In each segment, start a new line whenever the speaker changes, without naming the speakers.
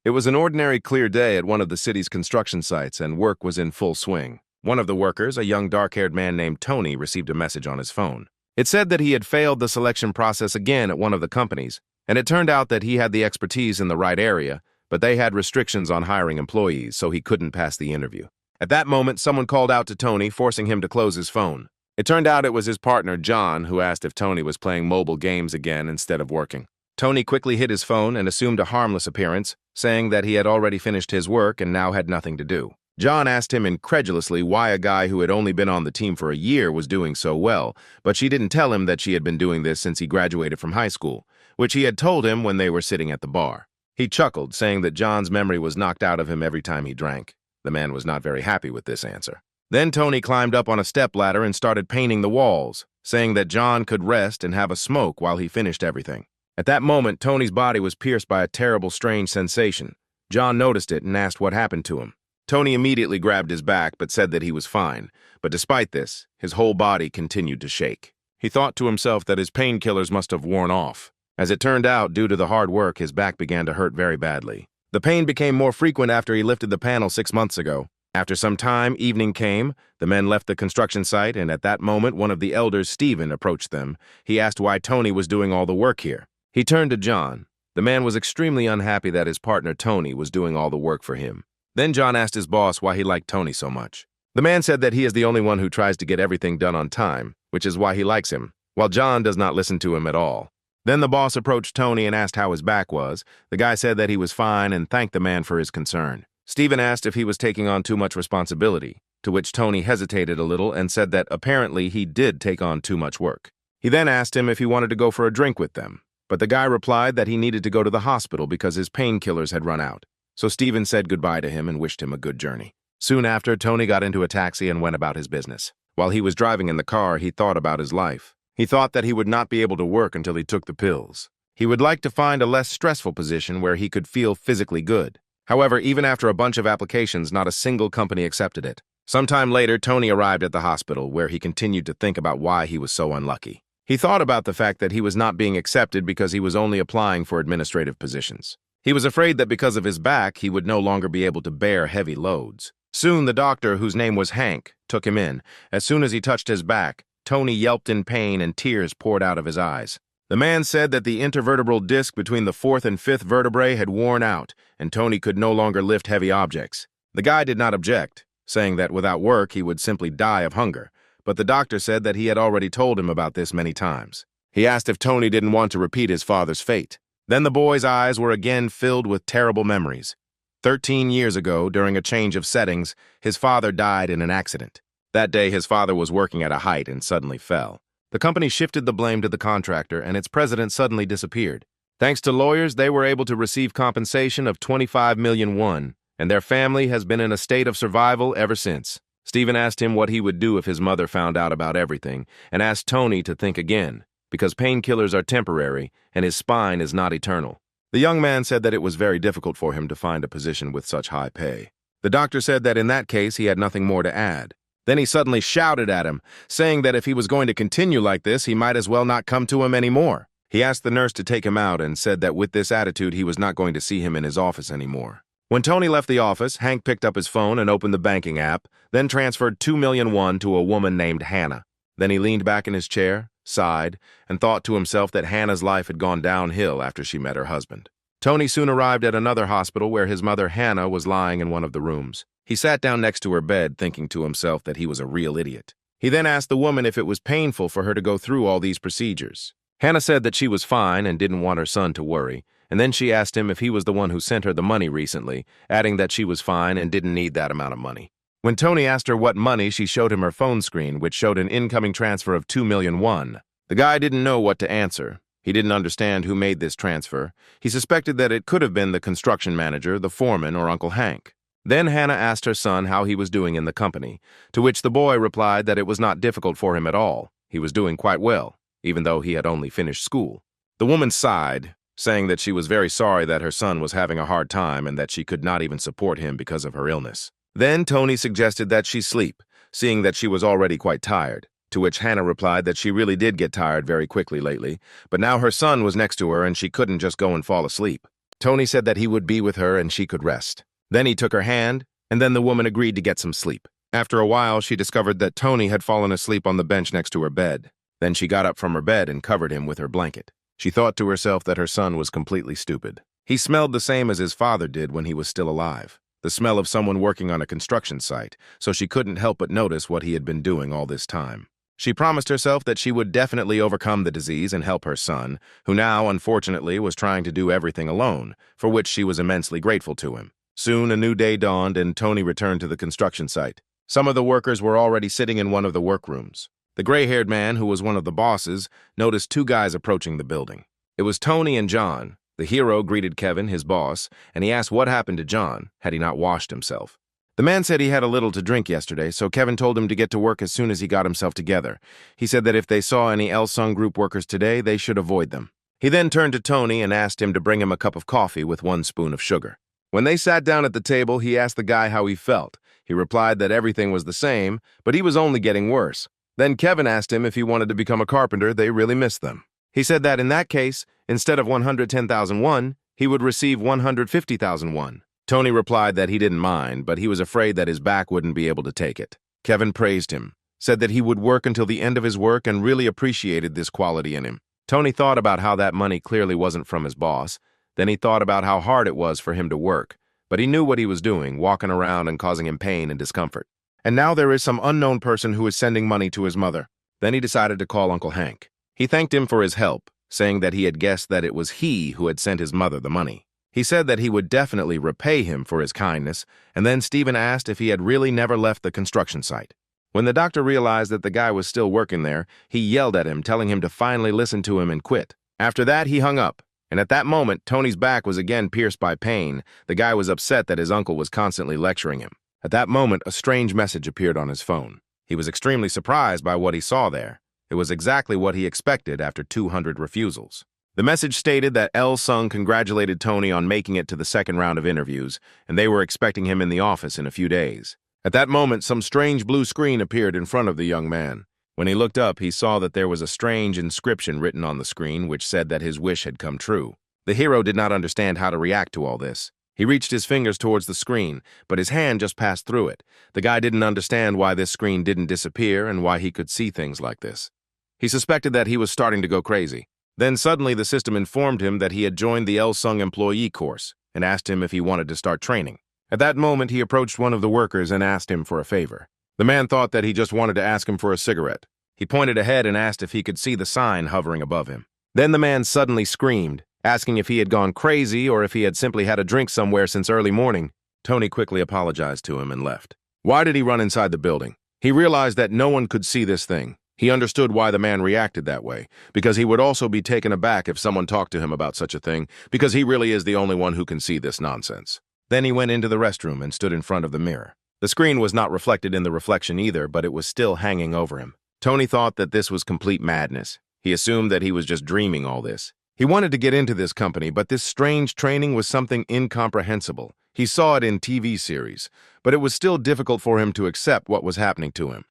It was an ordinary clear day at one of the city's construction sites, and work was in full swing. One of the workers, a young dark-haired man named Tony, received a message on his phone. It said that he had failed the selection process again at one of the companies, and it turned out that he had the expertise in the right area, but they had restrictions on hiring employees, so he couldn't pass the interview. At that moment, someone called out to Tony, forcing him to close his phone. It turned out it was his partner, John, who asked if Tony was playing mobile games again instead of working. Tony quickly hid his phone and assumed a harmless appearance, saying that he had already finished his work and now had nothing to do. John asked him incredulously why a guy who had only been on the team for a year was doing so well, but she didn't tell him that she had been doing this since he graduated from high school, which he had told him when they were sitting at the bar. He chuckled, saying that John's memory was knocked out of him every time he drank. The man was not very happy with this answer. Then Tony climbed up on a stepladder and started painting the walls, saying that John could rest and have a smoke while he finished everything. At that moment, Tony's body was pierced by a terrible, strange sensation. John noticed it and asked what happened to him. Tony immediately grabbed his back but said that he was fine, but despite this, his whole body continued to shake. He thought to himself that his painkillers must have worn off. As it turned out, due to the hard work, his back began to hurt very badly. The pain became more frequent after he lifted the panel 6 months ago. After some time, evening came, the men left the construction site, and at that moment, one of the elders, Stephen, approached them. He asked why Tony was doing all the work here. He turned to John. The man was extremely unhappy that his partner, Tony, was doing all the work for him. Then John asked his boss why he liked Tony so much. The man said that he is the only one who tries to get everything done on time, which is why he likes him, while John does not listen to him at all. Then the boss approached Tony and asked how his back was. The guy said that he was fine and thanked the man for his concern. Stephen asked if he was taking on too much responsibility, to which Tony hesitated a little and said that apparently he did take on too much work. He then asked him if he wanted to go for a drink with them, but the guy replied that he needed to go to the hospital because his painkillers had run out. So Stephen said goodbye to him and wished him a good journey. Soon after, Tony got into a taxi and went about his business. While he was driving in the car, he thought about his life. He thought that he would not be able to work until he took the pills. He would like to find a less stressful position where he could feel physically good. However, even after a bunch of applications, not a single company accepted it. Sometime later, Tony arrived at the hospital, where he continued to think about why he was so unlucky. He thought about the fact that he was not being accepted because he was only applying for administrative positions. He was afraid that because of his back, he would no longer be able to bear heavy loads. Soon, the doctor, whose name was Hank, took him in. As soon as he touched his back, Tony yelped in pain and tears poured out of his eyes. The man said that the intervertebral disc between the 4th and 5th vertebrae had worn out, and Tony could no longer lift heavy objects. The guy did not object, saying that without work he would simply die of hunger, but the doctor said that he had already told him about this many times. He asked if Tony didn't want to repeat his father's fate. Then the boy's eyes were again filled with terrible memories. 13 years ago, during a change of settings, his father died in an accident. That day, his father was working at a height and suddenly fell. The company shifted the blame to the contractor, and its president suddenly disappeared. Thanks to lawyers, they were able to receive compensation of 25 million won, and their family has been in a state of survival ever since. Stephen asked him what he would do if his mother found out about everything, and asked Tony to think again, because painkillers are temporary and his spine is not eternal. The young man said that it was very difficult for him to find a position with such high pay. The doctor said that in that case he had nothing more to add. Then he suddenly shouted at him, saying that if he was going to continue like this, he might as well not come to him anymore. He asked the nurse to take him out and said that with this attitude he was not going to see him in his office anymore. When Tony left the office, Hank picked up his phone and opened the banking app, then transferred 2 million won to a woman named Hannah. Then he leaned back in his chair, sighed, and thought to himself that Hannah's life had gone downhill after she met her husband. Tony soon arrived at another hospital where his mother Hannah was lying in one of the rooms. He sat down next to her bed, thinking to himself that he was a real idiot. He then asked the woman if it was painful for her to go through all these procedures. Hannah said that she was fine and didn't want her son to worry, and then she asked him if he was the one who sent her the money recently, adding that she was fine and didn't need that amount of money. When Tony asked her what money, she showed him her phone screen, which showed an incoming transfer of 2 million won. The guy didn't know what to answer. He didn't understand who made this transfer. He suspected that it could have been the construction manager, the foreman, or Uncle Hank. Then Hannah asked her son how he was doing in the company, to which the boy replied that it was not difficult for him at all. He was doing quite well, even though he had only finished school. The woman sighed, saying that she was very sorry that her son was having a hard time and that she could not even support him because of her illness. Then Tony suggested that she sleep, seeing that she was already quite tired, to which Hannah replied that she really did get tired very quickly lately, but now her son was next to her and she couldn't just go and fall asleep. Tony said that he would be with her and she could rest. Then he took her hand, and then the woman agreed to get some sleep. After a while, she discovered that Tony had fallen asleep on the bench next to her bed. Then she got up from her bed and covered him with her blanket. She thought to herself that her son was completely stupid. He smelled the same as his father did when he was still alive, the smell of someone working on a construction site, so she couldn't help but notice what he had been doing all this time. She promised herself that she would definitely overcome the disease and help her son, who now, unfortunately, was trying to do everything alone, for which she was immensely grateful to him. Soon, a new day dawned and Tony returned to the construction site. Some of the workers were already sitting in one of the workrooms. The gray-haired man, who was one of the bosses, noticed two guys approaching the building. It was Tony and John. The hero greeted Kevin, his boss, and he asked what happened to John, had he not washed himself. The man said he had a little to drink yesterday, so Kevin told him to get to work as soon as he got himself together. He said that if they saw any Elsung group workers today, they should avoid them. He then turned to Tony and asked him to bring him a cup of coffee with 1 spoon of sugar. When they sat down at the table, he asked the guy how he felt. He replied that everything was the same, but he was only getting worse. Then Kevin asked him if he wanted to become a carpenter. They really missed them. He said that in that case, instead of 110,000 won, he would receive 150,000 won. Tony replied that he didn't mind, but he was afraid that his back wouldn't be able to take it. Kevin praised him, said that he would work until the end of his work and really appreciated this quality in him. Tony thought about how that money clearly wasn't from his boss. Then he thought about how hard it was for him to work, but he knew what he was doing, walking around and causing him pain and discomfort. And now there is some unknown person who is sending money to his mother. Then he decided to call Uncle Hank. He thanked him for his help, saying that he had guessed that it was he who had sent his mother the money. He said that he would definitely repay him for his kindness, and then Stephen asked if he had really never left the construction site. When the doctor realized that the guy was still working there, he yelled at him, telling him to finally listen to him and quit. After that, he hung up. And at that moment, Tony's back was again pierced by pain. The guy was upset that his uncle was constantly lecturing him. At that moment, a strange message appeared on his phone. He was extremely surprised by what he saw there. It was exactly what he expected after 200 refusals. The message stated that Elsung congratulated Tony on making it to the second round of interviews, and they were expecting him in the office in a few days. At that moment, some strange blue screen appeared in front of the young man. When he looked up, he saw that there was a strange inscription written on the screen which said that his wish had come true. The hero did not understand how to react to all this. He reached his fingers towards the screen, but his hand just passed through it. The guy didn't understand why this screen didn't disappear and why he could see things like this. He suspected that he was starting to go crazy. Then suddenly the system informed him that he had joined the Elsung employee course and asked him if he wanted to start training. At that moment, he approached one of the workers and asked him for a favor. The man thought that he just wanted to ask him for a cigarette. He pointed ahead and asked if he could see the sign hovering above him. Then the man suddenly screamed, asking if he had gone crazy or if he had simply had a drink somewhere since early morning. Tony quickly apologized to him and left. Why did he run inside the building? He realized that no one could see this thing. He understood why the man reacted that way, because he would also be taken aback if someone talked to him about such a thing, because he really is the only one who can see this nonsense. Then he went into the restroom and stood in front of the mirror. The screen was not reflected in the reflection either, but it was still hanging over him. Tony thought that this was complete madness. He assumed that he was just dreaming all this. He wanted to get into this company, but this strange training was something incomprehensible. He saw it in TV series, but it was still difficult for him to accept what was happening to him.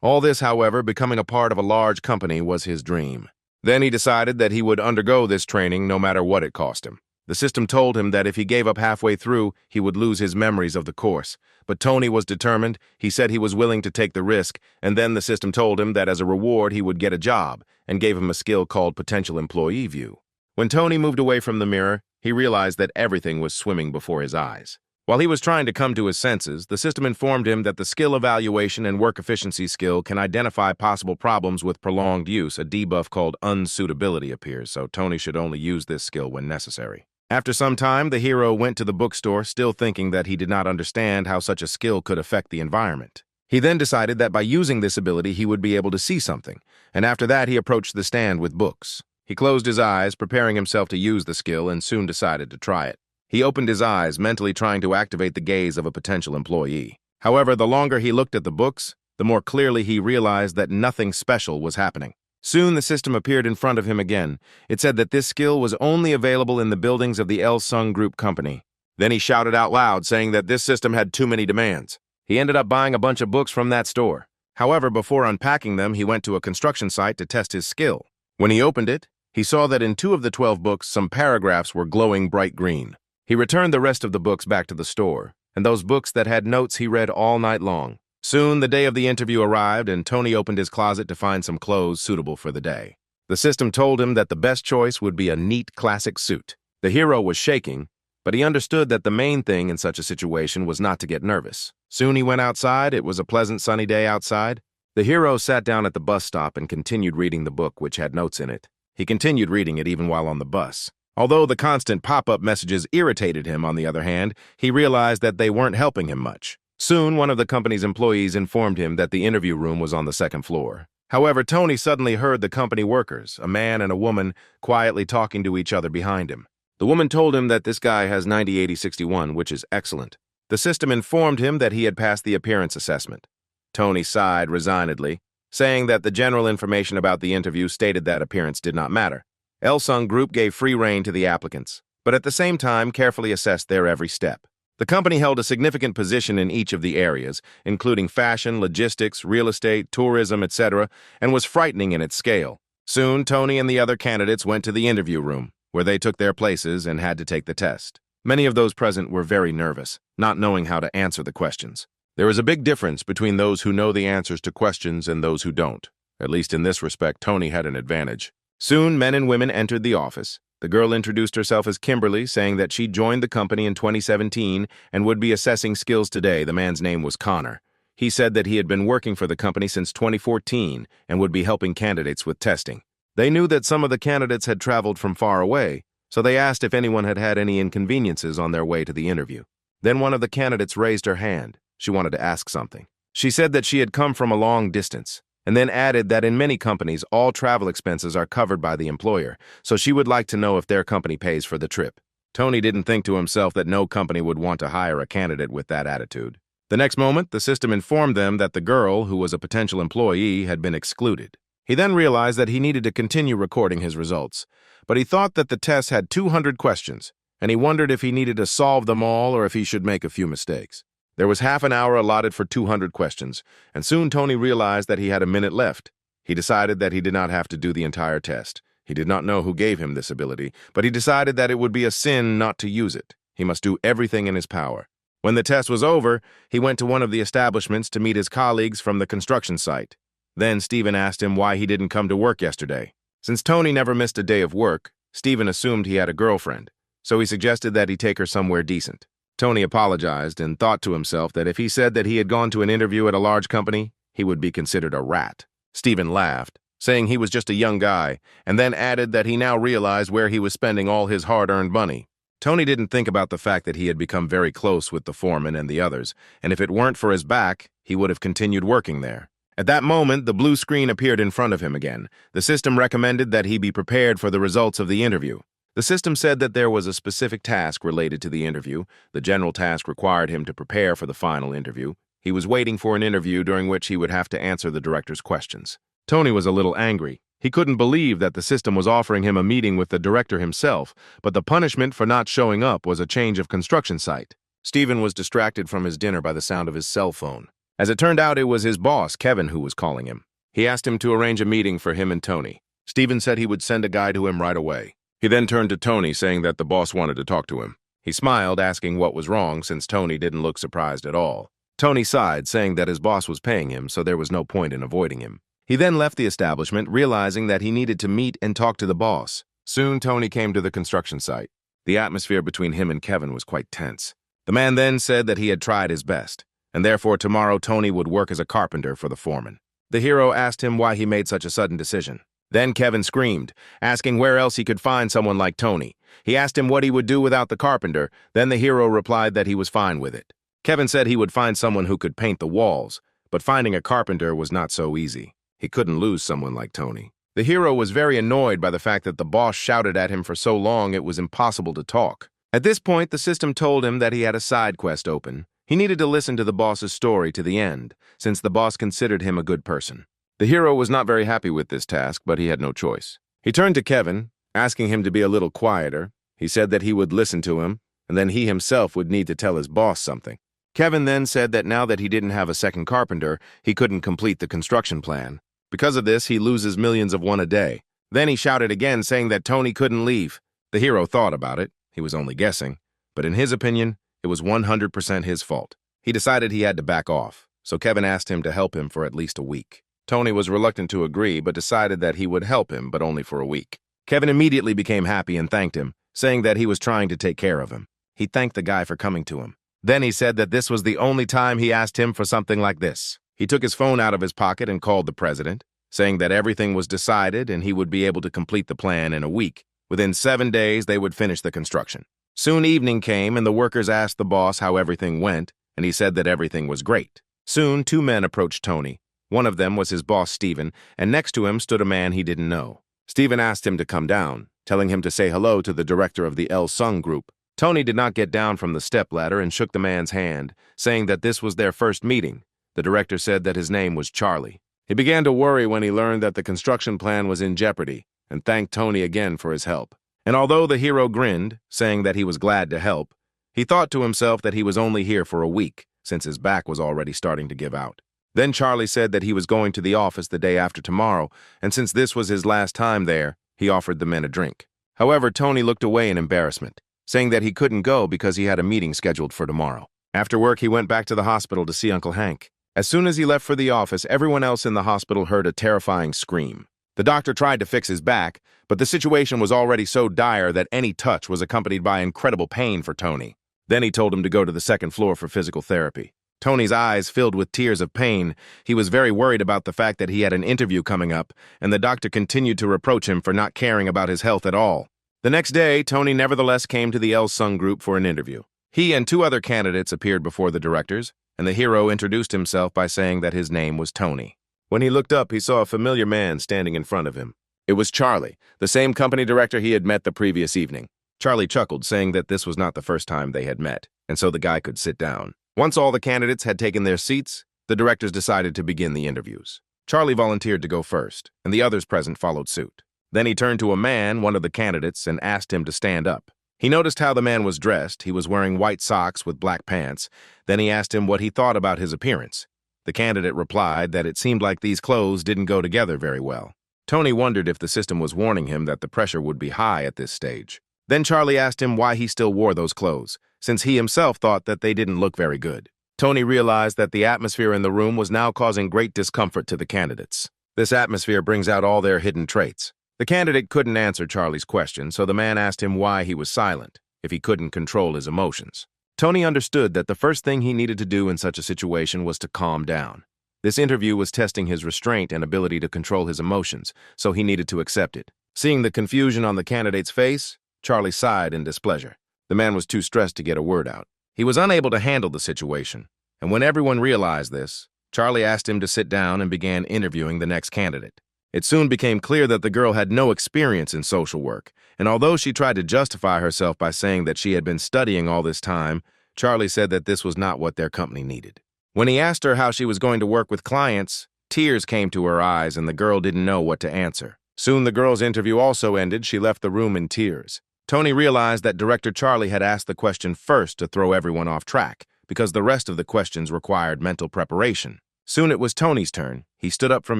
All this, however, becoming a part of a large company was his dream. Then he decided that he would undergo this training no matter what it cost him. The system told him that if he gave up halfway through, he would lose his memories of the course. But Tony was determined. He said he was willing to take the risk, and then the system told him that as a reward he would get a job, and gave him a skill called Potential Employee View. When Tony moved away from the mirror, he realized that everything was swimming before his eyes. While he was trying to come to his senses, the system informed him that the skill evaluation and work efficiency skill can identify possible problems with prolonged use. A debuff called unsuitability appears, so Tony should only use this skill when necessary. After some time, the hero went to the bookstore, still thinking that he did not understand how such a skill could affect the environment. He then decided that by using this ability, he would be able to see something, and after that, he approached the stand with books. He closed his eyes, preparing himself to use the skill, and soon decided to try it. He opened his eyes, mentally trying to activate the gaze of a potential employee. However, the longer he looked at the books, the more clearly he realized that nothing special was happening. Soon the system appeared in front of him again. It said that this skill was only available in the buildings of the Elsung Group Company. Then he shouted out loud, saying that this system had too many demands. He ended up buying a bunch of books from that store. However, before unpacking them, he went to a construction site to test his skill. When he opened it, He saw that in 2 of the 12 books, some paragraphs were glowing bright green. He returned the rest of the books back to the store, and those books that had notes he read all night long. Soon, the day of the interview arrived, and Tony opened his closet to find some clothes suitable for the day. The system told him that the best choice would be a neat, classic suit. The hero was shaking, but he understood that the main thing in such a situation was not to get nervous. Soon he went outside. It was a pleasant sunny day outside. The hero sat down at the bus stop and continued reading the book, which had notes in it. He continued reading it even while on the bus. Although the constant pop-up messages irritated him, on the other hand, he realized that they weren't helping him much. Soon, one of the company's employees informed him that the interview room was on the 2nd floor. However, Tony suddenly heard the company workers, a man and a woman, quietly talking to each other behind him. The woman told him that this guy has 90-80-61, which is excellent. The system informed him that he had passed the appearance assessment. Tony sighed resignedly, saying that the general information about the interview stated that appearance did not matter. Elsung Group gave free rein to the applicants, but at the same time carefully assessed their every step. The company held a significant position in each of the areas, including fashion, logistics, real estate, tourism, etc., and was frightening in its scale. Soon, Tony and the other candidates went to the interview room, where they took their places and had to take the test. Many of those present were very nervous, not knowing how to answer the questions. There is a big difference between those who know the answers to questions and those who don't. At least in this respect, Tony had an advantage. Soon, men and women entered the office. The girl introduced herself as Kimberly, saying that she joined the company in 2017 and would be assessing skills today. The man's name was Connor. He said that he had been working for the company since 2014 and would be helping candidates with testing. They knew that some of the candidates had traveled from far away, so they asked if anyone had had any inconveniences on their way to the interview. Then one of the candidates raised her hand. She wanted to ask something. She said that she had come from a long distance, and then added that in many companies, all travel expenses are covered by the employer, so she would like to know if their company pays for the trip. Tony didn't think to himself that no company would want to hire a candidate with that attitude. The next moment, the system informed them that the girl, who was a potential employee, had been excluded. He then realized that he needed to continue recording his results, but he thought that the test had 200 questions, and he wondered if he needed to solve them all or if he should make a few mistakes. There was half an hour allotted for 200 questions, and soon Tony realized that he had a minute left. He decided that he did not have to do the entire test. He did not know who gave him this ability, but he decided that it would be a sin not to use it. He must do everything in his power. When the test was over, he went to one of the establishments to meet his colleagues from the construction site. Then Stephen asked him why he didn't come to work yesterday. Since Tony never missed a day of work, Stephen assumed he had a girlfriend, so he suggested that he take her somewhere decent. Tony apologized and thought to himself that if he said that he had gone to an interview at a large company, he would be considered a rat. Stephen laughed, saying he was just a young guy, and then added that he now realized where he was spending all his hard-earned money. Tony didn't think about the fact that he had become very close with the foreman and the others, and if it weren't for his back, he would have continued working there. At that moment, the blue screen appeared in front of him again. The system recommended that he be prepared for the results of the interview. The system said that there was a specific task related to the interview. The general task required him to prepare for the final interview. He was waiting for an interview during which he would have to answer the director's questions. Tony was a little angry. He couldn't believe that the system was offering him a meeting with the director himself, but the punishment for not showing up was a change of construction site. Stephen was distracted from his dinner by the sound of his cell phone. As it turned out, it was his boss, Kevin, who was calling him. He asked him to arrange a meeting for him and Tony. Stephen said he would send a guy to him right away. He then turned to Tony, saying that the boss wanted to talk to him. He smiled, asking what was wrong, since Tony didn't look surprised at all. Tony sighed, saying that his boss was paying him, so there was no point in avoiding him. He then left the establishment, realizing that he needed to meet and talk to the boss. Soon, Tony came to the construction site. The atmosphere between him and Kevin was quite tense. The man then said that he had tried his best, and therefore tomorrow Tony would work as a carpenter for the foreman. The hero asked him why he made such a sudden decision. Then Kevin screamed, asking where else he could find someone like Tony. He asked him what he would do without the carpenter. Then the hero replied that he was fine with it. Kevin said he would find someone who could paint the walls, but finding a carpenter was not so easy. He couldn't lose someone like Tony. The hero was very annoyed by the fact that the boss shouted at him for so long it was impossible to talk. At this point, the system told him that he had a side quest open. He needed to listen to the boss's story to the end, since the boss considered him a good person. The hero was not very happy with this task, but he had no choice. He turned to Kevin, asking him to be a little quieter. He said that he would listen to him, and then he himself would need to tell his boss something. Kevin then said that now that he didn't have a second carpenter, he couldn't complete the construction plan. Because of this, he loses millions of won a day. Then he shouted again, saying that Tony couldn't leave. The hero thought about it. He was only guessing. But in his opinion, it was 100% his fault. He decided he had to back off, so Kevin asked him to help him for at least a week. Tony was reluctant to agree, but decided that he would help him, but only for a week. Kevin immediately became happy and thanked him, saying that he was trying to take care of him. He thanked the guy for coming to him. Then he said that this was the only time he asked him for something like this. He took his phone out of his pocket and called the president, saying that everything was decided and he would be able to complete the plan in a week. Within 7 days, they would finish the construction. Soon evening came and the workers asked the boss how everything went, and he said that everything was great. Soon 2 men approached Tony. One of them was his boss, Steven, and next to him stood a man he didn't know. Steven asked him to come down, telling him to say hello to the director of the El Sung group. Tony did not get down from the stepladder and shook the man's hand, saying that this was their first meeting. The director said that his name was Charlie. He began to worry when he learned that the construction plan was in jeopardy, and thanked Tony again for his help. And although the hero grinned, saying that he was glad to help, he thought to himself that he was only here for a week, since his back was already starting to give out. Then Charlie said that he was going to the office the day after tomorrow, and since this was his last time there, he offered the men a drink. However, Tony looked away in embarrassment, saying that he couldn't go because he had a meeting scheduled for tomorrow. After work, he went back to the hospital to see Uncle Hank. As soon as he left for the office, everyone else in the hospital heard a terrifying scream. The doctor tried to fix his back, but the situation was already so dire that any touch was accompanied by incredible pain for Tony. Then he told him to go to the second floor for physical therapy. Tony's eyes filled with tears of pain. He was very worried about the fact that he had an interview coming up, and the doctor continued to reproach him for not caring about his health at all. The next day, Tony nevertheless came to the El Sung group for an interview. He and 2 other candidates appeared before the directors, and the hero introduced himself by saying that his name was Tony. When he looked up, he saw a familiar man standing in front of him. It was Charlie, the same company director he had met the previous evening. Charlie chuckled, saying that this was not the first time they had met, and so the guy could sit down. Once all the candidates had taken their seats, the directors decided to begin the interviews. Charlie volunteered to go first, and the others present followed suit. Then he turned to a man, one of the candidates, and asked him to stand up. He noticed how the man was dressed. He was wearing white socks with black pants. Then he asked him what he thought about his appearance. The candidate replied that it seemed like these clothes didn't go together very well. Tony wondered if the system was warning him that the pressure would be high at this stage. Then Charlie asked him why he still wore those clothes, since he himself thought that they didn't look very good. Tony realized that the atmosphere in the room was now causing great discomfort to the candidates. This atmosphere brings out all their hidden traits. The candidate couldn't answer Charlie's question, so the man asked him why he was silent, if he couldn't control his emotions. Tony understood that the first thing he needed to do in such a situation was to calm down. This interview was testing his restraint and ability to control his emotions, so he needed to accept it. Seeing the confusion on the candidate's face, Charlie sighed in displeasure. The man was too stressed to get a word out. He was unable to handle the situation, and when everyone realized this, Charlie asked him to sit down and began interviewing the next candidate. It soon became clear that the girl had no experience in social work, and although she tried to justify herself by saying that she had been studying all this time, Charlie said that this was not what their company needed. When he asked her how she was going to work with clients, tears came to her eyes and the girl didn't know what to answer. Soon the girl's interview also ended. She left the room in tears. Tony realized that Director Charlie had asked the question first to throw everyone off track, because the rest of the questions required mental preparation. Soon it was Tony's turn. He stood up from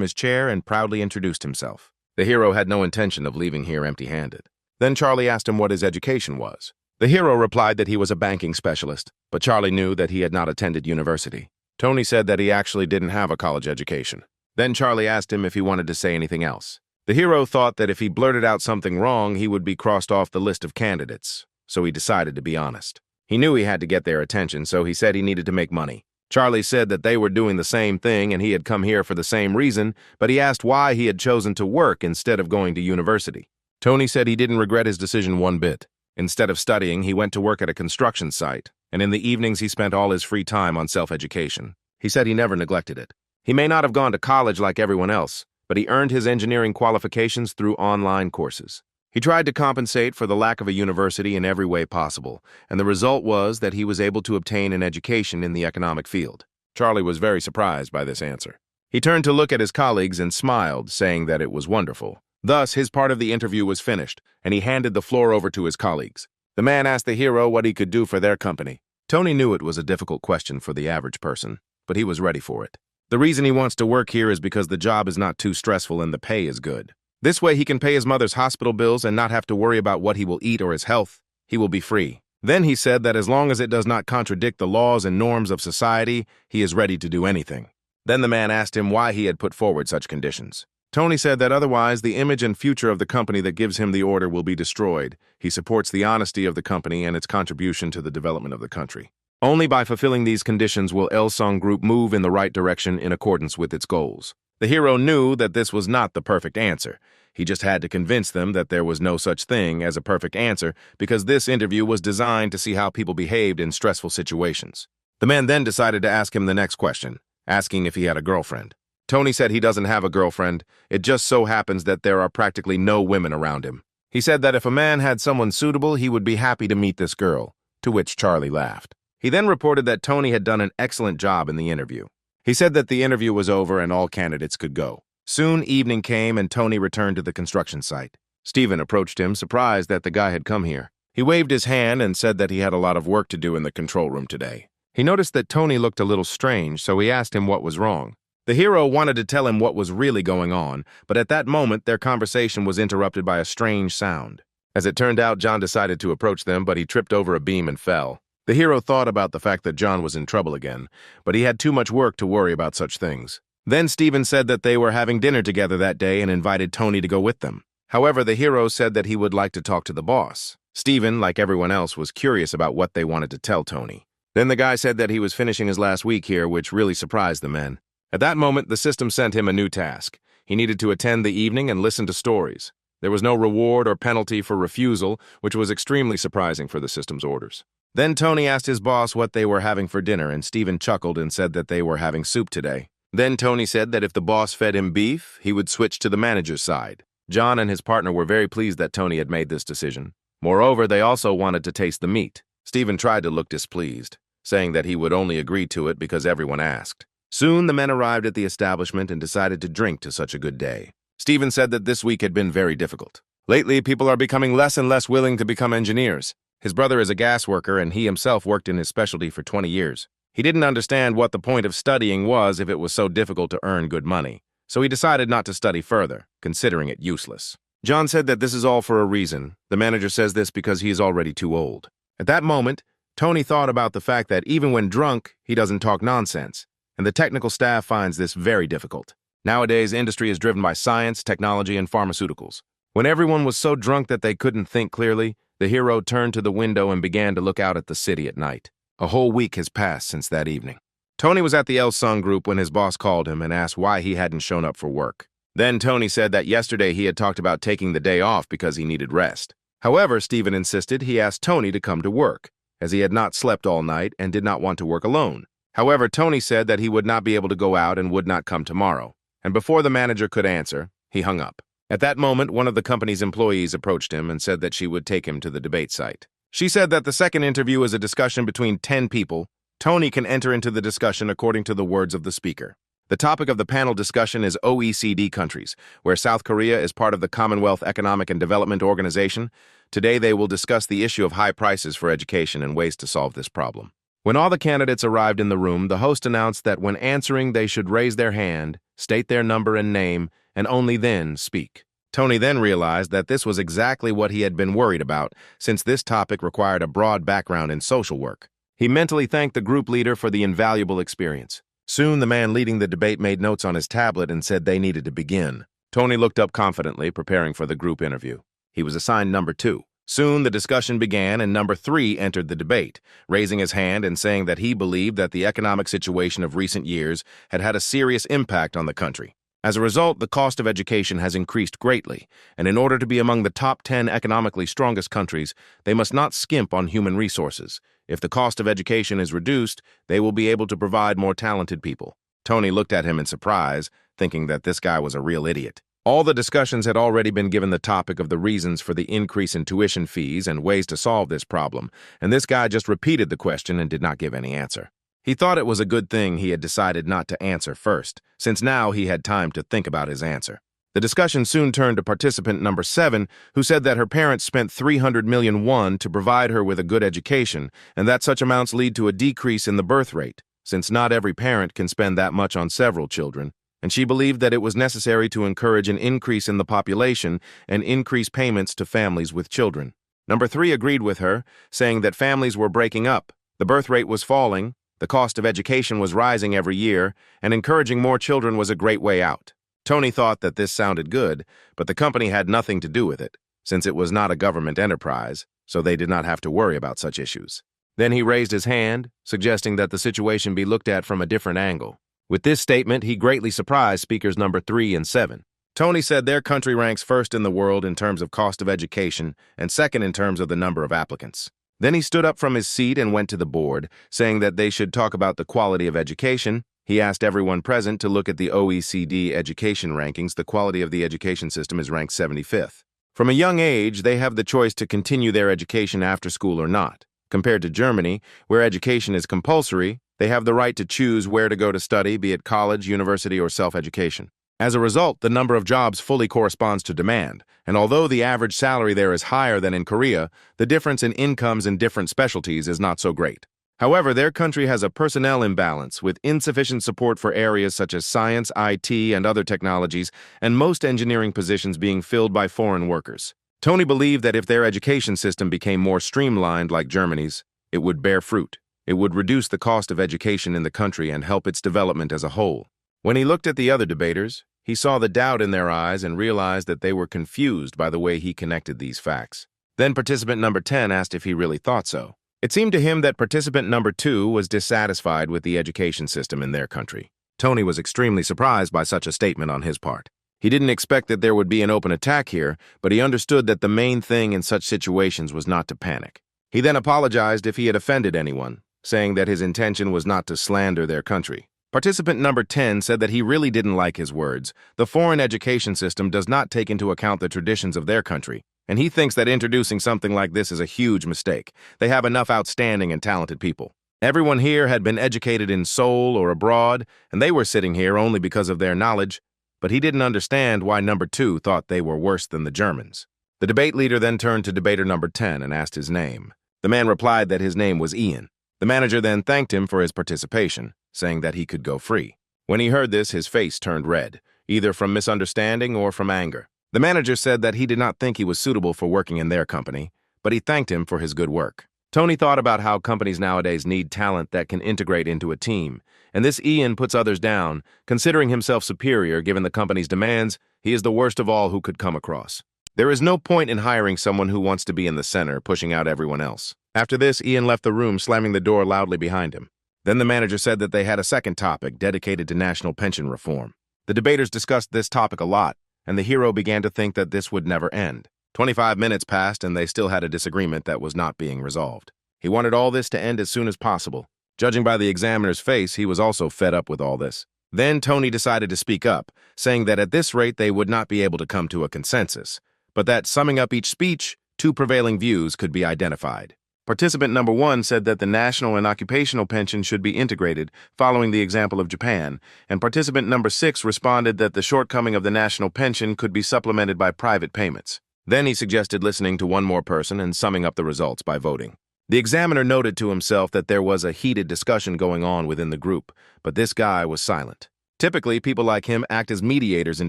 his chair and proudly introduced himself. The hero had no intention of leaving here empty-handed. Then Charlie asked him what his education was. The hero replied that he was a banking specialist, but Charlie knew that he had not attended university. Tony said that he actually didn't have a college education. Then Charlie asked him if he wanted to say anything else. The hero thought that if he blurted out something wrong, he would be crossed off the list of candidates, so he decided to be honest. He knew he had to get their attention, so he said he needed to make money. Charlie said that they were doing the same thing and he had come here for the same reason, but he asked why he had chosen to work instead of going to university. Tony said he didn't regret his decision one bit. Instead of studying, he went to work at a construction site, and in the evenings he spent all his free time on self-education. He said he never neglected it. He may not have gone to college like everyone else, but he earned his engineering qualifications through online courses. He tried to compensate for the lack of a university in every way possible, and the result was that he was able to obtain an education in the economic field. Charlie was very surprised by this answer. He turned to look at his colleagues and smiled, saying that it was wonderful. Thus, his part of the interview was finished, and he handed the floor over to his colleagues. The man asked the hero what he could do for their company. Tony knew it was a difficult question for the average person, but he was ready for it. The reason he wants to work here is because the job is not too stressful and the pay is good. This way he can pay his mother's hospital bills and not have to worry about what he will eat or his health. He will be free. Then he said that as long as it does not contradict the laws and norms of society, he is ready to do anything. Then the man asked him why he had put forward such conditions. Tony said that otherwise the image and future of the company that gives him the order will be destroyed. He supports the honesty of the company and its contribution to the development of the country. Only by fulfilling these conditions will Elsung Group move in the right direction in accordance with its goals. The hero knew that this was not the perfect answer. He just had to convince them that there was no such thing as a perfect answer because this interview was designed to see how people behaved in stressful situations. The man then decided to ask him the next question, asking if he had a girlfriend. Tony said he doesn't have a girlfriend. It just so happens that there are practically no women around him. He said that if a man had someone suitable, he would be happy to meet this girl, to which Charlie laughed. He then reported that Tony had done an excellent job in the interview. He said that the interview was over and all candidates could go. Soon evening came and Tony returned to the construction site. Steven approached him, surprised that the guy had come here. He waved his hand and said that he had a lot of work to do in the control room today. He noticed that Tony looked a little strange, so he asked him what was wrong. The hero wanted to tell him what was really going on, but at that moment their conversation was interrupted by a strange sound. As it turned out, John decided to approach them, but he tripped over a beam and fell. The hero thought about the fact that John was in trouble again, but he had too much work to worry about such things. Then Steven said that they were having dinner together that day and invited Tony to go with them. However, the hero said that he would like to talk to the boss. Steven, like everyone else, was curious about what they wanted to tell Tony. Then the guy said that he was finishing his last week here, which really surprised the men. At that moment, the system sent him a new task. He needed to attend the evening and listen to stories. There was no reward or penalty for refusal, which was extremely surprising for the system's orders. Then Tony asked his boss what they were having for dinner, and Steven chuckled and said that they were having soup today. Then Tony said that if the boss fed him beef, he would switch to the manager's side. John and his partner were very pleased that Tony had made this decision. Moreover, they also wanted to taste the meat. Steven tried to look displeased, saying that he would only agree to it because everyone asked. Soon the men arrived at the establishment and decided to drink to such a good day. Steven said that this week had been very difficult. Lately, people are becoming less and less willing to become engineers. His brother is a gas worker and he himself worked in his specialty for 20 years. He didn't understand what the point of studying was if it was so difficult to earn good money, so he decided not to study further, considering it useless. John said that this is all for a reason. The manager says this because he is already too old. At that moment, Tony thought about the fact that even when drunk, he doesn't talk nonsense, and the technical staff finds this very difficult. Nowadays, industry is driven by science, technology, and pharmaceuticals. When everyone was so drunk that they couldn't think clearly, the hero turned to the window and began to look out at the city at night. A whole week has passed since that evening. Tony was at the Elsung Group when his boss called him and asked why he hadn't shown up for work. Then Tony said that yesterday he had talked about taking the day off because he needed rest. However, Steven insisted he asked Tony to come to work, as he had not slept all night and did not want to work alone. However, Tony said that he would not be able to go out and would not come tomorrow, and before the manager could answer, he hung up. At that moment, one of the company's employees approached him and said that she would take him to the debate site. She said that the second interview is a discussion between 10 people. Tony can enter into the discussion according to the words of the speaker. The topic of the panel discussion is OECD countries, where South Korea is part of the Commonwealth Economic and Development Organization. Today they will discuss the issue of high prices for education and ways to solve this problem. When all the candidates arrived in the room, the host announced that when answering they should raise their hand, state their number and name, and only then speak. Tony then realized that this was exactly what he had been worried about, since this topic required a broad background in social work. He mentally thanked the group leader for the invaluable experience. Soon, the man leading the debate made notes on his tablet and said they needed to begin. Tony looked up confidently, preparing for the group interview. He was assigned number 2. Soon, the discussion began, and number 3 entered the debate, raising his hand and saying that he believed that the economic situation of recent years had had a serious impact on the country. As a result, the cost of education has increased greatly, and in order to be among the top 10 economically strongest countries, they must not skimp on human resources. If the cost of education is reduced, they will be able to provide more talented people. Tony looked at him in surprise, thinking that this guy was a real idiot. All the discussions had already been given the topic of the reasons for the increase in tuition fees and ways to solve this problem, and this guy just repeated the question and did not give any answer. He thought it was a good thing he had decided not to answer first, since now he had time to think about his answer. The discussion soon turned to participant number 7, who said that her parents spent 300 million won to provide her with a good education, and that such amounts lead to a decrease in the birth rate, since not every parent can spend that much on several children. and she believed that it was necessary to encourage an increase in the population and increase payments to families with children. Number 3 agreed with her, saying that families were breaking up, the birth rate was falling, the cost of education was rising every year, and encouraging more children was a great way out. Tony thought that this sounded good, but the company had nothing to do with it, since it was not a government enterprise, so they did not have to worry about such issues. Then he raised his hand, suggesting that the situation be looked at from a different angle. With this statement, he greatly surprised speakers number 3 and 7. Tony said their country ranks first in the world in terms of cost of education and second in terms of the number of applicants. Then he stood up from his seat and went to the board, saying that they should talk about the quality of education. He asked everyone present to look at the OECD education rankings. The quality of the education system is ranked 75th. From a young age, they have the choice to continue their education after school or not. Compared to Germany, where education is compulsory, they have the right to choose where to go to study, be it college, university, or self-education. As a result, the number of jobs fully corresponds to demand, and although the average salary there is higher than in Korea, the difference in incomes in different specialties is not so great. However, their country has a personnel imbalance with insufficient support for areas such as science, IT, and other technologies, and most engineering positions being filled by foreign workers. Tony believed that if their education system became more streamlined like Germany's, it would bear fruit. It would reduce the cost of education in the country and help its development as a whole. When he looked at the other debaters, he saw the doubt in their eyes and realized that they were confused by the way he connected these facts. Then participant number 10 asked if he really thought so. It seemed to him that participant number 2 was dissatisfied with the education system in their country. Tony was extremely surprised by such a statement on his part. He didn't expect that there would be an open attack here, but he understood that the main thing in such situations was not to panic. He then apologized if he had offended anyone, saying that his intention was not to slander their country. Participant number 10 said that he really didn't like his words. The foreign education system does not take into account the traditions of their country, and he thinks that introducing something like this is a huge mistake. They have enough outstanding and talented people. Everyone here had been educated in Seoul or abroad, and they were sitting here only because of their knowledge, but he didn't understand why number 2 thought they were worse than the Germans. The debate leader then turned to debater number 10 and asked his name. The man replied that his name was Ian. The manager then thanked him for his participation, saying that he could go free. When he heard this, his face turned red, either from misunderstanding or from anger. The manager said that he did not think he was suitable for working in their company, but he thanked him for his good work. Tony thought about how companies nowadays need talent that can integrate into a team, and this Ian puts others down. Considering himself superior given the company's demands, he is the worst of all who could come across. There is no point in hiring someone who wants to be in the center, pushing out everyone else. After this, Ian left the room, slamming the door loudly behind him. Then the manager said that they had a second topic dedicated to national pension reform. The debaters discussed this topic a lot, and the hero began to think that this would never end. 25 minutes passed, and they still had a disagreement that was not being resolved. He wanted all this to end as soon as possible. Judging by the examiner's face, he was also fed up with all this. Then Tony decided to speak up, saying that at this rate they would not be able to come to a consensus, but that summing up each speech, 2 prevailing views could be identified. Participant number 1 said that the national and occupational pension should be integrated, following the example of Japan, and participant number 6 responded that the shortcoming of the national pension could be supplemented by private payments. Then he suggested listening to one more person and summing up the results by voting. The examiner noted to himself that there was a heated discussion going on within the group, but this guy was silent. Typically, people like him act as mediators in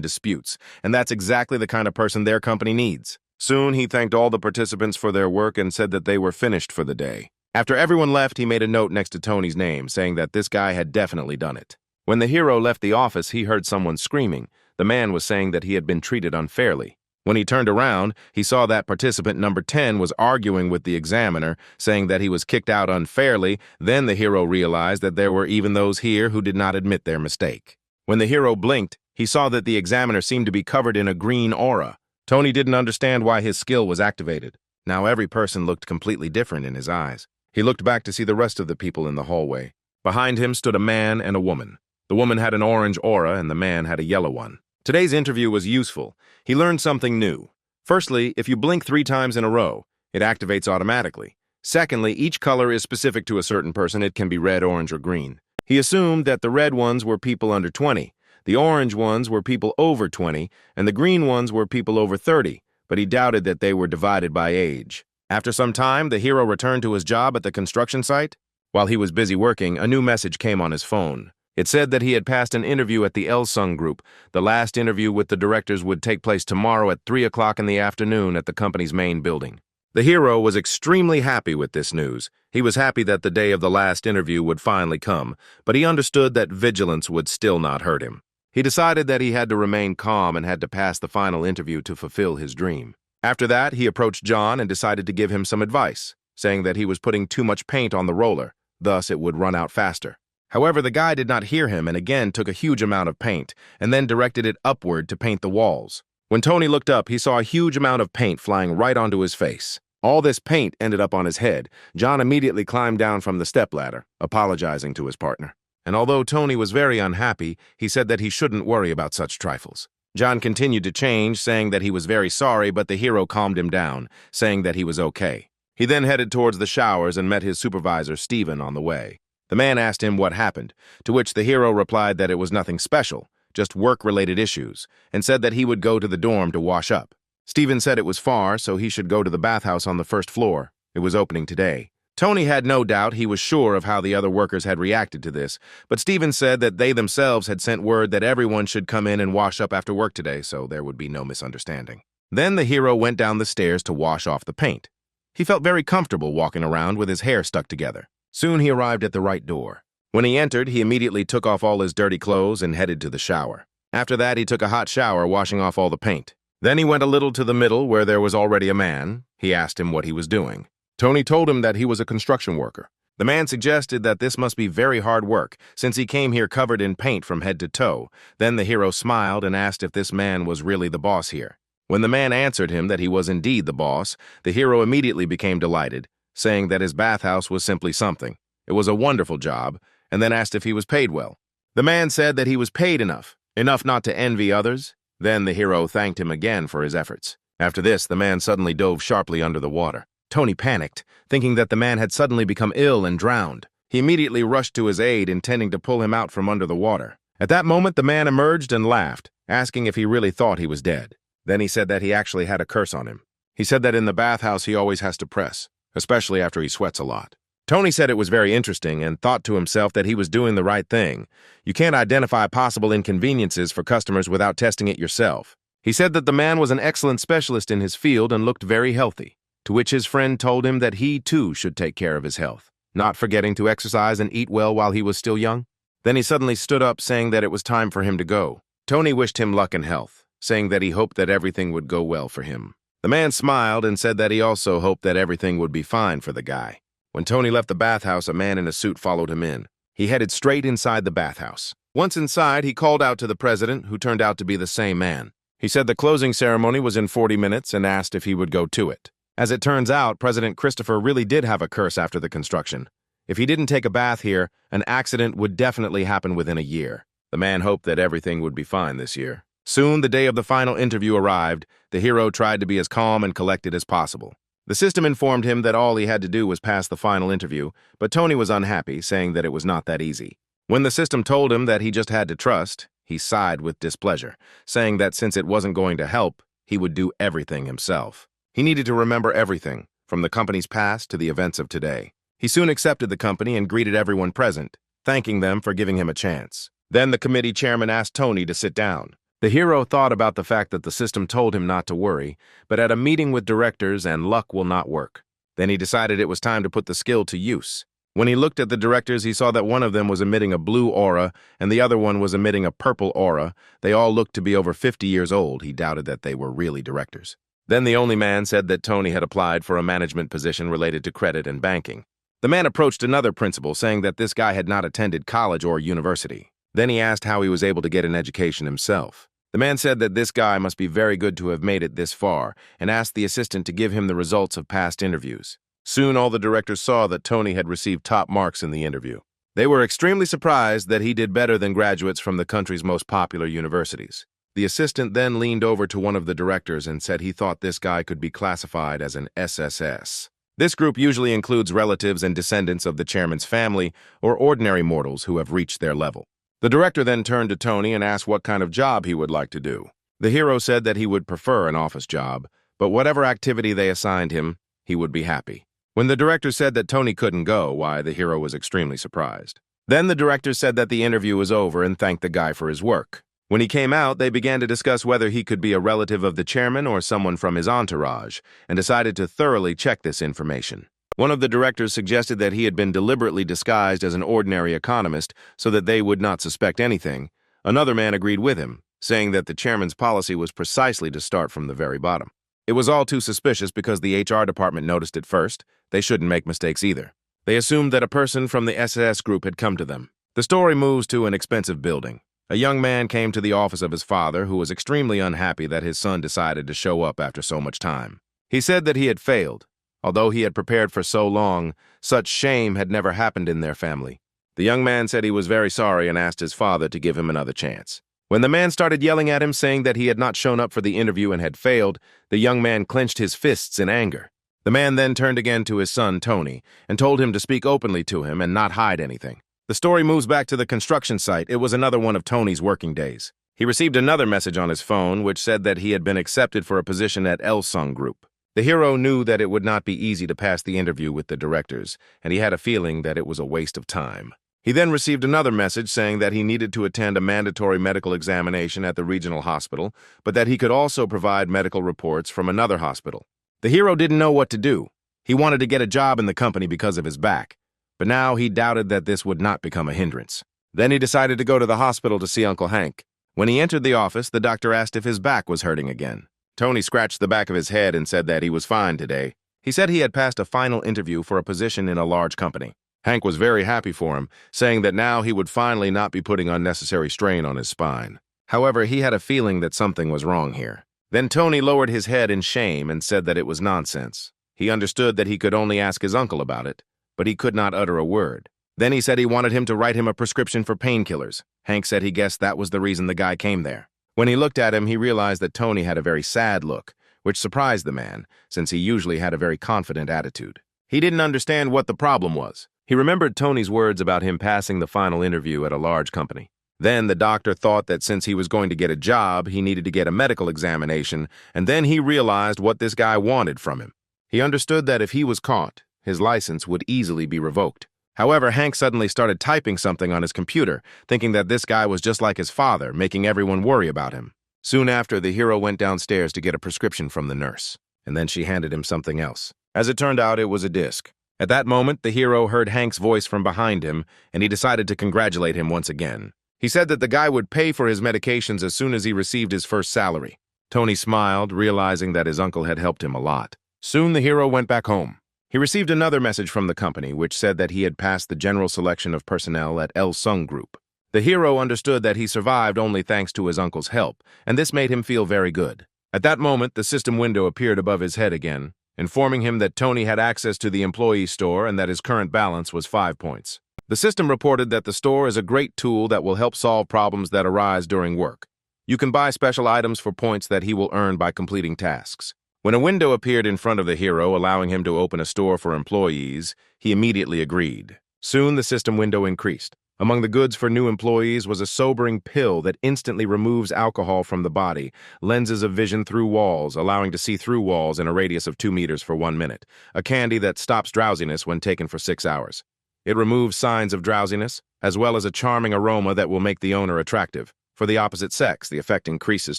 disputes, and that's exactly the kind of person their company needs. Soon, he thanked all the participants for their work and said that they were finished for the day. After everyone left, he made a note next to Tony's name, saying that this guy had definitely done it. When the hero left the office, he heard someone screaming. The man was saying that he had been treated unfairly. When he turned around, he saw that participant number 10 was arguing with the examiner, saying that he was kicked out unfairly. Then the hero realized that there were even those here who did not admit their mistake. When the hero blinked, he saw that the examiner seemed to be covered in a green aura. Tony didn't understand why his skill was activated. Now every person looked completely different in his eyes. He looked back to see the rest of the people in the hallway. Behind him stood a man and a woman. The woman had an orange aura and the man had a yellow one. Today's interview was useful. He learned something new. Firstly, if you blink 3 times in a row, it activates automatically. Secondly, each color is specific to a certain person. It can be red, orange, or green. He assumed that the red ones were people under 20. The orange ones were people over 20, and the green ones were people over 30, but he doubted that they were divided by age. After some time, the hero returned to his job at the construction site. While he was busy working, a new message came on his phone. It said that he had passed an interview at the Elsung Group. The last interview with the directors would take place tomorrow at 3 o'clock in the afternoon at the company's main building. The hero was extremely happy with this news. He was happy that the day of the last interview would finally come, but he understood that vigilance would still not hurt him. He decided that he had to remain calm and had to pass the final interview to fulfill his dream. After that, he approached John and decided to give him some advice, saying that he was putting too much paint on the roller, thus it would run out faster. However, the guy did not hear him and again took a huge amount of paint and then directed it upward to paint the walls. When Tony looked up, he saw a huge amount of paint flying right onto his face. All this paint ended up on his head. John immediately climbed down from the stepladder, apologizing to his partner. And although Tony was very unhappy, he said that he shouldn't worry about such trifles. John continued to change, saying that he was very sorry, but the hero calmed him down, saying that he was okay. He then headed towards the showers and met his supervisor, Steven, on the way. The man asked him what happened, to which the hero replied that it was nothing special, just work-related issues, and said that he would go to the dorm to wash up. Steven said it was far, so he should go to the bathhouse on the first floor. It was opening today. Tony had no doubt. He was sure of how the other workers had reacted to this, but Steven said that they themselves had sent word that everyone should come in and wash up after work today, so there would be no misunderstanding. Then the hero went down the stairs to wash off the paint. He felt very comfortable walking around with his hair stuck together. Soon he arrived at the right door. When he entered, he immediately took off all his dirty clothes and headed to the shower. After that, he took a hot shower, washing off all the paint. Then he went a little to the middle where there was already a man. He asked him what he was doing. Tony told him that he was a construction worker. The man suggested that this must be very hard work, since he came here covered in paint from head to toe. Then the hero smiled and asked if this man was really the boss here. When the man answered him that he was indeed the boss, the hero immediately became delighted, saying that his bathhouse was simply something. It was a wonderful job, and then asked if he was paid well. The man said that he was paid enough not to envy others. Then the hero thanked him again for his efforts. After this, the man suddenly dove sharply under the water. Tony panicked, thinking that the man had suddenly become ill and drowned. He immediately rushed to his aid, intending to pull him out from under the water. At that moment, the man emerged and laughed, asking if he really thought he was dead. Then he said that he actually had a curse on him. He said that in the bathhouse he always has to press, especially after he sweats a lot. Tony said it was very interesting and thought to himself that he was doing the right thing. You can't identify possible inconveniences for customers without testing it yourself. He said that the man was an excellent specialist in his field and looked very healthy, to which his friend told him that he too should take care of his health, not forgetting to exercise and eat well while he was still young. Then he suddenly stood up, saying that it was time for him to go. Tony wished him luck and health, saying that he hoped that everything would go well for him. The man smiled and said that he also hoped that everything would be fine for the guy. When Tony left the bathhouse, a man in a suit followed him in. He headed straight inside the bathhouse. Once inside, he called out to the president, who turned out to be the same man. He said the closing ceremony was in 40 minutes and asked if he would go to it. As it turns out, President Christopher really did have a curse after the construction. If he didn't take a bath here, an accident would definitely happen within a year. The man hoped that everything would be fine this year. Soon, the day of the final interview arrived. The hero tried to be as calm and collected as possible. The system informed him that all he had to do was pass the final interview, but Tony was unhappy, saying that it was not that easy. When the system told him that he just had to trust, he sighed with displeasure, saying that since it wasn't going to help, he would do everything himself. He needed to remember everything, from the company's past to the events of today. He soon accepted the company and greeted everyone present, thanking them for giving him a chance. Then the committee chairman asked Tony to sit down. The hero thought about the fact that the system told him not to worry, but at a meeting with directors and luck will not work. Then he decided it was time to put the skill to use. When he looked at the directors, he saw that one of them was emitting a blue aura and the other one was emitting a purple aura. They all looked to be over 50 years old. He doubted that they were really directors. Then the only man said that Tony had applied for a management position related to credit and banking. The man approached another principal, saying that this guy had not attended college or university. Then he asked how he was able to get an education himself. The man said that this guy must be very good to have made it this far, and asked the assistant to give him the results of past interviews. Soon all the directors saw that Tony had received top marks in the interview. They were extremely surprised that he did better than graduates from the country's most popular universities. The assistant then leaned over to one of the directors and said he thought this guy could be classified as an SSS. This group usually includes relatives and descendants of the chairman's family or ordinary mortals who have reached their level. The director then turned to Tony and asked what kind of job he would like to do. The hero said that he would prefer an office job, but whatever activity they assigned him, he would be happy. When the director said that Tony couldn't go, why, the hero was extremely surprised. Then the director said that the interview was over and thanked the guy for his work. When he came out, they began to discuss whether he could be a relative of the chairman or someone from his entourage, and decided to thoroughly check this information. One of the directors suggested that he had been deliberately disguised as an ordinary economist so that they would not suspect anything. Another man agreed with him, saying that the chairman's policy was precisely to start from the very bottom. It was all too suspicious because the HR department noticed it first. They shouldn't make mistakes either. They assumed that a person from the SS group had come to them. The story moves to an expensive building. A young man came to the office of his father, who was extremely unhappy that his son decided to show up after so much time. He said that he had failed. Although he had prepared for so long, such shame had never happened in their family. The young man said he was very sorry and asked his father to give him another chance. When the man started yelling at him, saying that he had not shown up for the interview and had failed, the young man clenched his fists in anger. The man then turned again to his son, Tony, and told him to speak openly to him and not hide anything. The story moves back to the construction site. It was another one of Tony's working days. He received another message on his phone which said that he had been accepted for a position at Elsung Group. The hero knew that it would not be easy to pass the interview with the directors, and he had a feeling that it was a waste of time. He then received another message saying that he needed to attend a mandatory medical examination at the regional hospital, but that he could also provide medical reports from another hospital. The hero didn't know what to do. He wanted to get a job in the company because of his back, but now he doubted that this would not become a hindrance. Then he decided to go to the hospital to see Uncle Hank. When he entered the office, the doctor asked if his back was hurting again. Tony scratched the back of his head and said that he was fine today. He said he had passed a final interview for a position in a large company. Hank was very happy for him, saying that now he would finally not be putting unnecessary strain on his spine. However, he had a feeling that something was wrong here. Then Tony lowered his head in shame and said that it was nonsense. He understood that he could only ask his uncle about it, but he could not utter a word. Then he said he wanted him to write him a prescription for painkillers. Hank said he guessed that was the reason the guy came there. When he looked at him, he realized that Tony had a very sad look, which surprised the man, since he usually had a very confident attitude. He didn't understand what the problem was. He remembered Tony's words about him passing the final interview at a large company. Then the doctor thought that since he was going to get a job, he needed to get a medical examination, and then he realized what this guy wanted from him. He understood that if he was caught, his license would easily be revoked. However, Hank suddenly started typing something on his computer, thinking that this guy was just like his father, making everyone worry about him. Soon after, the hero went downstairs to get a prescription from the nurse, and then she handed him something else. As it turned out, it was a disc. At that moment, the hero heard Hank's voice from behind him, and he decided to congratulate him once again. He said that the guy would pay for his medications as soon as he received his first salary. Tony smiled, realizing that his uncle had helped him a lot. Soon the hero went back home. He received another message from the company, which said that he had passed the general selection of personnel at Elsung Group. The hero understood that he survived only thanks to his uncle's help, and this made him feel very good. At that moment, the system window appeared above his head again, informing him that Tony had access to the employee store and that his current balance was 5 points. The system reported that the store is a great tool that will help solve problems that arise during work. You can buy special items for points that he will earn by completing tasks. When a window appeared in front of the hero, allowing him to open a store for employees, he immediately agreed. Soon, the system window increased. Among the goods for new employees was a sobering pill that instantly removes alcohol from the body, lenses of vision through walls, allowing to see through walls in a radius of 2 meters for 1 minute, a candy that stops drowsiness when taken for 6 hours. It removes signs of drowsiness, as well as a charming aroma that will make the owner attractive. For the opposite sex, the effect increases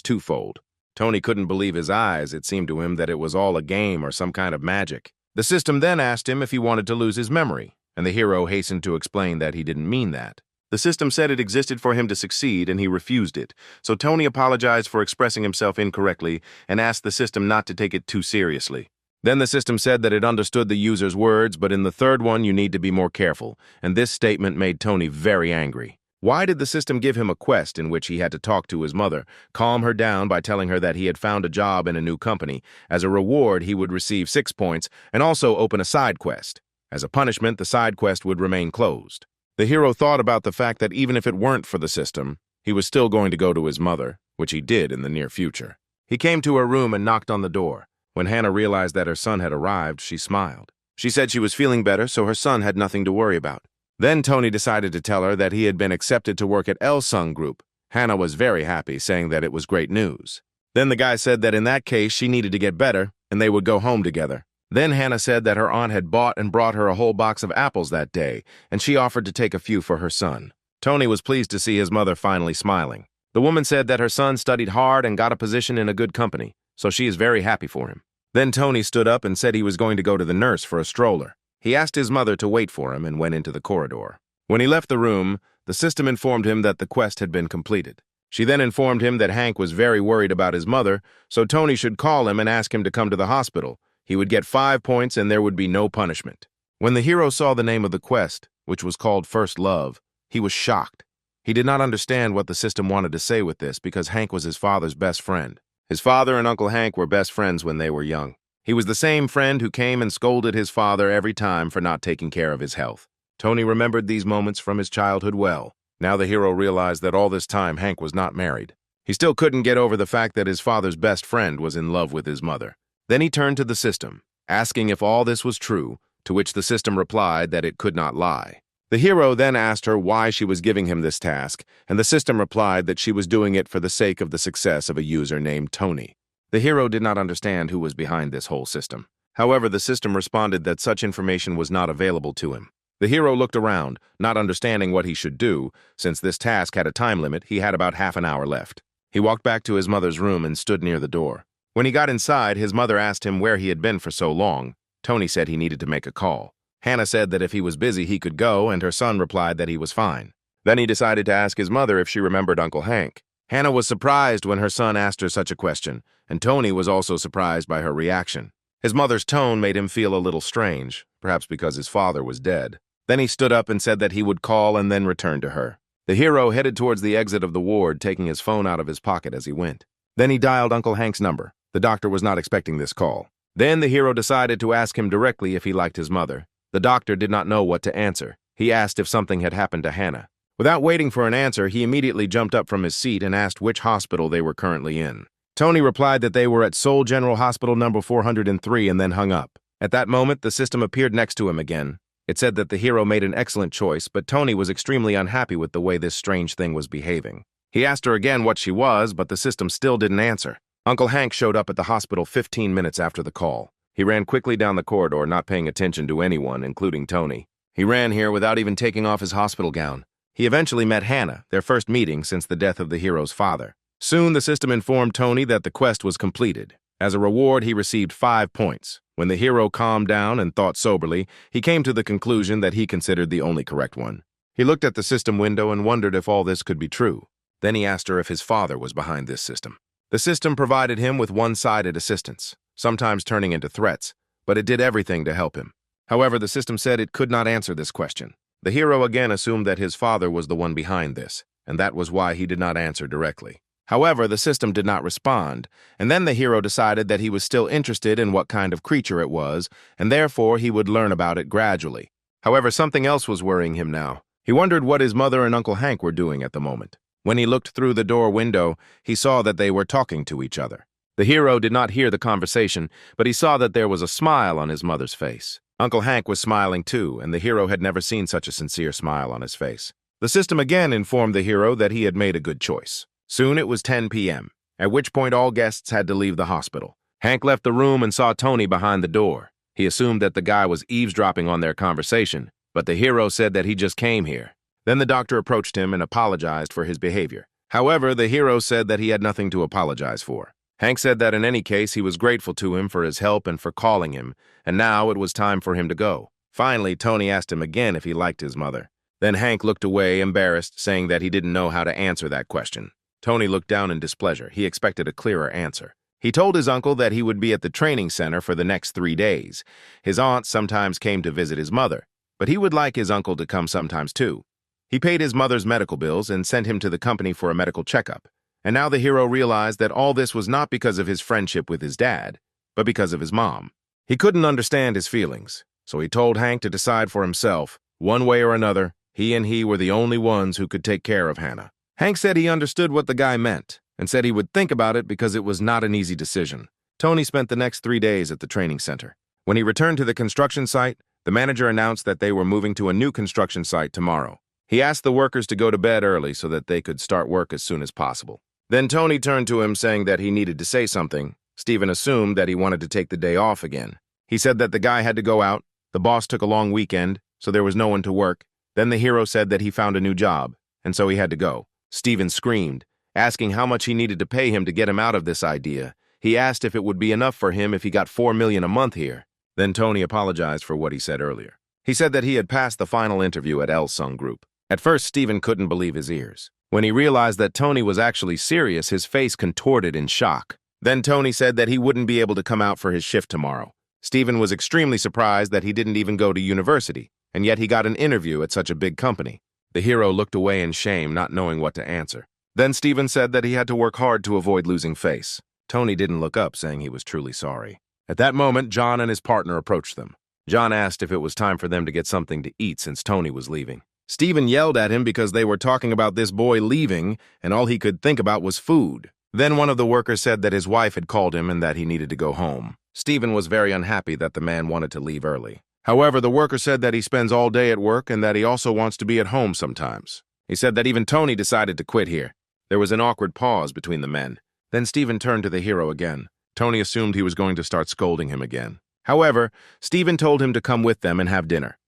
twofold. Tony couldn't believe his eyes. It seemed to him that it was all a game or some kind of magic. The system then asked him if he wanted to lose his memory, and the hero hastened to explain that he didn't mean that. The system said it existed for him to succeed, and he refused it. So Tony apologized for expressing himself incorrectly and asked the system not to take it too seriously. Then the system said that it understood the user's words, but in the third one you need to be more careful, and this statement made Tony very angry. Why did the system give him a quest in which he had to talk to his mother, calm her down by telling her that he had found a job in a new company? As a reward, he would receive 6 points and also open a side quest. As a punishment, the side quest would remain closed. The hero thought about the fact that even if it weren't for the system, he was still going to go to his mother, which he did in the near future. He came to her room and knocked on the door. When Hannah realized that her son had arrived, she smiled. She said she was feeling better, so her son had nothing to worry about. Then Tony decided to tell her that he had been accepted to work at Elsung Group. Hannah was very happy, saying that it was great news. Then the guy said that in that case she needed to get better, and they would go home together. Then Hannah said that her aunt had bought and brought her a whole box of apples that day, and she offered to take a few for her son. Tony was pleased to see his mother finally smiling. The woman said that her son studied hard and got a position in a good company, so she is very happy for him. Then Tony stood up and said he was going to go to the nurse for a stroller. He asked his mother to wait for him and went into the corridor. When he left the room, the system informed him that the quest had been completed. She then informed him that Hank was very worried about his mother, so Tony should call him and ask him to come to the hospital. He would get 5 points and there would be no punishment. When the hero saw the name of the quest, which was called First Love, he was shocked. He did not understand what the system wanted to say with this because Hank was his father's best friend. His father and Uncle Hank were best friends when they were young. He was the same friend who came and scolded his father every time for not taking care of his health. Tony remembered these moments from his childhood well. Now the hero realized that all this time Hank was not married. He still couldn't get over the fact that his father's best friend was in love with his mother. Then he turned to the system, asking if all this was true, to which the system replied that it could not lie. The hero then asked her why she was giving him this task, and the system replied that she was doing it for the sake of the success of a user named Tony. The hero did not understand who was behind this whole system. However, the system responded that such information was not available to him. The hero looked around, not understanding what he should do. Since this task had a time limit, he had about half an hour left. He walked back to his mother's room and stood near the door. When he got inside, his mother asked him where he had been for so long. Tony said he needed to make a call. Hannah said that if he was busy, he could go, and her son replied that he was fine. Then he decided to ask his mother if she remembered Uncle Hank. Hannah was surprised when her son asked her such a question, and Tony was also surprised by her reaction. His mother's tone made him feel a little strange, perhaps because his father was dead. Then he stood up and said that he would call and then return to her. The hero headed towards the exit of the ward, taking his phone out of his pocket as he went. Then he dialed Uncle Hank's number. The doctor was not expecting this call. Then the hero decided to ask him directly if he liked his mother. The doctor did not know what to answer. He asked if something had happened to Hannah. Without waiting for an answer, he immediately jumped up from his seat and asked which hospital they were currently in. Tony replied that they were at Seoul General Hospital number 403 and then hung up. At that moment, the system appeared next to him again. It said that the hero made an excellent choice, but Tony was extremely unhappy with the way this strange thing was behaving. He asked her again what she was, but the system still didn't answer. Uncle Hank showed up at the hospital 15 minutes after the call. He ran quickly down the corridor, not paying attention to anyone, including Tony. He ran here without even taking off his hospital gown. He eventually met Hannah, their first meeting since the death of the hero's father. Soon, the system informed Tony that the quest was completed. As a reward, he received 5 points. When the hero calmed down and thought soberly, he came to the conclusion that he considered the only correct one. He looked at the system window and wondered if all this could be true. Then he asked her if his father was behind this system. The system provided him with one-sided assistance, sometimes turning into threats, but it did everything to help him. However, the system said it could not answer this question. The hero again assumed that his father was the one behind this, and that was why he did not answer directly. However, the system did not respond, and then the hero decided that he was still interested in what kind of creature it was, and therefore he would learn about it gradually. However, something else was worrying him now. He wondered what his mother and Uncle Hank were doing at the moment. When he looked through the door window, he saw that they were talking to each other. The hero did not hear the conversation, but he saw that there was a smile on his mother's face. Uncle Hank was smiling too, and the hero had never seen such a sincere smile on his face. The system again informed the hero that he had made a good choice. Soon it was 10 p.m., at which point all guests had to leave the hospital. Hank left the room and saw Tony behind the door. He assumed that the guy was eavesdropping on their conversation, but the hero said that he just came here. Then the doctor approached him and apologized for his behavior. However, the hero said that he had nothing to apologize for. Hank said that in any case he was grateful to him for his help and for calling him, and now it was time for him to go. Finally, Tony asked him again if he liked his mother. Then Hank looked away, embarrassed, saying that he didn't know how to answer that question. Tony looked down in displeasure. He expected a clearer answer. He told his uncle that he would be at the training center for the next 3 days. His aunt sometimes came to visit his mother, but he would like his uncle to come sometimes too. He paid his mother's medical bills and sent him to the company for a medical checkup. And now the hero realized that all this was not because of his friendship with his dad, but because of his mom. He couldn't understand his feelings, so he told Hank to decide for himself. One way or another, he were the only ones who could take care of Hannah. Hank said he understood what the guy meant, and said he would think about it because it was not an easy decision. Tony spent the next 3 days at the training center. When he returned to the construction site, the manager announced that they were moving to a new construction site tomorrow. He asked the workers to go to bed early so that they could start work as soon as possible. Then Tony turned to him saying that he needed to say something. Stephen assumed that he wanted to take the day off again. He said that the guy had to go out, the boss took a long weekend, so there was no one to work. Then the hero said that he found a new job, and so he had to go. Steven screamed, asking how much he needed to pay him to get him out of this idea. He asked if it would be enough for him if he got $4 million a month here. Then Tony apologized for what he said earlier. He said that he had passed the final interview at Elsung Group. At first, Steven couldn't believe his ears. When he realized that Tony was actually serious, his face contorted in shock. Then Tony said that he wouldn't be able to come out for his shift tomorrow. Steven was extremely surprised that he didn't even go to university, and yet he got an interview at such a big company. The hero looked away in shame, not knowing what to answer. Then Steven said that he had to work hard to avoid losing face. Tony didn't look up, saying he was truly sorry. At that moment, John and his partner approached them. John asked if it was time for them to get something to eat since Tony was leaving. Steven yelled at him because they were talking about this boy leaving, and all he could think about was food. Then one of the workers said that his wife had called him and that he needed to go home. Steven was very unhappy that the man wanted to leave early. However, the worker said that he spends all day at work and that he also wants to be at home sometimes. He said that even Tony decided to quit here. There was an awkward pause between the men. Then Steven turned to the hero again. Tony assumed he was going to start scolding him again. However, Steven told him to come with them and have dinner.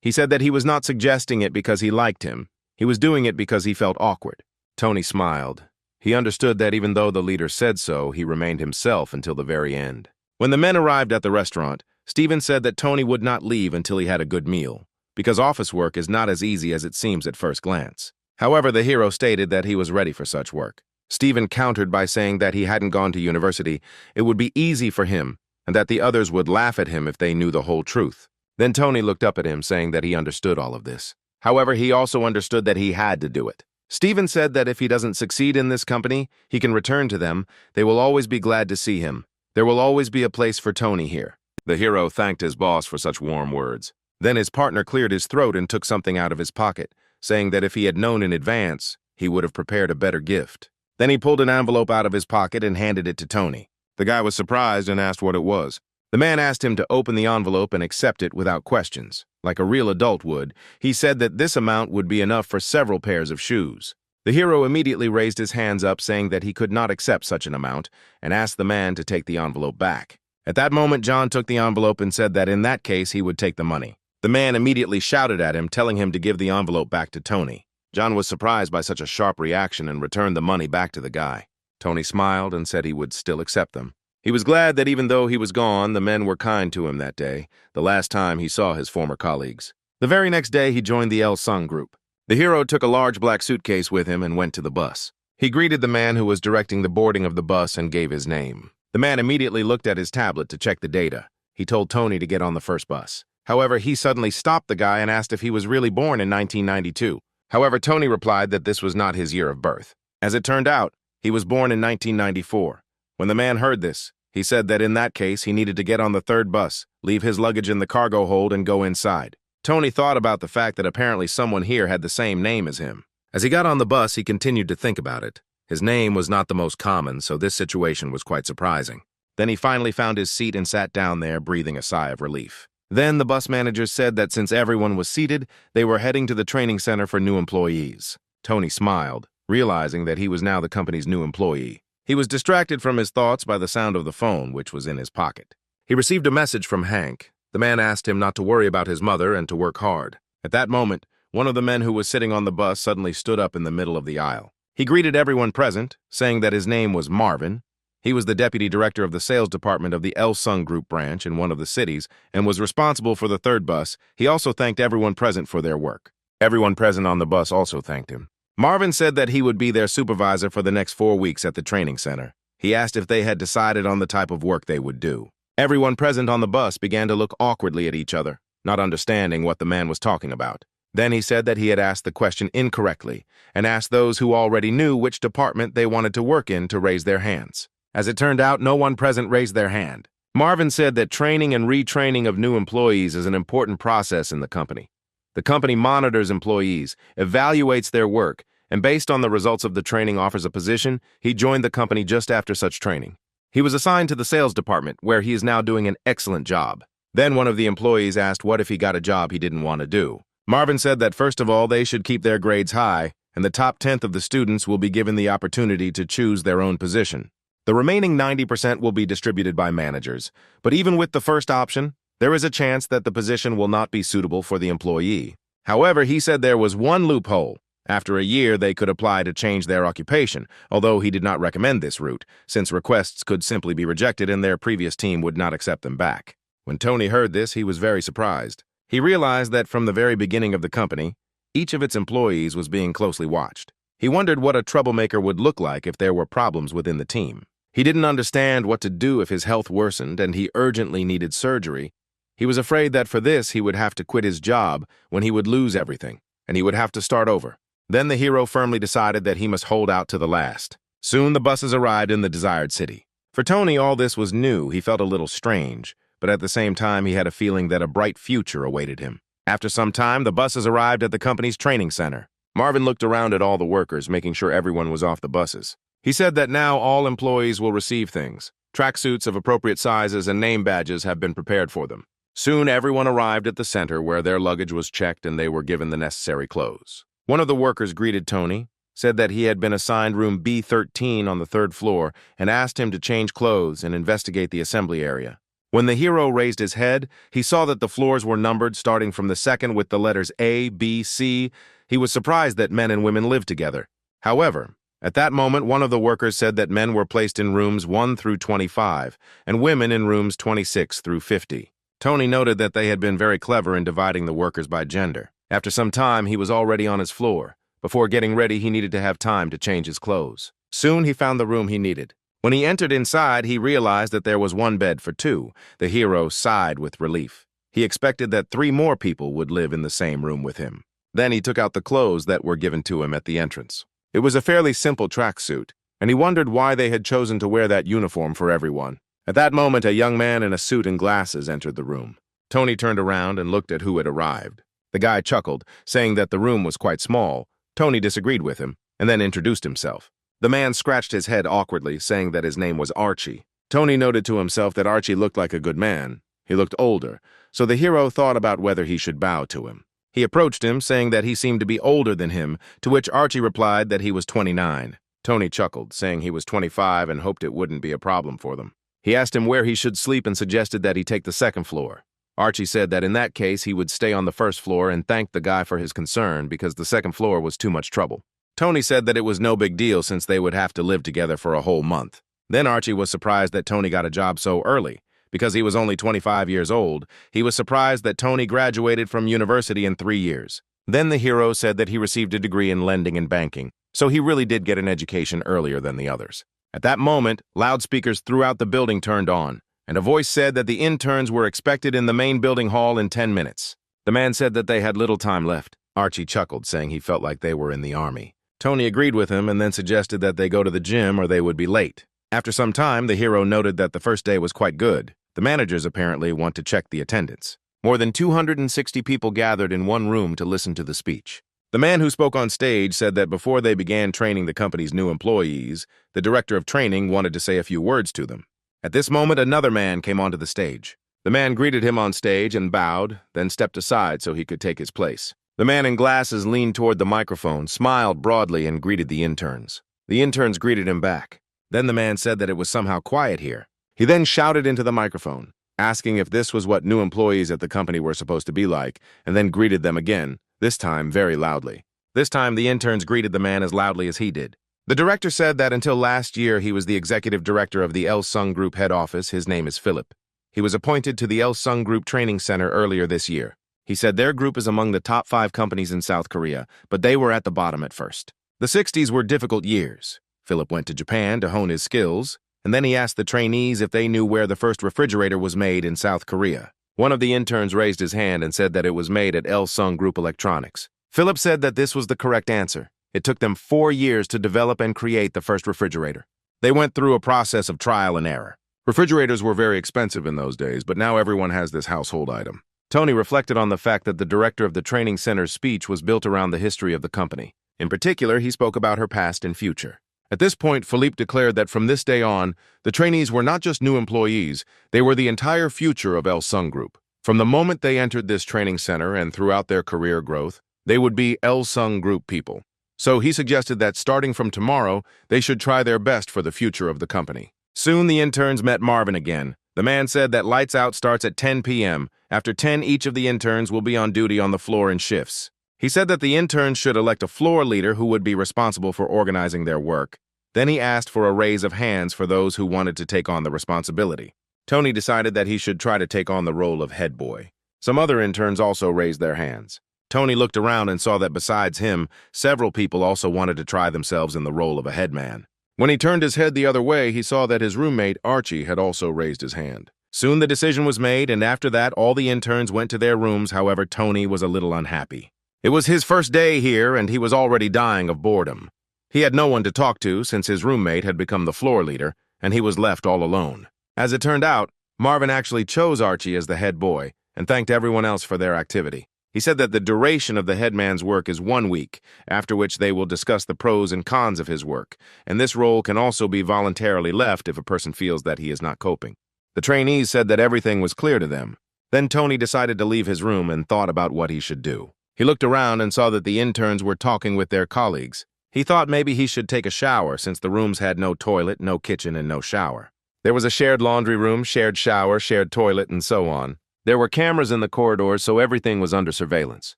He said that he was not suggesting it because he liked him. He was doing it because he felt awkward. Tony smiled. He understood that even though the leader said so, he remained himself until the very end. When the men arrived at the restaurant, Steven said that Tony would not leave until he had a good meal, because office work is not as easy as it seems at first glance. However, the hero stated that he was ready for such work. Steven countered by saying that he hadn't gone to university, it would be easy for him, and that the others would laugh at him if they knew the whole truth. Then Tony looked up at him, saying that he understood all of this. However, he also understood that he had to do it. Steven said that if he doesn't succeed in this company, he can return to them. They will always be glad to see him. There will always be a place for Tony here. The hero thanked his boss for such warm words. Then his partner cleared his throat and took something out of his pocket, saying that if he had known in advance, he would have prepared a better gift. Then he pulled an envelope out of his pocket and handed it to Tony. The guy was surprised and asked what it was. The man asked him to open the envelope and accept it without questions. Like a real adult would, he said that this amount would be enough for several pairs of shoes. The hero immediately raised his hands up, saying that he could not accept such an amount, and asked the man to take the envelope back. At that moment, John took the envelope and said that in that case, he would take the money. The man immediately shouted at him, telling him to give the envelope back to Tony. John was surprised by such a sharp reaction and returned the money back to the guy. Tony smiled and said he would still accept them. He was glad that even though he was gone, the men were kind to him that day, the last time he saw his former colleagues. The very next day, he joined the Elsung Group. The hero took a large black suitcase with him and went to the bus. He greeted the man who was directing the boarding of the bus and gave his name. The man immediately looked at his tablet to check the data. He told Tony to get on the first bus. However, he suddenly stopped the guy and asked if he was really born in 1992. However, Tony replied that this was not his year of birth. As it turned out, he was born in 1994. When the man heard this, he said that in that case, he needed to get on the third bus, leave his luggage in the cargo hold, and go inside. Tony thought about the fact that apparently someone here had the same name as him. As he got on the bus, he continued to think about it. His name was not the most common, so this situation was quite surprising. Then he finally found his seat and sat down there, breathing a sigh of relief. Then the bus manager said that since everyone was seated, they were heading to the training center for new employees. Tony smiled, realizing that he was now the company's new employee. He was distracted from his thoughts by the sound of the phone, which was in his pocket. He received a message from Hank. The man asked him not to worry about his mother and to work hard. At that moment, one of the men who was sitting on the bus suddenly stood up in the middle of the aisle. He greeted everyone present, saying that his name was Marvin. He was the deputy director of the sales department of the Elsung Group branch in one of the cities and was responsible for the third bus. He also thanked everyone present for their work. Everyone present on the bus also thanked him. Marvin said that he would be their supervisor for the next 4 weeks at the training center. He asked if they had decided on the type of work they would do. Everyone present on the bus began to look awkwardly at each other, not understanding what the man was talking about. Then he said that he had asked the question incorrectly and asked those who already knew which department they wanted to work in to raise their hands. As it turned out, no one present raised their hand. Marvin said that training and retraining of new employees is an important process in the company. The company monitors employees, evaluates their work, and based on the results of the training offers a position. He joined the company just after such training. He was assigned to the sales department, where he is now doing an excellent job. Then one of the employees asked what if he got a job he didn't want to do. Marvin said that first of all, they should keep their grades high, and the top 10th of the students will be given the opportunity to choose their own position. The remaining 90% will be distributed by managers, but even with the first option, there is a chance that the position will not be suitable for the employee. However, he said there was one loophole. After a year, they could apply to change their occupation, although he did not recommend this route, since requests could simply be rejected and their previous team would not accept them back. When Tony heard this, he was very surprised. He realized that from the very beginning of the company, each of its employees was being closely watched. He wondered what a troublemaker would look like if there were problems within the team. He didn't understand what to do if his health worsened and he urgently needed surgery. He was afraid that for this he would have to quit his job when he would lose everything, and he would have to start over. Then the hero firmly decided that he must hold out to the last. Soon the buses arrived in the desired city. For Tony, all this was new. He felt a little strange, but at the same time he had a feeling that a bright future awaited him. After some time, the buses arrived at the company's training center. Marvin looked around at all the workers, making sure everyone was off the buses. He said that now all employees will receive things. Tracksuits of appropriate sizes and name badges have been prepared for them. Soon everyone arrived at the center where their luggage was checked and they were given the necessary clothes. One of the workers greeted Tony, said that he had been assigned room B13 on the 3rd floor, and asked him to change clothes and investigate the assembly area. When the hero raised his head, he saw that the floors were numbered starting from the 2nd with the letters A, B, C. He was surprised that men and women lived together. However, at that moment, one of the workers said that men were placed in rooms 1 through 25 and women in rooms 26 through 50. Tony noted that they had been very clever in dividing the workers by gender. After some time, he was already on his floor. Before getting ready, he needed to have time to change his clothes. Soon, he found the room he needed. When he entered inside, he realized that there was one bed for 2. The hero sighed with relief. He expected that 3 more people would live in the same room with him. Then he took out the clothes that were given to him at the entrance. It was a fairly simple tracksuit, and he wondered why they had chosen to wear that uniform for everyone. At that moment, a young man in a suit and glasses entered the room. Tony turned around and looked at who had arrived. The guy chuckled, saying that the room was quite small. Tony disagreed with him, and then introduced himself. The man scratched his head awkwardly, saying that his name was Archie. Tony noted to himself that Archie looked like a good man. He looked older, so the hero thought about whether he should bow to him. He approached him, saying that he seemed to be older than him, to which Archie replied that he was 29. Tony chuckled, saying he was 25 and hoped it wouldn't be a problem for them. He asked him where he should sleep and suggested that he take the 2nd floor. Archie said that in that case he would stay on the 1st floor and thanked the guy for his concern because the 2nd floor was too much trouble. Tony said that it was no big deal since they would have to live together for a whole month. Then Archie was surprised that Tony got a job so early. Because he was only 25 years old, he was surprised that Tony graduated from university in 3 years. Then the hero said that he received a degree in lending and banking, so he really did get an education earlier than the others. At that moment, loudspeakers throughout the building turned on, and a voice said that the interns were expected in the main building hall in 10 minutes. The man said that they had little time left. Archie chuckled, saying he felt like they were in the army. Tony agreed with him and then suggested that they go to the gym or they would be late. After some time, the hero noted that the first day was quite good. The managers apparently want to check the attendance. More than 260 people gathered in one room to listen to the speech. The man who spoke on stage said that before they began training the company's new employees, the director of training wanted to say a few words to them. At this moment, another man came onto the stage. The man greeted him on stage and bowed, then stepped aside so he could take his place. The man in glasses leaned toward the microphone, smiled broadly, and greeted the interns. The interns greeted him back. Then the man said that it was somehow quiet here. He then shouted into the microphone, asking if this was what new employees at the company were supposed to be like, and then greeted them again, this time very loudly. This time, the interns greeted the man as loudly as he did. The director said that until last year he was the executive director of the Il-sung Group head office. His name is Philip. He was appointed to the Il-sung Group training center earlier this year. He said their group is among the top 5 companies in South Korea, but they were at the bottom at first. The 60s were difficult years. Philip went to Japan to hone his skills, and then he asked the trainees if they knew where the first refrigerator was made in South Korea. One of the interns raised his hand and said that it was made at Il-sung Group Electronics. Philip said that this was the correct answer. It took them 4 years to develop and create the first refrigerator. They went through a process of trial and error. Refrigerators were very expensive in those days, but now everyone has this household item. Tony reflected on the fact that the director of the training center's speech was built around the history of the company. In particular, he spoke about her past and future. At this point, Philippe declared that from this day on, the trainees were not just new employees, they were the entire future of Il-sung Group. From the moment they entered this training center and throughout their career growth, they would be Il-sung Group people. So he suggested that starting from tomorrow, they should try their best for the future of the company. Soon the interns met Marvin again. The man said that lights out starts at 10 p.m. After 10, each of the interns will be on duty on the floor in shifts. He said that the interns should elect a floor leader who would be responsible for organizing their work. Then he asked for a raise of hands for those who wanted to take on the responsibility. Tony decided that he should try to take on the role of head boy. Some other interns also raised their hands. Tony looked around and saw that besides him, several people also wanted to try themselves in the role of a headman. When he turned his head the other way, he saw that his roommate, Archie, had also raised his hand. Soon the decision was made, and after that, all the interns went to their rooms. However, Tony was a little unhappy. It was his first day here, and he was already dying of boredom. He had no one to talk to since his roommate had become the floor leader, and he was left all alone. As it turned out, Marvin actually chose Archie as the head boy and thanked everyone else for their activity. He said that the duration of the headman's work is 1 week, after which they will discuss the pros and cons of his work, and this role can also be voluntarily left if a person feels that he is not coping. The trainees said that everything was clear to them. Then Tony decided to leave his room and thought about what he should do. He looked around and saw that the interns were talking with their colleagues. He thought maybe he should take a shower since the rooms had no toilet, no kitchen, and no shower. There was a shared laundry room, shared shower, shared toilet, and so on. There were cameras in the corridors, so everything was under surveillance.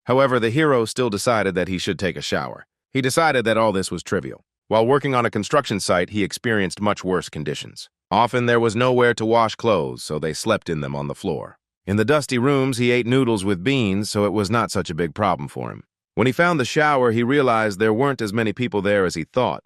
However, the hero still decided that he should take a shower. He decided that all this was trivial. While working on a construction site, he experienced much worse conditions. Often there was nowhere to wash clothes, so they slept in them on the floor. In the dusty rooms, he ate noodles with beans, so it was not such a big problem for him. When he found the shower, he realized there weren't as many people there as he thought.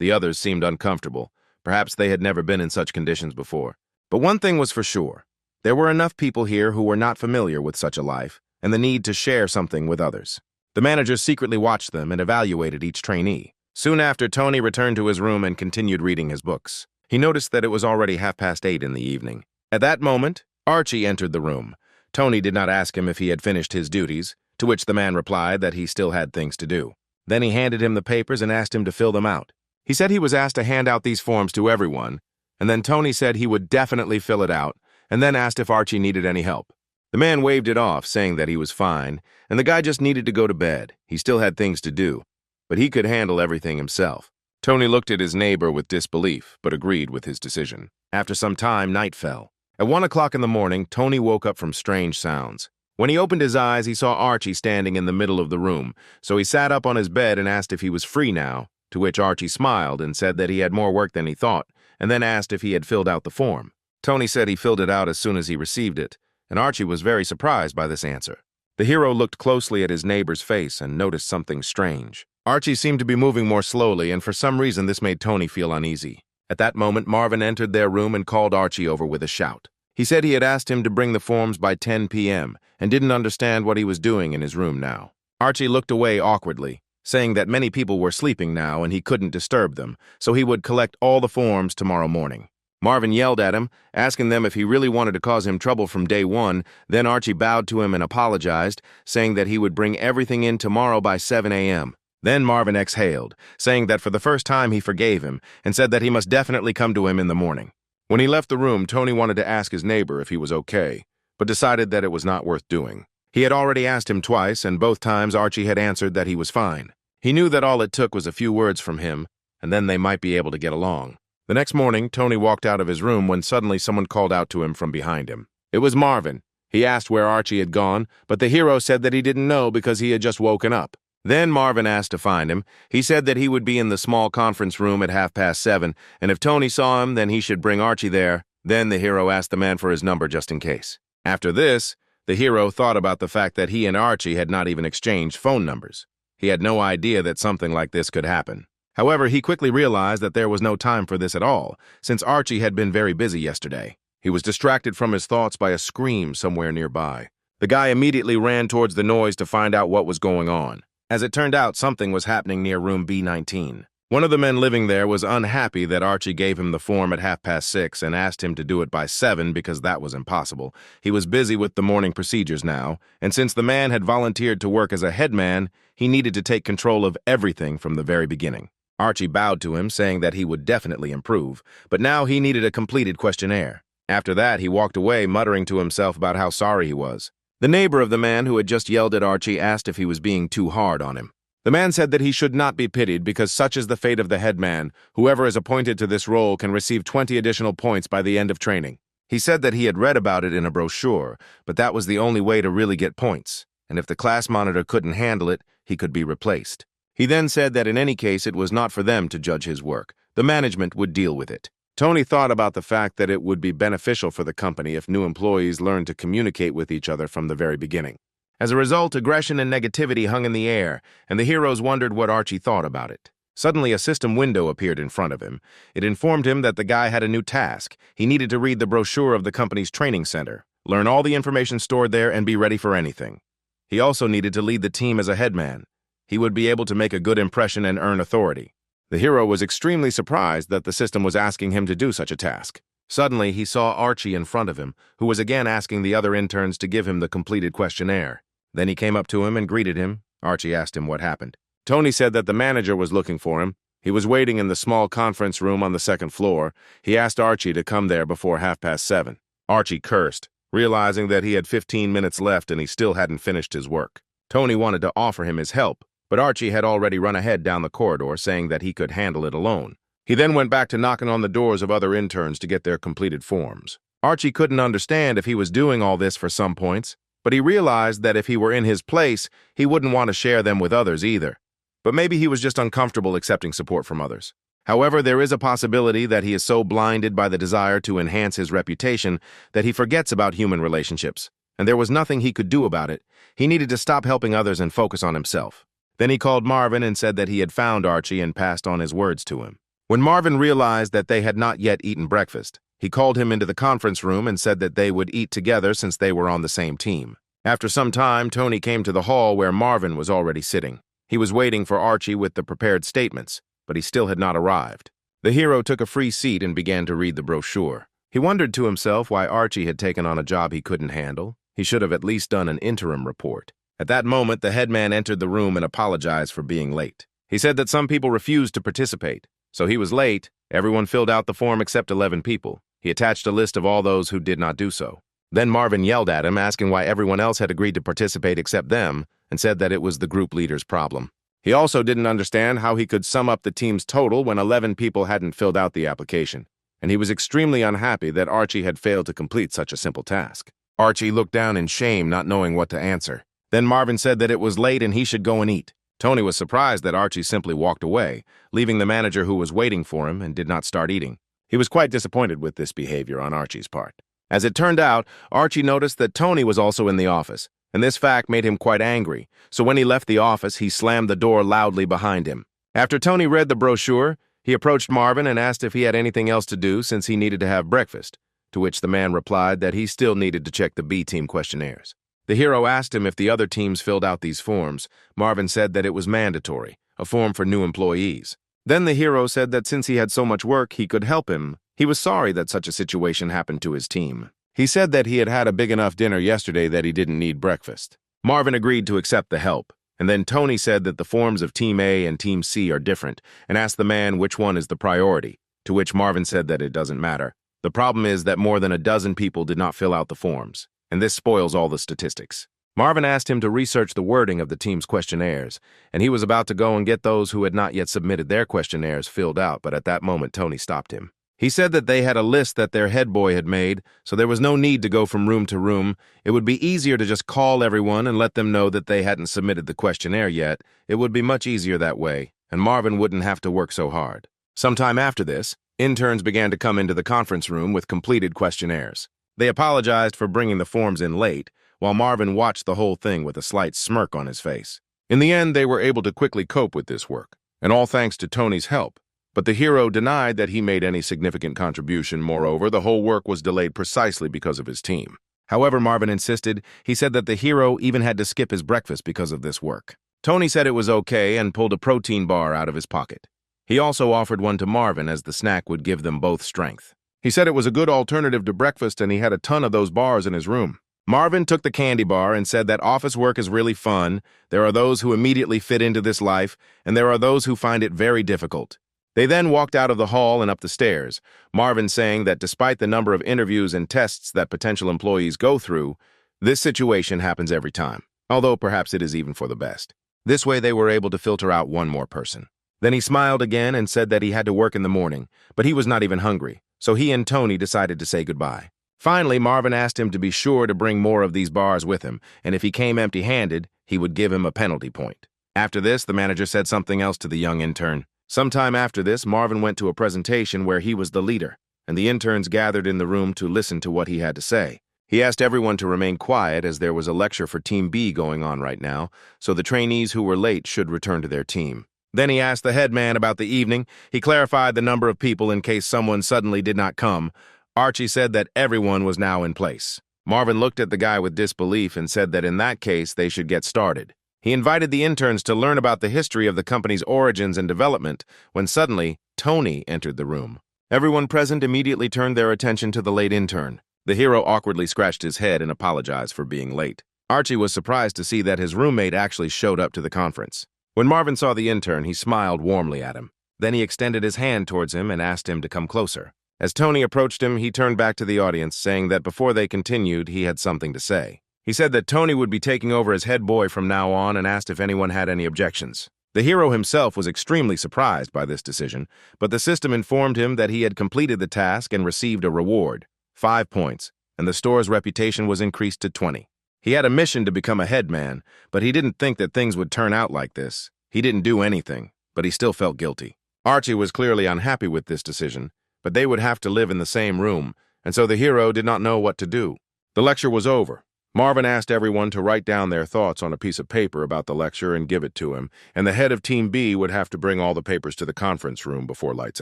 The others seemed uncomfortable. Perhaps they had never been in such conditions before. But one thing was for sure. There were enough people here who were not familiar with such a life and the need to share something with others. The manager secretly watched them and evaluated each trainee. Soon after, Tony returned to his room and continued reading his books. He noticed that it was already 8:30 in the evening. At that moment, Archie entered the room. Tony did not ask him if he had finished his duties, to which the man replied that he still had things to do. Then he handed him the papers and asked him to fill them out. He said he was asked to hand out these forms to everyone, and then Tony said he would definitely fill it out, and then asked if Archie needed any help. The man waved it off, saying that he was fine, and the guy just needed to go to bed. He still had things to do, but he could handle everything himself. Tony looked at his neighbor with disbelief, but agreed with his decision. After some time, night fell. At 1 o'clock in the morning, Tony woke up from strange sounds. When he opened his eyes, he saw Archie standing in the middle of the room, so he sat up on his bed and asked if he was free now, to which Archie smiled and said that he had more work than he thought, and then asked if he had filled out the form. Tony said he filled it out as soon as he received it, and Archie was very surprised by this answer. The hero looked closely at his neighbor's face and noticed something strange. Archie seemed to be moving more slowly, and for some reason this made Tony feel uneasy. At that moment, Marvin entered their room and called Archie over with a shout. He said he had asked him to bring the forms by 10 p.m. and didn't understand what he was doing in his room now. Archie looked away awkwardly, saying that many people were sleeping now and he couldn't disturb them, so he would collect all the forms tomorrow morning. Marvin yelled at him, asking them if he really wanted to cause him trouble from day one. Then Archie bowed to him and apologized, saying that he would bring everything in tomorrow by 7 a.m. Then Marvin exhaled, saying that for the first time he forgave him and said that he must definitely come to him in the morning. When he left the room, Tony wanted to ask his neighbor if he was okay, but decided that it was not worth doing. He had already asked him twice, and both times Archie had answered that he was fine. He knew that all it took was a few words from him, and then they might be able to get along. The next morning, Tony walked out of his room when suddenly someone called out to him from behind him. It was Marvin. He asked where Archie had gone, but the hero said that he didn't know because he had just woken up. Then Marvin asked to find him. He said that he would be in the small conference room at 7:30, and if Tony saw him, then he should bring Archie there. Then the hero asked the man for his number just in case. After this, the hero thought about the fact that he and Archie had not even exchanged phone numbers. He had no idea that something like this could happen. However, he quickly realized that there was no time for this at all, since Archie had been very busy yesterday. He was distracted from his thoughts by a scream somewhere nearby. The guy immediately ran towards the noise to find out what was going on. As it turned out, something was happening near room B19. One of the men living there was unhappy that Archie gave him the form at 6:30 and asked him to do it by 7 because that was impossible. He was busy with the morning procedures now, and since the man had volunteered to work as a headman, he needed to take control of everything from the very beginning. Archie bowed to him, saying that he would definitely improve, but now he needed a completed questionnaire. After that, he walked away, muttering to himself about how sorry he was. The neighbor of the man who had just yelled at Archie asked if he was being too hard on him. The man said that he should not be pitied because such is the fate of the headman. Whoever is appointed to this role can receive 20 additional points by the end of training. He said that he had read about it in a brochure, but that was the only way to really get points, and if the class monitor couldn't handle it, he could be replaced. He then said that in any case it was not for them to judge his work. The management would deal with it. Tony thought about the fact that it would be beneficial for the company if new employees learned to communicate with each other from the very beginning. As a result, aggression and negativity hung in the air, and the heroes wondered what Archie thought about it. Suddenly, a system window appeared in front of him. It informed him that the guy had a new task. He needed to read the brochure of the company's training center, learn all the information stored there, and be ready for anything. He also needed to lead the team as a headman. He would be able to make a good impression and earn authority. The hero was extremely surprised that the system was asking him to do such a task. Suddenly, he saw Archie in front of him, who was again asking the other interns to give him the completed questionnaire. Then he came up to him and greeted him. Archie asked him what happened. Tony said that the manager was looking for him. He was waiting in the small conference room on the second floor. He asked Archie to come there before 7:30. Archie cursed, realizing that he had 15 minutes left and he still hadn't finished his work. Tony wanted to offer him his help, but Archie had already run ahead down the corridor, saying that he could handle it alone. He then went back to knocking on the doors of other interns to get their completed forms. Archie couldn't understand if he was doing all this for some points, but he realized that if he were in his place, he wouldn't want to share them with others either. But maybe he was just uncomfortable accepting support from others. However, there is a possibility that he is so blinded by the desire to enhance his reputation that he forgets about human relationships, and there was nothing he could do about it. He needed to stop helping others and focus on himself. Then he called Marvin and said that he had found Archie and passed on his words to him. When Marvin realized that they had not yet eaten breakfast, he called him into the conference room and said that they would eat together since they were on the same team. After some time, Tony came to the hall where Marvin was already sitting. He was waiting for Archie with the prepared statements, but he still had not arrived. The hero took a free seat and began to read the brochure. He wondered to himself why Archie had taken on a job he couldn't handle. He should have at least done an interim report. At that moment, the headman entered the room and apologized for being late. He said that some people refused to participate, so he was late. Everyone filled out the form except 11 people. He attached a list of all those who did not do so. Then Marvin yelled at him, asking why everyone else had agreed to participate except them, and said that it was the group leader's problem. He also didn't understand how he could sum up the team's total when 11 people hadn't filled out the application, and he was extremely unhappy that Archie had failed to complete such a simple task. Archie looked down in shame, not knowing what to answer. Then Marvin said that it was late and he should go and eat. Tony was surprised that Archie simply walked away, leaving the manager who was waiting for him and did not start eating. He was quite disappointed with this behavior on Archie's part. As it turned out, Archie noticed that Tony was also in the office, and this fact made him quite angry, so when he left the office, he slammed the door loudly behind him. After Tony read the brochure, he approached Marvin and asked if he had anything else to do since he needed to have breakfast, to which the man replied that he still needed to check the B-team questionnaires. The hero asked him if the other teams filled out these forms. Marvin said that it was mandatory, a form for new employees. Then the hero said that since he had so much work, he could help him. He was sorry that such a situation happened to his team. He said that he had had a big enough dinner yesterday that he didn't need breakfast. Marvin agreed to accept the help, and then Tony said that the forms of Team A and Team C are different, and asked the man which one is the priority, to which Marvin said that it doesn't matter. The problem is that more than a dozen people did not fill out the forms, and this spoils all the statistics. Marvin asked him to research the wording of the team's questionnaires, and he was about to go and get those who had not yet submitted their questionnaires filled out, but at that moment Tony stopped him. He said that they had a list that their head boy had made, so there was no need to go from room to room. It would be easier to just call everyone and let them know that they hadn't submitted the questionnaire yet. It would be much easier that way, and Marvin wouldn't have to work so hard. Sometime after this, interns began to come into the conference room with completed questionnaires. They apologized for bringing the forms in late, while Marvin watched the whole thing with a slight smirk on his face. In the end, they were able to quickly cope with this work, and all thanks to Tony's help. But the hero denied that he made any significant contribution. Moreover, the whole work was delayed precisely because of his team. However, Marvin insisted. He said that the hero even had to skip his breakfast because of this work. Tony said it was okay and pulled a protein bar out of his pocket. He also offered one to Marvin as the snack would give them both strength. He said it was a good alternative to breakfast and he had a ton of those bars in his room. Marvin took the candy bar and said that office work is really fun. There are those who immediately fit into this life, and there are those who find it very difficult. They then walked out of the hall and up the stairs, Marvin saying that despite the number of interviews and tests that potential employees go through, this situation happens every time, although perhaps it is even for the best. This way they were able to filter out one more person. Then he smiled again and said that he had to work in the morning, but he was not even hungry, so he and Tony decided to say goodbye. Finally, Marvin asked him to be sure to bring more of these bars with him, and if he came empty-handed, he would give him a penalty point. After this, the manager said something else to the young intern. Sometime after this, Marvin went to a presentation where he was the leader, and the interns gathered in the room to listen to what he had to say. He asked everyone to remain quiet as there was a lecture for Team B going on right now, so the trainees who were late should return to their team. Then he asked the head man about the evening. He clarified the number of people in case someone suddenly did not come. Archie said that everyone was now in place. Marvin looked at the guy with disbelief and said that in that case they should get started. He invited the interns to learn about the history of the company's origins and development when suddenly Tony entered the room. Everyone present immediately turned their attention to the late intern. The hero awkwardly scratched his head and apologized for being late. Archie was surprised to see that his roommate actually showed up to the conference. When Marvin saw the intern, he smiled warmly at him. Then he extended his hand towards him and asked him to come closer. As Tony approached him, he turned back to the audience, saying that before they continued, he had something to say. He said that Tony would be taking over as head boy from now on and asked if anyone had any objections. The hero himself was extremely surprised by this decision, but the system informed him that he had completed the task and received a reward, 5 points, and the store's reputation was increased to 20. He had a mission to become a head man, but he didn't think that things would turn out like this. He didn't do anything, but he still felt guilty. Archie was clearly unhappy with this decision, but they would have to live in the same room, and so the hero did not know what to do. The lecture was over. Marvin asked everyone to write down their thoughts on a piece of paper about the lecture and give it to him, and the head of Team B would have to bring all the papers to the conference room before lights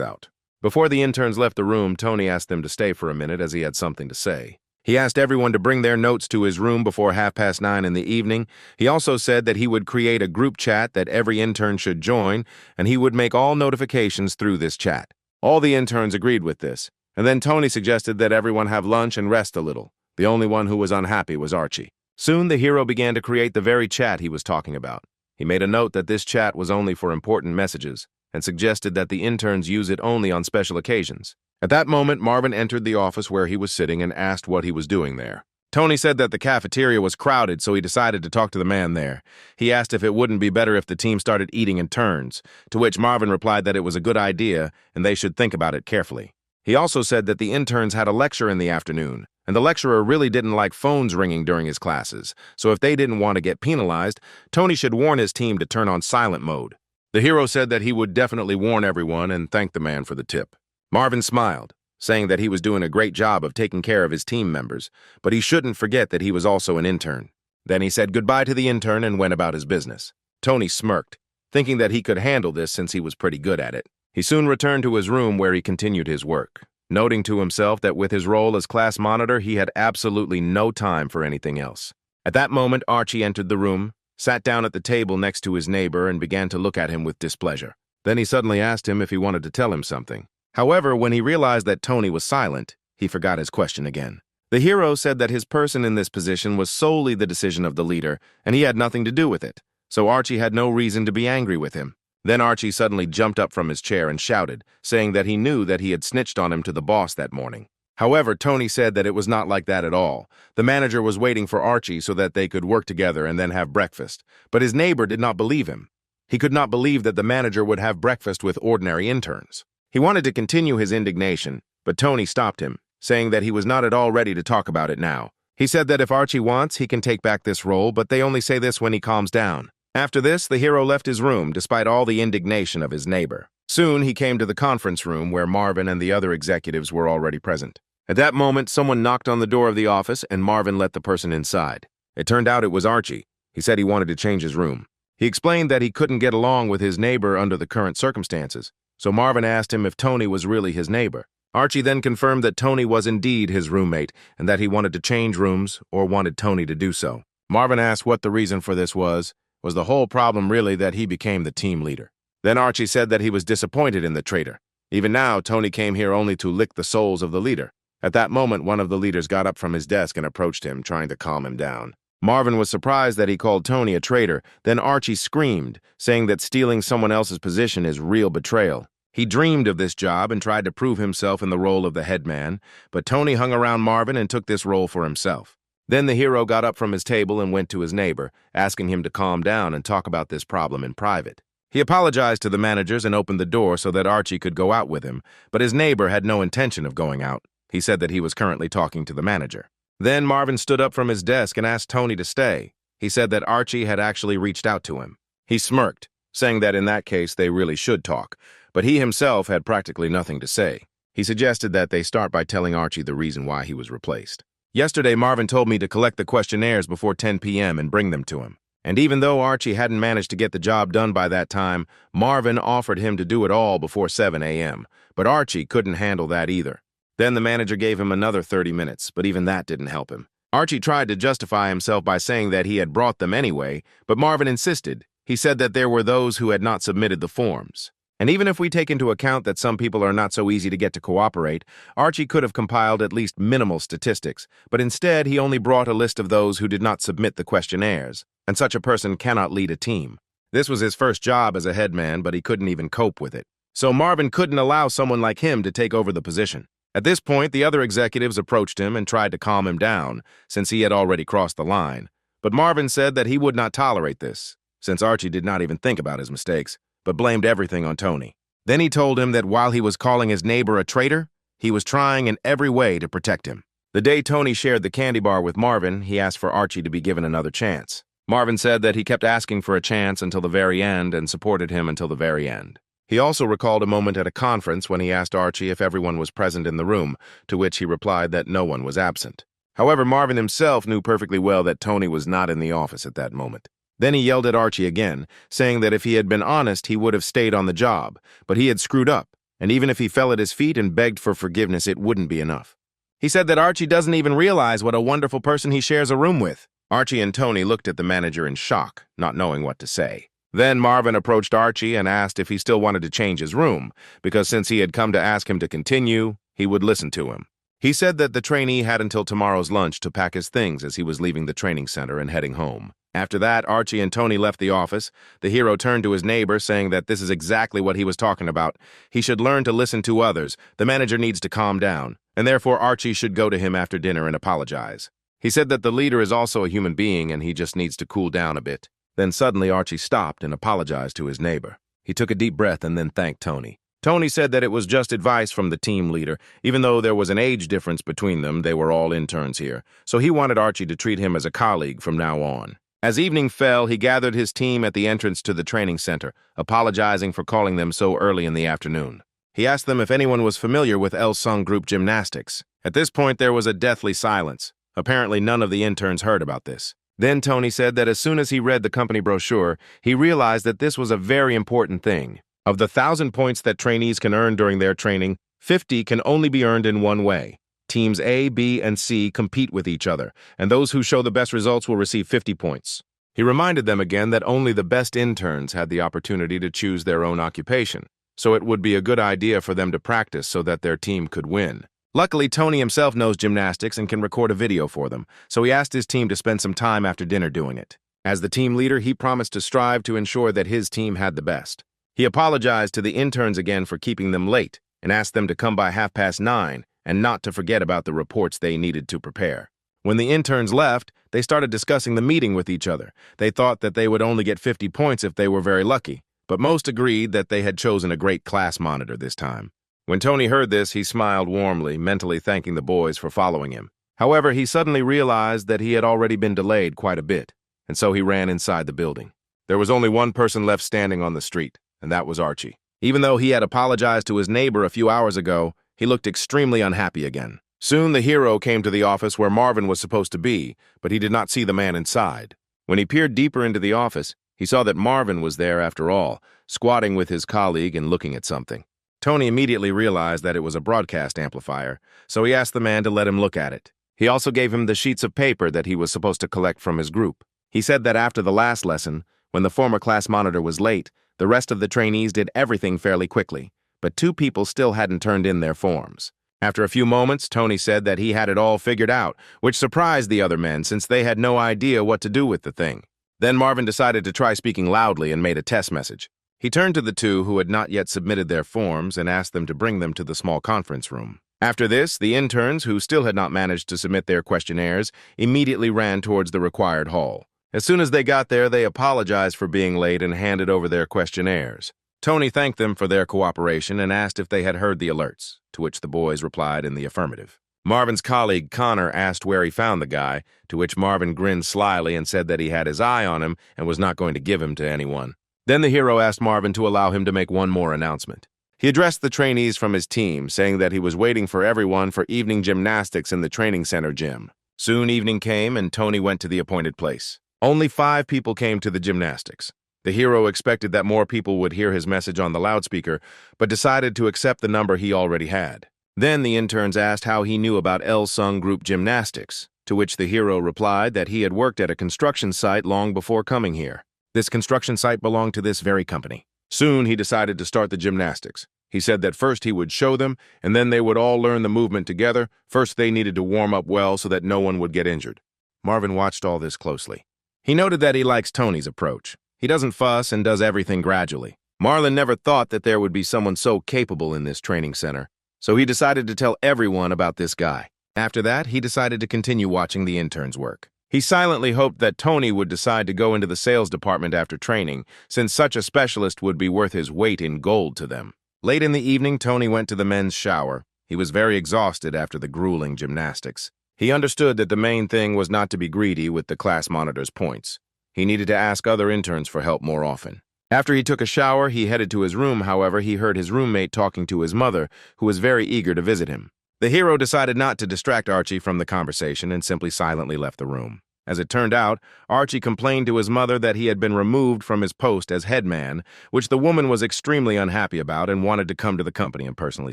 out. Before the interns left the room, Tony asked them to stay for a minute as he had something to say. He asked everyone to bring their notes to his room before 9:30 in the evening. He also said that he would create a group chat that every intern should join, and he would make all notifications through this chat. All the interns agreed with this, and then Tony suggested that everyone have lunch and rest a little. The only one who was unhappy was Archie. Soon the hero began to create the very chat he was talking about. He made a note that this chat was only for important messages, and suggested that the interns use it only on special occasions. At that moment, Marvin entered the office where he was sitting and asked what he was doing there. Tony said that the cafeteria was crowded, so he decided to talk to the man there. He asked if it wouldn't be better if the team started eating in turns, to which Marvin replied that it was a good idea and they should think about it carefully. He also said that the interns had a lecture in the afternoon, and the lecturer really didn't like phones ringing during his classes, so if they didn't want to get penalized, Tony should warn his team to turn on silent mode. The hero said that he would definitely warn everyone and thanked the man for the tip. Marvin smiled, saying that he was doing a great job of taking care of his team members, but he shouldn't forget that he was also an intern. Then he said goodbye to the intern and went about his business. Tony smirked, thinking that he could handle this since he was pretty good at it. He soon returned to his room where he continued his work, noting to himself that with his role as class monitor, he had absolutely no time for anything else. At that moment, Archie entered the room, sat down at the table next to his neighbor, and began to look at him with displeasure. Then he suddenly asked him if he wanted to tell him something. However, when he realized that Tony was silent, he forgot his question again. The hero said that his person in this position was solely the decision of the leader, and he had nothing to do with it, so Archie had no reason to be angry with him. Then Archie suddenly jumped up from his chair and shouted, saying that he knew that he had snitched on him to the boss that morning. However, Tony said that it was not like that at all. The manager was waiting for Archie so that they could work together and then have breakfast, but his neighbor did not believe him. He could not believe that the manager would have breakfast with ordinary interns. He wanted to continue his indignation, but Tony stopped him, saying that he was not at all ready to talk about it now. He said that if Archie wants, he can take back this role, but they only say this when he calms down. After this, the hero left his room despite all the indignation of his neighbor. Soon, he came to the conference room where Marvin and the other executives were already present. At that moment, someone knocked on the door of the office and Marvin let the person inside. It turned out it was Archie. He said he wanted to change his room. He explained that he couldn't get along with his neighbor under the current circumstances, so Marvin asked him if Tony was really his neighbor. Archie then confirmed that Tony was indeed his roommate and that he wanted to change rooms or wanted Tony to do so. Marvin asked what the reason for this was the whole problem really that he became the team leader. Then Archie said that he was disappointed in the traitor. Even now, Tony came here only to lick the souls of the leader. At that moment, one of the leaders got up from his desk and approached him, trying to calm him down. Marvin was surprised that he called Tony a traitor. Then Archie screamed, saying that stealing someone else's position is real betrayal. He dreamed of this job and tried to prove himself in the role of the head man, but Tony hung around Marvin and took this role for himself. Then the hero got up from his table and went to his neighbor, asking him to calm down and talk about this problem in private. He apologized to the managers and opened the door so that Archie could go out with him, but his neighbor had no intention of going out. He said that he was currently talking to the manager. Then Marvin stood up from his desk and asked Tony to stay. He said that Archie had actually reached out to him. He smirked, saying that in that case they really should talk, but he himself had practically nothing to say. He suggested that they start by telling Archie the reason why he was replaced. Yesterday, Marvin told me to collect the questionnaires before 10 p.m. and bring them to him. And even though Archie hadn't managed to get the job done by that time, Marvin offered him to do it all before 7 a.m., but Archie couldn't handle that either. Then the manager gave him another 30 minutes, but even that didn't help him. Archie tried to justify himself by saying that he had brought them anyway, but Marvin insisted. He said that there were those who had not submitted the forms. And even if we take into account that some people are not so easy to get to cooperate, Archie could have compiled at least minimal statistics, but instead he only brought a list of those who did not submit the questionnaires, and such a person cannot lead a team. This was his first job as a headman, but he couldn't even cope with it. So Marvin couldn't allow someone like him to take over the position. At this point, the other executives approached him and tried to calm him down, since he had already crossed the line. But Marvin said that he would not tolerate this, since Archie did not even think about his mistakes, but blamed everything on Tony. Then he told him that while he was calling his neighbor a traitor, he was trying in every way to protect him. The day Tony shared the candy bar with Marvin, he asked for Archie to be given another chance. Marvin said that he kept asking for a chance until the very end and supported him until the very end. He also recalled a moment at a conference when he asked Archie if everyone was present in the room, to which he replied that no one was absent. However, Marvin himself knew perfectly well that Tony was not in the office at that moment. Then he yelled at Archie again, saying that if he had been honest, he would have stayed on the job, but he had screwed up, and even if he fell at his feet and begged for forgiveness, it wouldn't be enough. He said that Archie doesn't even realize what a wonderful person he shares a room with. Archie and Tony looked at the manager in shock, not knowing what to say. Then Marvin approached Archie and asked if he still wanted to change his room, because since he had come to ask him to continue, he would listen to him. He said that the trainee had until tomorrow's lunch to pack his things as he was leaving the training center and heading home. After that, Archie and Tony left the office. The hero turned to his neighbor, saying that this is exactly what he was talking about. He should learn to listen to others. The manager needs to calm down, and therefore Archie should go to him after dinner and apologize. He said that the leader is also a human being and he just needs to cool down a bit. Then suddenly Archie stopped and apologized to his neighbor. He took a deep breath and then thanked Tony. Tony said that it was just advice from the team leader. Even though there was an age difference between them, they were all interns here. So he wanted Archie to treat him as a colleague from now on. As evening fell, he gathered his team at the entrance to the training center, apologizing for calling them so early in the afternoon. He asked them if anyone was familiar with Il-sung group gymnastics. At this point, there was a deathly silence. Apparently, none of the interns heard about this. Then Tony said that as soon as he read the company brochure, he realized that this was a very important thing. Of the 1,000 points that trainees can earn during their training, 50 can only be earned in one way. Teams A, B, and C compete with each other, and those who show the best results will receive 50 points. He reminded them again that only the best interns had the opportunity to choose their own occupation, so it would be a good idea for them to practice so that their team could win. Luckily, Tony himself knows gymnastics and can record a video for them, so he asked his team to spend some time after dinner doing it. As the team leader, he promised to strive to ensure that his team had the best. He apologized to the interns again for keeping them late and asked them to come by 9:30 and not to forget about the reports they needed to prepare. When the interns left, they started discussing the meeting with each other. They thought that they would only get 50 points if they were very lucky, but most agreed that they had chosen a great class monitor this time. When Tony heard this, he smiled warmly, mentally thanking the boys for following him. However, he suddenly realized that he had already been delayed quite a bit, and so he ran inside the building. There was only one person left standing on the street, and that was Archie. Even though he had apologized to his neighbor a few hours ago, he looked extremely unhappy again. Soon the hero came to the office where Marvin was supposed to be, but he did not see the man inside. When he peered deeper into the office, he saw that Marvin was there after all, squatting with his colleague and looking at something. Tony immediately realized that it was a broadcast amplifier, so he asked the man to let him look at it. He also gave him the sheets of paper that he was supposed to collect from his group. He said that after the last lesson, when the former class monitor was late, the rest of the trainees did everything fairly quickly, but 2 people still hadn't turned in their forms. After a few moments, Tony said that he had it all figured out, which surprised the other men since they had no idea what to do with the thing. Then Marvin decided to try speaking loudly and made a test message. He turned to the 2 who had not yet submitted their forms and asked them to bring them to the small conference room. After this, the interns, who still had not managed to submit their questionnaires, immediately ran towards the required hall. As soon as they got there, they apologized for being late and handed over their questionnaires. Tony thanked them for their cooperation and asked if they had heard the alerts, to which the boys replied in the affirmative. Marvin's colleague, Connor, asked where he found the guy, to which Marvin grinned slyly and said that he had his eye on him and was not going to give him to anyone. Then the hero asked Marvin to allow him to make one more announcement. He addressed the trainees from his team, saying that he was waiting for everyone for evening gymnastics in the training center gym. Soon evening came and Tony went to the appointed place. Only 5 people came to the gymnastics. The hero expected that more people would hear his message on the loudspeaker, but decided to accept the number he already had. Then the interns asked how he knew about Il-sung group gymnastics, to which the hero replied that he had worked at a construction site long before coming here. This construction site belonged to this very company. Soon he decided to start the gymnastics. He said that first he would show them, and then they would all learn the movement together. First they needed to warm up well so that no one would get injured. Marvin watched all this closely. He noted that he likes Tony's approach. He doesn't fuss and does everything gradually. Marlon never thought that there would be someone so capable in this training center, so he decided to tell everyone about this guy. After that, he decided to continue watching the interns work. He silently hoped that Tony would decide to go into the sales department after training, since such a specialist would be worth his weight in gold to them. Late in the evening, Tony went to the men's shower. He was very exhausted after the grueling gymnastics. He understood that the main thing was not to be greedy with the class monitor's points. He needed to ask other interns for help more often. After he took a shower, he headed to his room. However, he heard his roommate talking to his mother, who was very eager to visit him. The hero decided not to distract Archie from the conversation and simply silently left the room. As it turned out, Archie complained to his mother that he had been removed from his post as head man, which the woman was extremely unhappy about and wanted to come to the company and personally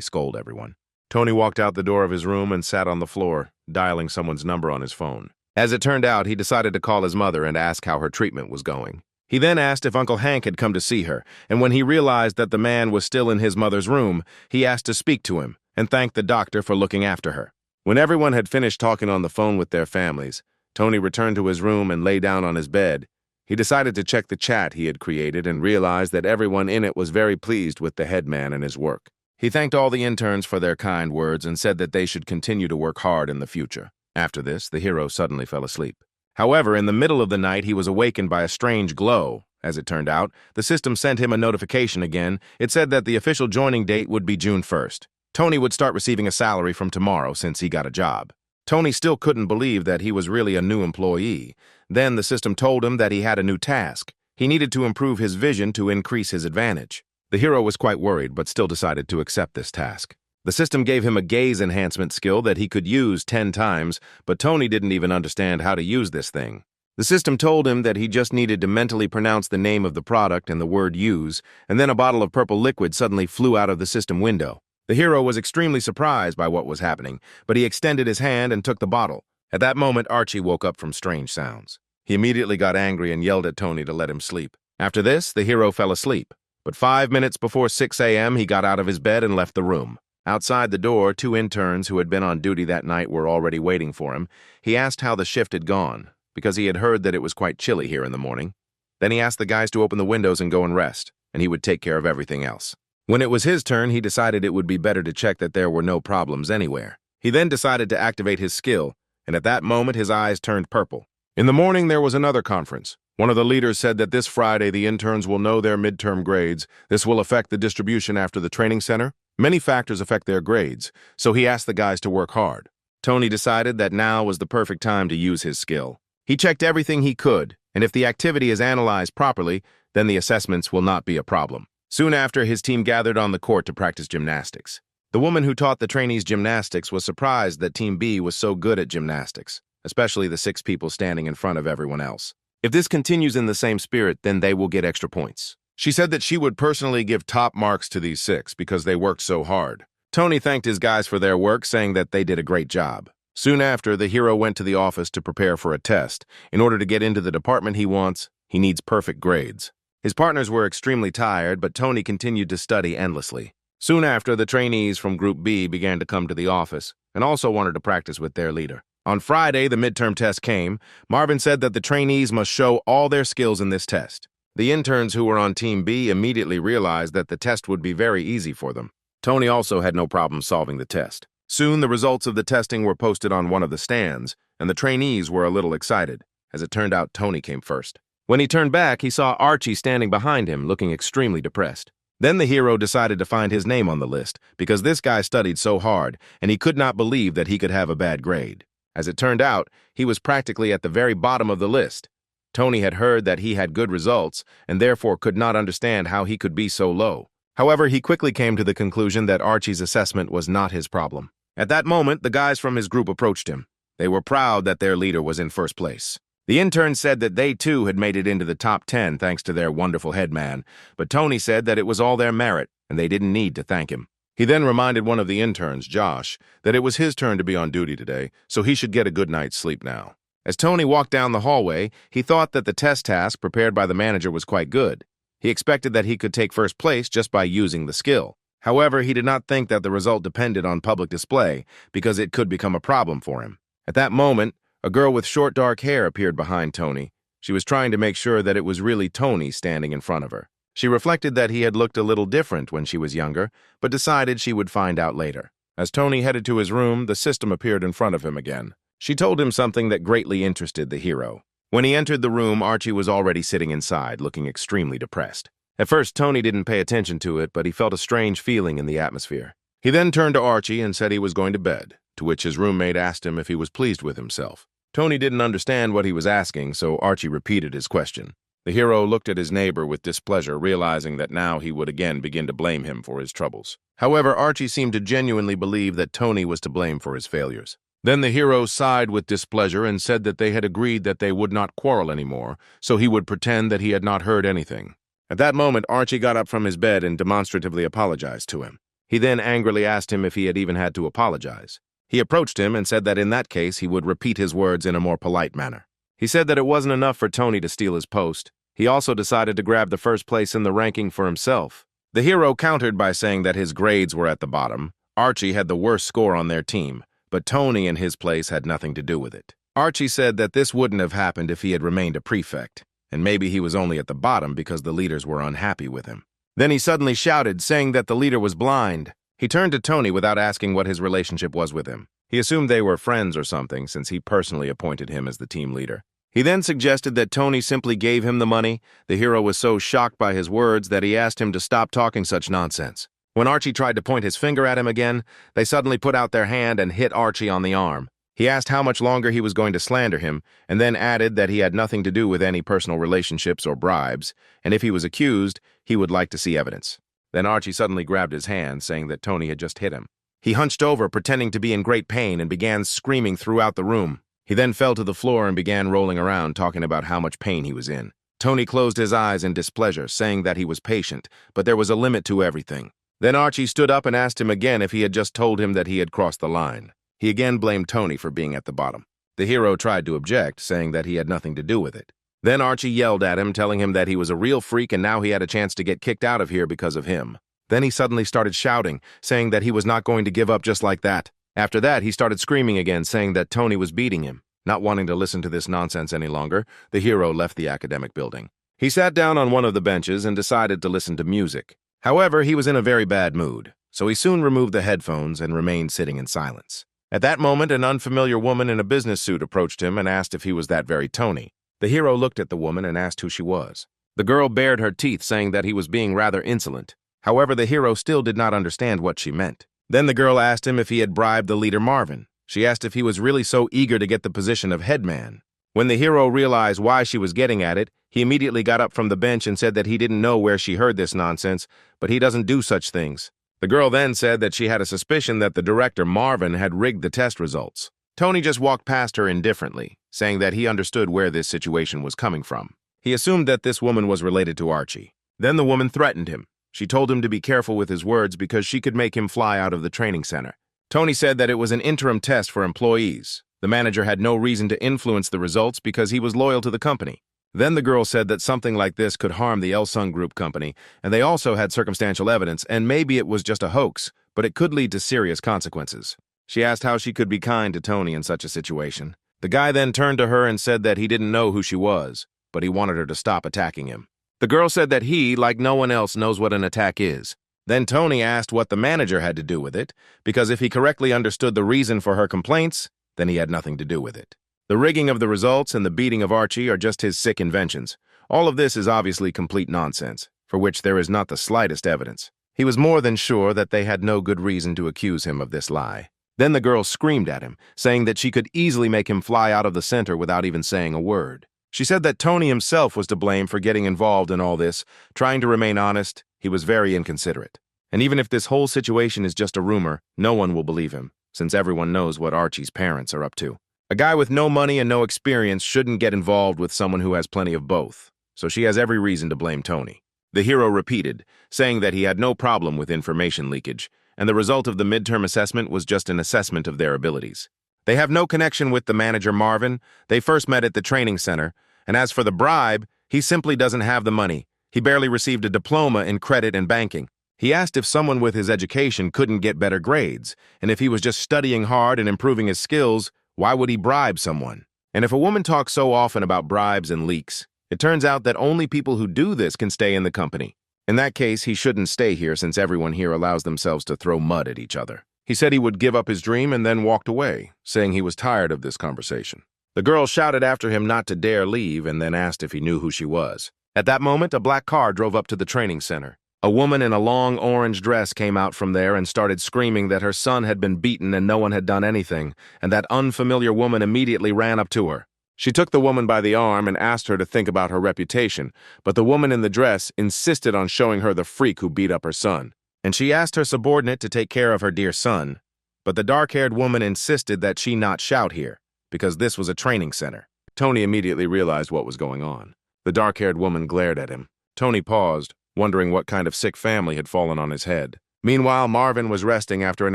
scold everyone. Tony walked out the door of his room and sat on the floor, dialing someone's number on his phone. As it turned out, he decided to call his mother and ask how her treatment was going. He then asked if Uncle Hank had come to see her, and when he realized that the man was still in his mother's room, he asked to speak to him and thanked the doctor for looking after her. When everyone had finished talking on the phone with their families, Tony returned to his room and lay down on his bed. He decided to check the chat he had created and realized that everyone in it was very pleased with the head man and his work. He thanked all the interns for their kind words and said that they should continue to work hard in the future. After this, the hero suddenly fell asleep. However, in the middle of the night, he was awakened by a strange glow. As it turned out, the system sent him a notification again. It said that the official joining date would be June 1st. Tony would start receiving a salary from tomorrow since he got a job. Tony still couldn't believe that he was really a new employee. Then the system told him that he had a new task. He needed to improve his vision to increase his advantage. The hero was quite worried, but still decided to accept this task. The system gave him a gaze enhancement skill that he could use 10 times, but Tony didn't even understand how to use this thing. The system told him that he just needed to mentally pronounce the name of the product and the word use, and then a bottle of purple liquid suddenly flew out of the system window. The hero was extremely surprised by what was happening, but he extended his hand and took the bottle. At that moment, Archie woke up from strange sounds. He immediately got angry and yelled at Tony to let him sleep. After this, the hero fell asleep. But 5 minutes before 6 a.m., he got out of his bed and left the room. Outside the door, 2 interns who had been on duty that night were already waiting for him. He asked how the shift had gone, because he had heard that it was quite chilly here in the morning. Then he asked the guys to open the windows and go and rest, and he would take care of everything else. When it was his turn, he decided it would be better to check that there were no problems anywhere. He then decided to activate his skill, and at that moment his eyes turned purple. In the morning, there was another conference. One of the leaders said that this Friday the interns will know their midterm grades. This will affect the distribution after the training center. Many factors affect their grades, so he asked the guys to work hard. Tony decided that now was the perfect time to use his skill. He checked everything he could, and if the activity is analyzed properly, then the assessments will not be a problem. Soon after, his team gathered on the court to practice gymnastics. The woman who taught the trainees gymnastics was surprised that Team B was so good at gymnastics, especially the 6 people standing in front of everyone else. If this continues in the same spirit, then they will get extra points. She said that she would personally give top marks to these 6 because they worked so hard. Tony thanked his guys for their work, saying that they did a great job. Soon after, the hero went to the office to prepare for a test. In order to get into the department he wants, he needs perfect grades. His partners were extremely tired, but Tony continued to study endlessly. Soon after, the trainees from Group B began to come to the office and also wanted to practice with their leader. On Friday, the midterm test came. Marvin said that the trainees must show all their skills in this test. The interns who were on Team B immediately realized that the test would be very easy for them. Tony also had no problem solving the test. Soon, the results of the testing were posted on one of the stands, and the trainees were a little excited. As it turned out, Tony came first. When he turned back, he saw Archie standing behind him, looking extremely depressed. Then the hero decided to find his name on the list, because this guy studied so hard, and he could not believe that he could have a bad grade. As it turned out, he was practically at the very bottom of the list. Tony had heard that he had good results, and therefore could not understand how he could be so low. However, he quickly came to the conclusion that Archie's assessment was not his problem. At that moment, the guys from his group approached him. They were proud that their leader was in first place. The intern said that they too had made it into the top 10 thanks to their wonderful headman, but Tony said that it was all their merit and they didn't need to thank him. He then reminded one of the interns, Josh, that it was his turn to be on duty today, so he should get a good night's sleep now. As Tony walked down the hallway, he thought that the test task prepared by the manager was quite good. He expected that he could take first place just by using the skill. However, he did not think that the result depended on public display because it could become a problem for him. At that moment, a girl with short dark hair appeared behind Tony. She was trying to make sure that it was really Tony standing in front of her. She reflected that he had looked a little different when she was younger, but decided she would find out later. As Tony headed to his room, the system appeared in front of him again. She told him something that greatly interested the hero. When he entered the room, Archie was already sitting inside, looking extremely depressed. At first, Tony didn't pay attention to it, but he felt a strange feeling in the atmosphere. He then turned to Archie and said he was going to bed, to which his roommate asked him if he was pleased with himself. Tony didn't understand what he was asking, so Archie repeated his question. The hero looked at his neighbor with displeasure, realizing that now he would again begin to blame him for his troubles. However, Archie seemed to genuinely believe that Tony was to blame for his failures. Then the hero sighed with displeasure and said that they had agreed that they would not quarrel anymore, so he would pretend that he had not heard anything. At that moment, Archie got up from his bed and demonstratively apologized to him. He then angrily asked him if he had even had to apologize. He approached him and said that in that case he would repeat his words in a more polite manner. He said that it wasn't enough for Tony to steal his post. He also decided to grab the first place in the ranking for himself. The hero countered by saying that his grades were at the bottom. Archie had the worst score on their team, but Tony in his place had nothing to do with it. Archie said that this wouldn't have happened if he had remained a prefect, and maybe he was only at the bottom because the leaders were unhappy with him. Then he suddenly shouted, saying that the leader was blind. He turned to Tony without asking what his relationship was with him. He assumed they were friends or something since he personally appointed him as the team leader. He then suggested that Tony simply gave him the money. The hero was so shocked by his words that he asked him to stop talking such nonsense. When Archie tried to point his finger at him again, they suddenly put out their hand and hit Archie on the arm. He asked how much longer he was going to slander him, and then added that he had nothing to do with any personal relationships or bribes, and if he was accused, he would like to see evidence. Then Archie suddenly grabbed his hand, saying that Tony had just hit him. He hunched over, pretending to be in great pain, and began screaming throughout the room. He then fell to the floor and began rolling around, talking about how much pain he was in. Tony closed his eyes in displeasure, saying that he was patient, but there was a limit to everything. Then Archie stood up and asked him again if he had just told him that he had crossed the line. He again blamed Tony for being at the bottom. The hero tried to object, saying that he had nothing to do with it. Then Archie yelled at him, telling him that he was a real freak and now he had a chance to get kicked out of here because of him. Then he suddenly started shouting, saying that he was not going to give up just like that. After that, he started screaming again, saying that Tony was beating him. Not wanting to listen to this nonsense any longer, the hero left the academic building. He sat down on one of the benches and decided to listen to music. However, he was in a very bad mood, so he soon removed the headphones and remained sitting in silence. At that moment, an unfamiliar woman in a business suit approached him and asked if he was that very Tony. The hero looked at the woman and asked who she was. The girl bared her teeth, saying that he was being rather insolent. However, the hero still did not understand what she meant. Then the girl asked him if he had bribed the leader Marvin. She asked if he was really so eager to get the position of headman. When the hero realized why she was getting at it, he immediately got up from the bench and said that he didn't know where she heard this nonsense, but he doesn't do such things. The girl then said that she had a suspicion that the director, Marvin, had rigged the test results. Tony just walked past her indifferently, saying that he understood where this situation was coming from. He assumed that this woman was related to Archie. Then the woman threatened him. She told him to be careful with his words because she could make him fly out of the training center. Tony said that it was an interim test for employees. The manager had no reason to influence the results because he was loyal to the company. Then the girl said that something like this could harm the El-Sung Group company, and they also had circumstantial evidence, and maybe it was just a hoax, but it could lead to serious consequences. She asked how she could be kind to Tony in such a situation. The guy then turned to her and said that he didn't know who she was, but he wanted her to stop attacking him. The girl said that he, like no one else, knows what an attack is. Then Tony asked what the manager had to do with it, because if he correctly understood the reason for her complaints, then he had nothing to do with it. The rigging of the results and the beating of Archie are just his sick inventions. All of this is obviously complete nonsense, for which there is not the slightest evidence. He was more than sure that they had no good reason to accuse him of this lie. Then the girl screamed at him, saying that she could easily make him fly out of the center without even saying a word. She said that Tony himself was to blame for getting involved in all this. Trying to remain honest, he was very inconsiderate. And even if this whole situation is just a rumor, no one will believe him, since everyone knows what Archie's parents are up to. A guy with no money and no experience shouldn't get involved with someone who has plenty of both, so she has every reason to blame Tony. The hero repeated, saying that he had no problem with information leakage, and the result of the midterm assessment was just an assessment of their abilities. They have no connection with the manager Marvin. They first met at the training center, and as for the bribe, he simply doesn't have the money. He barely received a diploma in credit and banking. He asked if someone with his education couldn't get better grades, and if he was just studying hard and improving his skills, why would he bribe someone? And if a woman talks so often about bribes and leaks, it turns out that only people who do this can stay in the company. In that case, he shouldn't stay here since everyone here allows themselves to throw mud at each other. He said he would give up his dream and then walked away, saying he was tired of this conversation. The girl shouted after him not to dare leave and then asked if he knew who she was. At that moment, a black car drove up to the training center. A woman in a long orange dress came out from there and started screaming that her son had been beaten and no one had done anything, and that unfamiliar woman immediately ran up to her. She took the woman by the arm and asked her to think about her reputation, but the woman in the dress insisted on showing her the freak who beat up her son. And she asked her subordinate to take care of her dear son, but the dark-haired woman insisted that she not shout here, because this was a training center. Tony immediately realized what was going on. The dark-haired woman glared at him. Tony paused, wondering what kind of sick family had fallen on his head. Meanwhile, Marvin was resting after an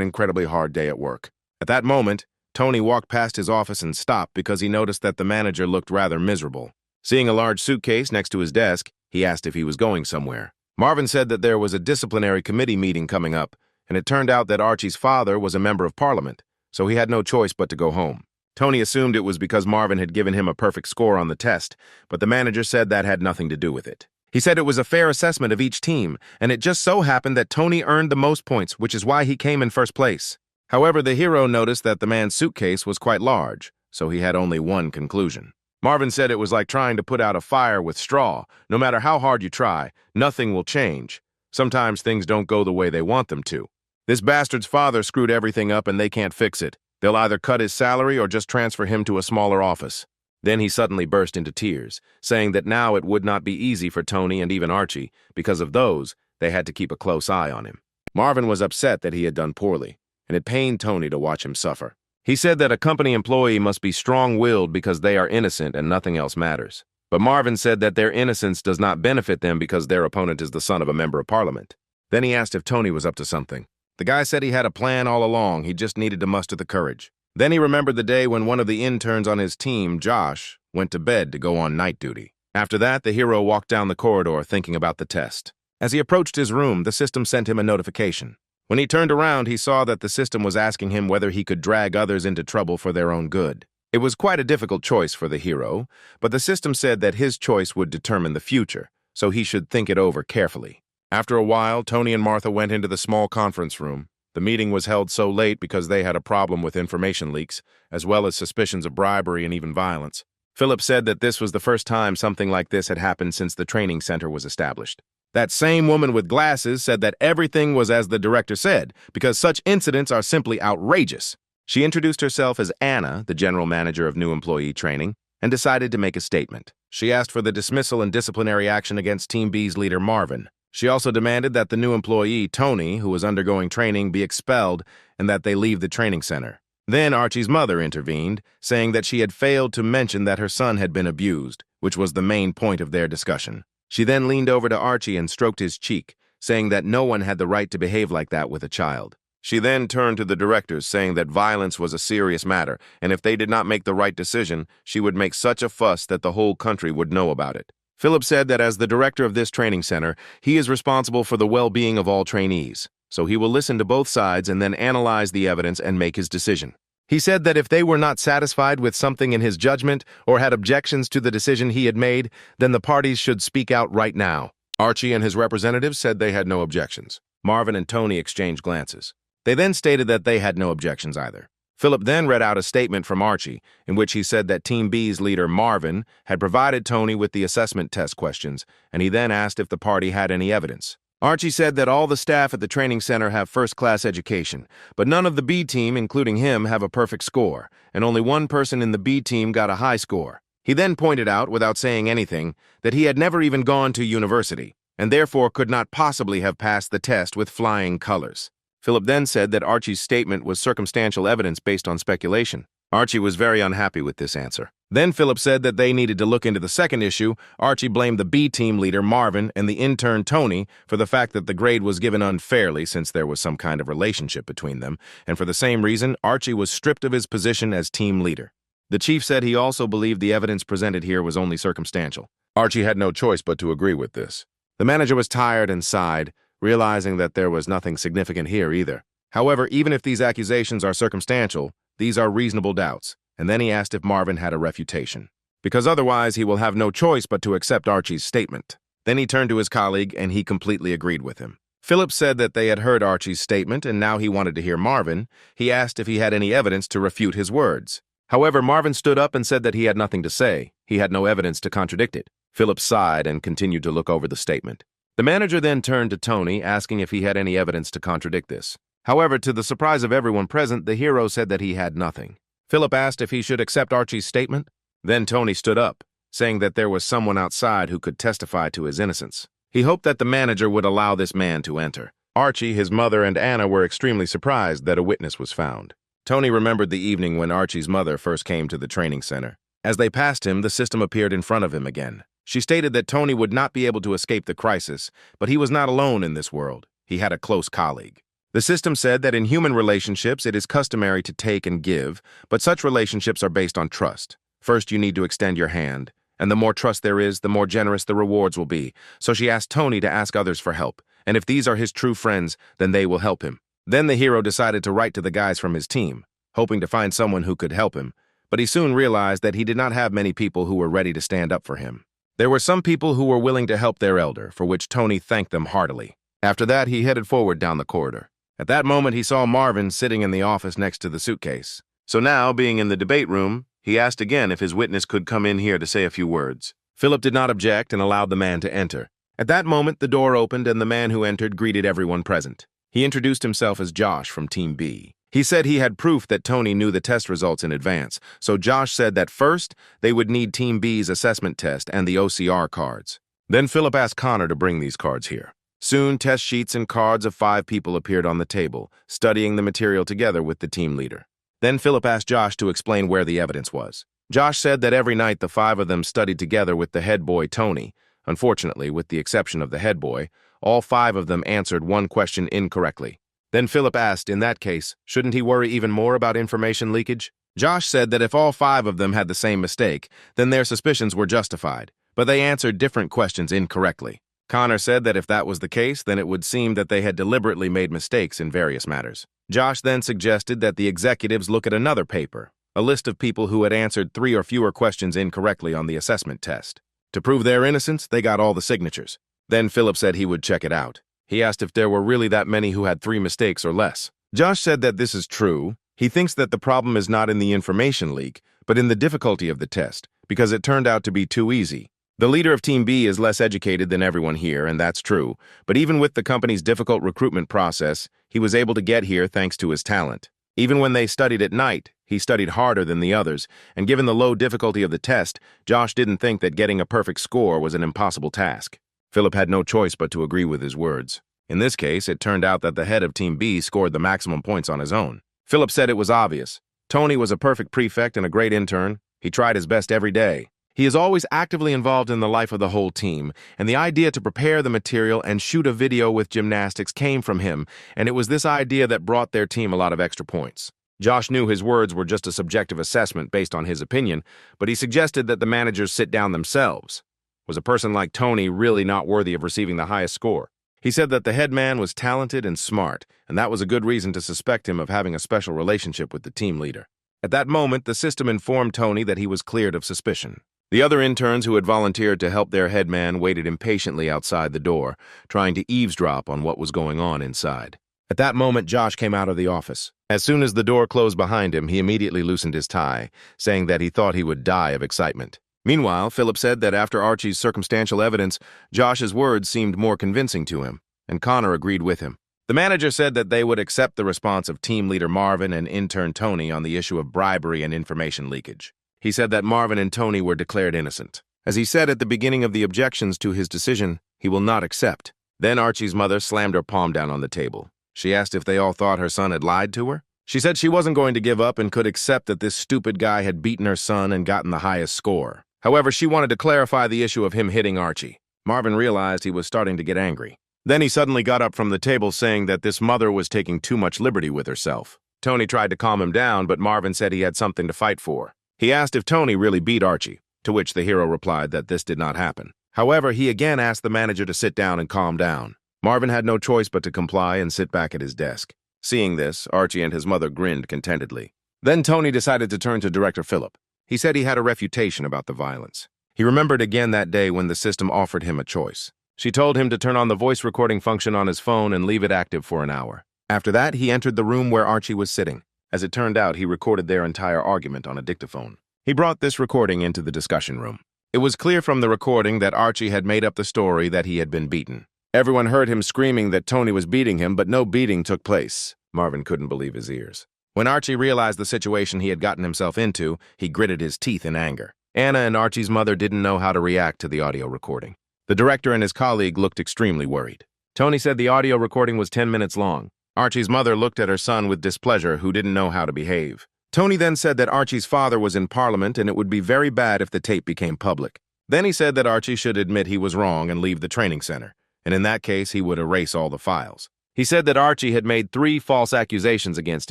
incredibly hard day at work. At that moment, Tony walked past his office and stopped because he noticed that the manager looked rather miserable. Seeing a large suitcase next to his desk, he asked if he was going somewhere. Marvin said that there was a disciplinary committee meeting coming up, and it turned out that Archie's father was a member of parliament, so he had no choice but to go home. Tony assumed it was because Marvin had given him a perfect score on the test, but the manager said that had nothing to do with it. He said it was a fair assessment of each team, and it just so happened that Tony earned the most points, which is why he came in first place. However, the hero noticed that the man's suitcase was quite large, so he had only one conclusion. Marvin said it was like trying to put out a fire with straw. No matter how hard you try, nothing will change. Sometimes things don't go the way they want them to. This bastard's father screwed everything up and they can't fix it. They'll either cut his salary or just transfer him to a smaller office. Then he suddenly burst into tears, saying that now it would not be easy for Tony and even Archie. Because of those, they had to keep a close eye on him. Marvin was upset that he had done poorly, and it pained Tony to watch him suffer. He said that a company employee must be strong-willed because they are innocent and nothing else matters. But Marvin said that their innocence does not benefit them because their opponent is the son of a member of parliament. Then he asked if Tony was up to something. The guy said he had a plan all along, he just needed to muster the courage. Then he remembered the day when one of the interns on his team, Josh, went to bed to go on night duty. After that, the hero walked down the corridor thinking about the test. As he approached his room, the system sent him a notification. When he turned around, he saw that the system was asking him whether he could drag others into trouble for their own good. It was quite a difficult choice for the hero, but the system said that his choice would determine the future, so he should think it over carefully. After a while, Tony and Martha went into the small conference room. The meeting was held so late because they had a problem with information leaks, as well as suspicions of bribery and even violence. Philip said that this was the first time something like this had happened since the training center was established. That same woman with glasses said that everything was as the director said, because such incidents are simply outrageous. She introduced herself as Anna, the general manager of new employee training, and decided to make a statement. She asked for the dismissal and disciplinary action against Team B's leader Marvin. She also demanded that the new employee, Tony, who was undergoing training, be expelled and that they leave the training center. Then Archie's mother intervened, saying that she had failed to mention that her son had been abused, which was the main point of their discussion. She then leaned over to Archie and stroked his cheek, saying that no one had the right to behave like that with a child. She then turned to the directors, saying that violence was a serious matter, and if they did not make the right decision, she would make such a fuss that the whole country would know about it. Philip said that as the director of this training center, he is responsible for the well-being of all trainees, so he will listen to both sides and then analyze the evidence and make his decision. He said that if they were not satisfied with something in his judgment or had objections to the decision he had made, then the parties should speak out right now. Archie and his representatives said they had no objections. Marvin and Tony exchanged glances. They then stated that they had no objections either. Philip then read out a statement from Archie, in which he said that Team B's leader, Marvin, had provided Tony with the assessment test questions, and he then asked if the party had any evidence. Archie said that all the staff at the training center have first-class education, but none of the B team, including him, have a perfect score, and only one person in the B team got a high score. He then pointed out, without saying anything, that he had never even gone to university, and therefore could not possibly have passed the test with flying colors. Philip then said that Archie's statement was circumstantial evidence based on speculation. Archie was very unhappy with this answer. Then Philip said that they needed to look into the second issue. Archie blamed the B team leader, Marvin, and the intern, Tony, for the fact that the grade was given unfairly since there was some kind of relationship between them, and for the same reason, Archie was stripped of his position as team leader. The chief said he also believed the evidence presented here was only circumstantial. Archie had no choice but to agree with this. The manager was tired and sighed, realizing that there was nothing significant here either. However, even if these accusations are circumstantial, these are reasonable doubts, and then he asked if Marvin had a refutation, because otherwise he will have no choice but to accept Archie's statement. Then he turned to his colleague, and he completely agreed with him. Philip said that they had heard Archie's statement, and now he wanted to hear Marvin. He asked if he had any evidence to refute his words. However, Marvin stood up and said that he had nothing to say. He had no evidence to contradict it. Philip sighed and continued to look over the statement. The manager then turned to Tony, asking if he had any evidence to contradict this. However, to the surprise of everyone present, the hero said that he had nothing. Philip asked if he should accept Archie's statement. Then Tony stood up, saying that there was someone outside who could testify to his innocence. He hoped that the manager would allow this man to enter. Archie, his mother, and Anna were extremely surprised that a witness was found. Tony remembered the evening when Archie's mother first came to the training center. As they passed him, the system appeared in front of him again. She stated that Tony would not be able to escape the crisis, but he was not alone in this world. He had a close colleague. The system said that in human relationships it is customary to take and give, but such relationships are based on trust. First, you need to extend your hand, and the more trust there is, the more generous the rewards will be. So she asked Tony to ask others for help, and if these are his true friends, then they will help him. Then the hero decided to write to the guys from his team, hoping to find someone who could help him, but he soon realized that he did not have many people who were ready to stand up for him. There were some people who were willing to help their elder, for which Tony thanked them heartily. After that, he headed forward down the corridor. At that moment, he saw Marvin sitting in the office next to the suitcase. So now, being in the debate room, he asked again if his witness could come in here to say a few words. Philip did not object and allowed the man to enter. At that moment, the door opened and the man who entered greeted everyone present. He introduced himself as Josh from Team B. He said he had proof that Tony knew the test results in advance, so Josh said that first, they would need Team B's assessment test and the OCR cards. Then Philip asked Connor to bring these cards here. Soon, test sheets and cards of 5 people appeared on the table, studying the material together with the team leader. Then Philip asked Josh to explain where the evidence was. Josh said that every night the 5 of them studied together with the head boy, Tony. Unfortunately, with the exception of the head boy, all 5 of them answered one question incorrectly. Then Philip asked, in that case, shouldn't he worry even more about information leakage? Josh said that if all 5 of them had the same mistake, then their suspicions were justified, but they answered different questions incorrectly. Connor said that if that was the case, then it would seem that they had deliberately made mistakes in various matters. Josh then suggested that the executives look at another paper, a list of people who had answered 3 or fewer questions incorrectly on the assessment test. To prove their innocence, they got all the signatures. Then Philip said he would check it out. He asked if there were really that many who had 3 mistakes or less. Josh said that this is true. He thinks that the problem is not in the information leak, but in the difficulty of the test, because it turned out to be too easy. The leader of Team B is less educated than everyone here, and that's true, but even with the company's difficult recruitment process, he was able to get here thanks to his talent. Even when they studied at night, he studied harder than the others, and given the low difficulty of the test, Josh didn't think that getting a perfect score was an impossible task. Philip had no choice but to agree with his words. In this case, it turned out that the head of Team B scored the maximum points on his own. Philip said it was obvious. Tony was a perfect prefect and a great intern. He tried his best every day. He is always actively involved in the life of the whole team, and the idea to prepare the material and shoot a video with gymnastics came from him, and it was this idea that brought their team a lot of extra points. Josh knew his words were just a subjective assessment based on his opinion, but he suggested that the managers sit down themselves. Was a person like Tony really not worthy of receiving the highest score? He said that the head man was talented and smart, and that was a good reason to suspect him of having a special relationship with the team leader. At that moment, the system informed Tony that he was cleared of suspicion. The other interns who had volunteered to help their headman waited impatiently outside the door, trying to eavesdrop on what was going on inside. At that moment, Josh came out of the office. As soon as the door closed behind him, he immediately loosened his tie, saying that he thought he would die of excitement. Meanwhile, Philip said that after Archie's circumstantial evidence, Josh's words seemed more convincing to him, and Connor agreed with him. The manager said that they would accept the response of team leader Marvin and intern Tony on the issue of bribery and information leakage. He said that Marvin and Tony were declared innocent. As he said at the beginning of the objections to his decision, he will not accept. Then Archie's mother slammed her palm down on the table. She asked if they all thought her son had lied to her. She said she wasn't going to give up and could accept that this stupid guy had beaten her son and gotten the highest score. However, she wanted to clarify the issue of him hitting Archie. Marvin realized he was starting to get angry. Then he suddenly got up from the table saying that this mother was taking too much liberty with herself. Tony tried to calm him down, but Marvin said he had something to fight for. He asked if Tony really beat Archie, to which the hero replied that this did not happen. However, he again asked the manager to sit down and calm down. Marvin had no choice but to comply and sit back at his desk. Seeing this, Archie and his mother grinned contentedly. Then Tony decided to turn to Director Philip. He said he had a refutation about the violence. He remembered again that day when the system offered him a choice. She told him to turn on the voice recording function on his phone and leave it active for an hour. After that, he entered the room where Archie was sitting. As it turned out, he recorded their entire argument on a dictaphone. He brought this recording into the discussion room. It was clear from the recording that Archie had made up the story that he had been beaten. Everyone heard him screaming that Tony was beating him, but no beating took place. Marvin couldn't believe his ears. When Archie realized the situation he had gotten himself into, he gritted his teeth in anger. Anna and Archie's mother didn't know how to react to the audio recording. The director and his colleague looked extremely worried. Tony said the audio recording was 10 minutes long. Archie's mother looked at her son with displeasure, who didn't know how to behave. Tony then said that Archie's father was in Parliament and it would be very bad if the tape became public. Then he said that Archie should admit he was wrong and leave the training center, and in that case he would erase all the files. He said that Archie had made 3 false accusations against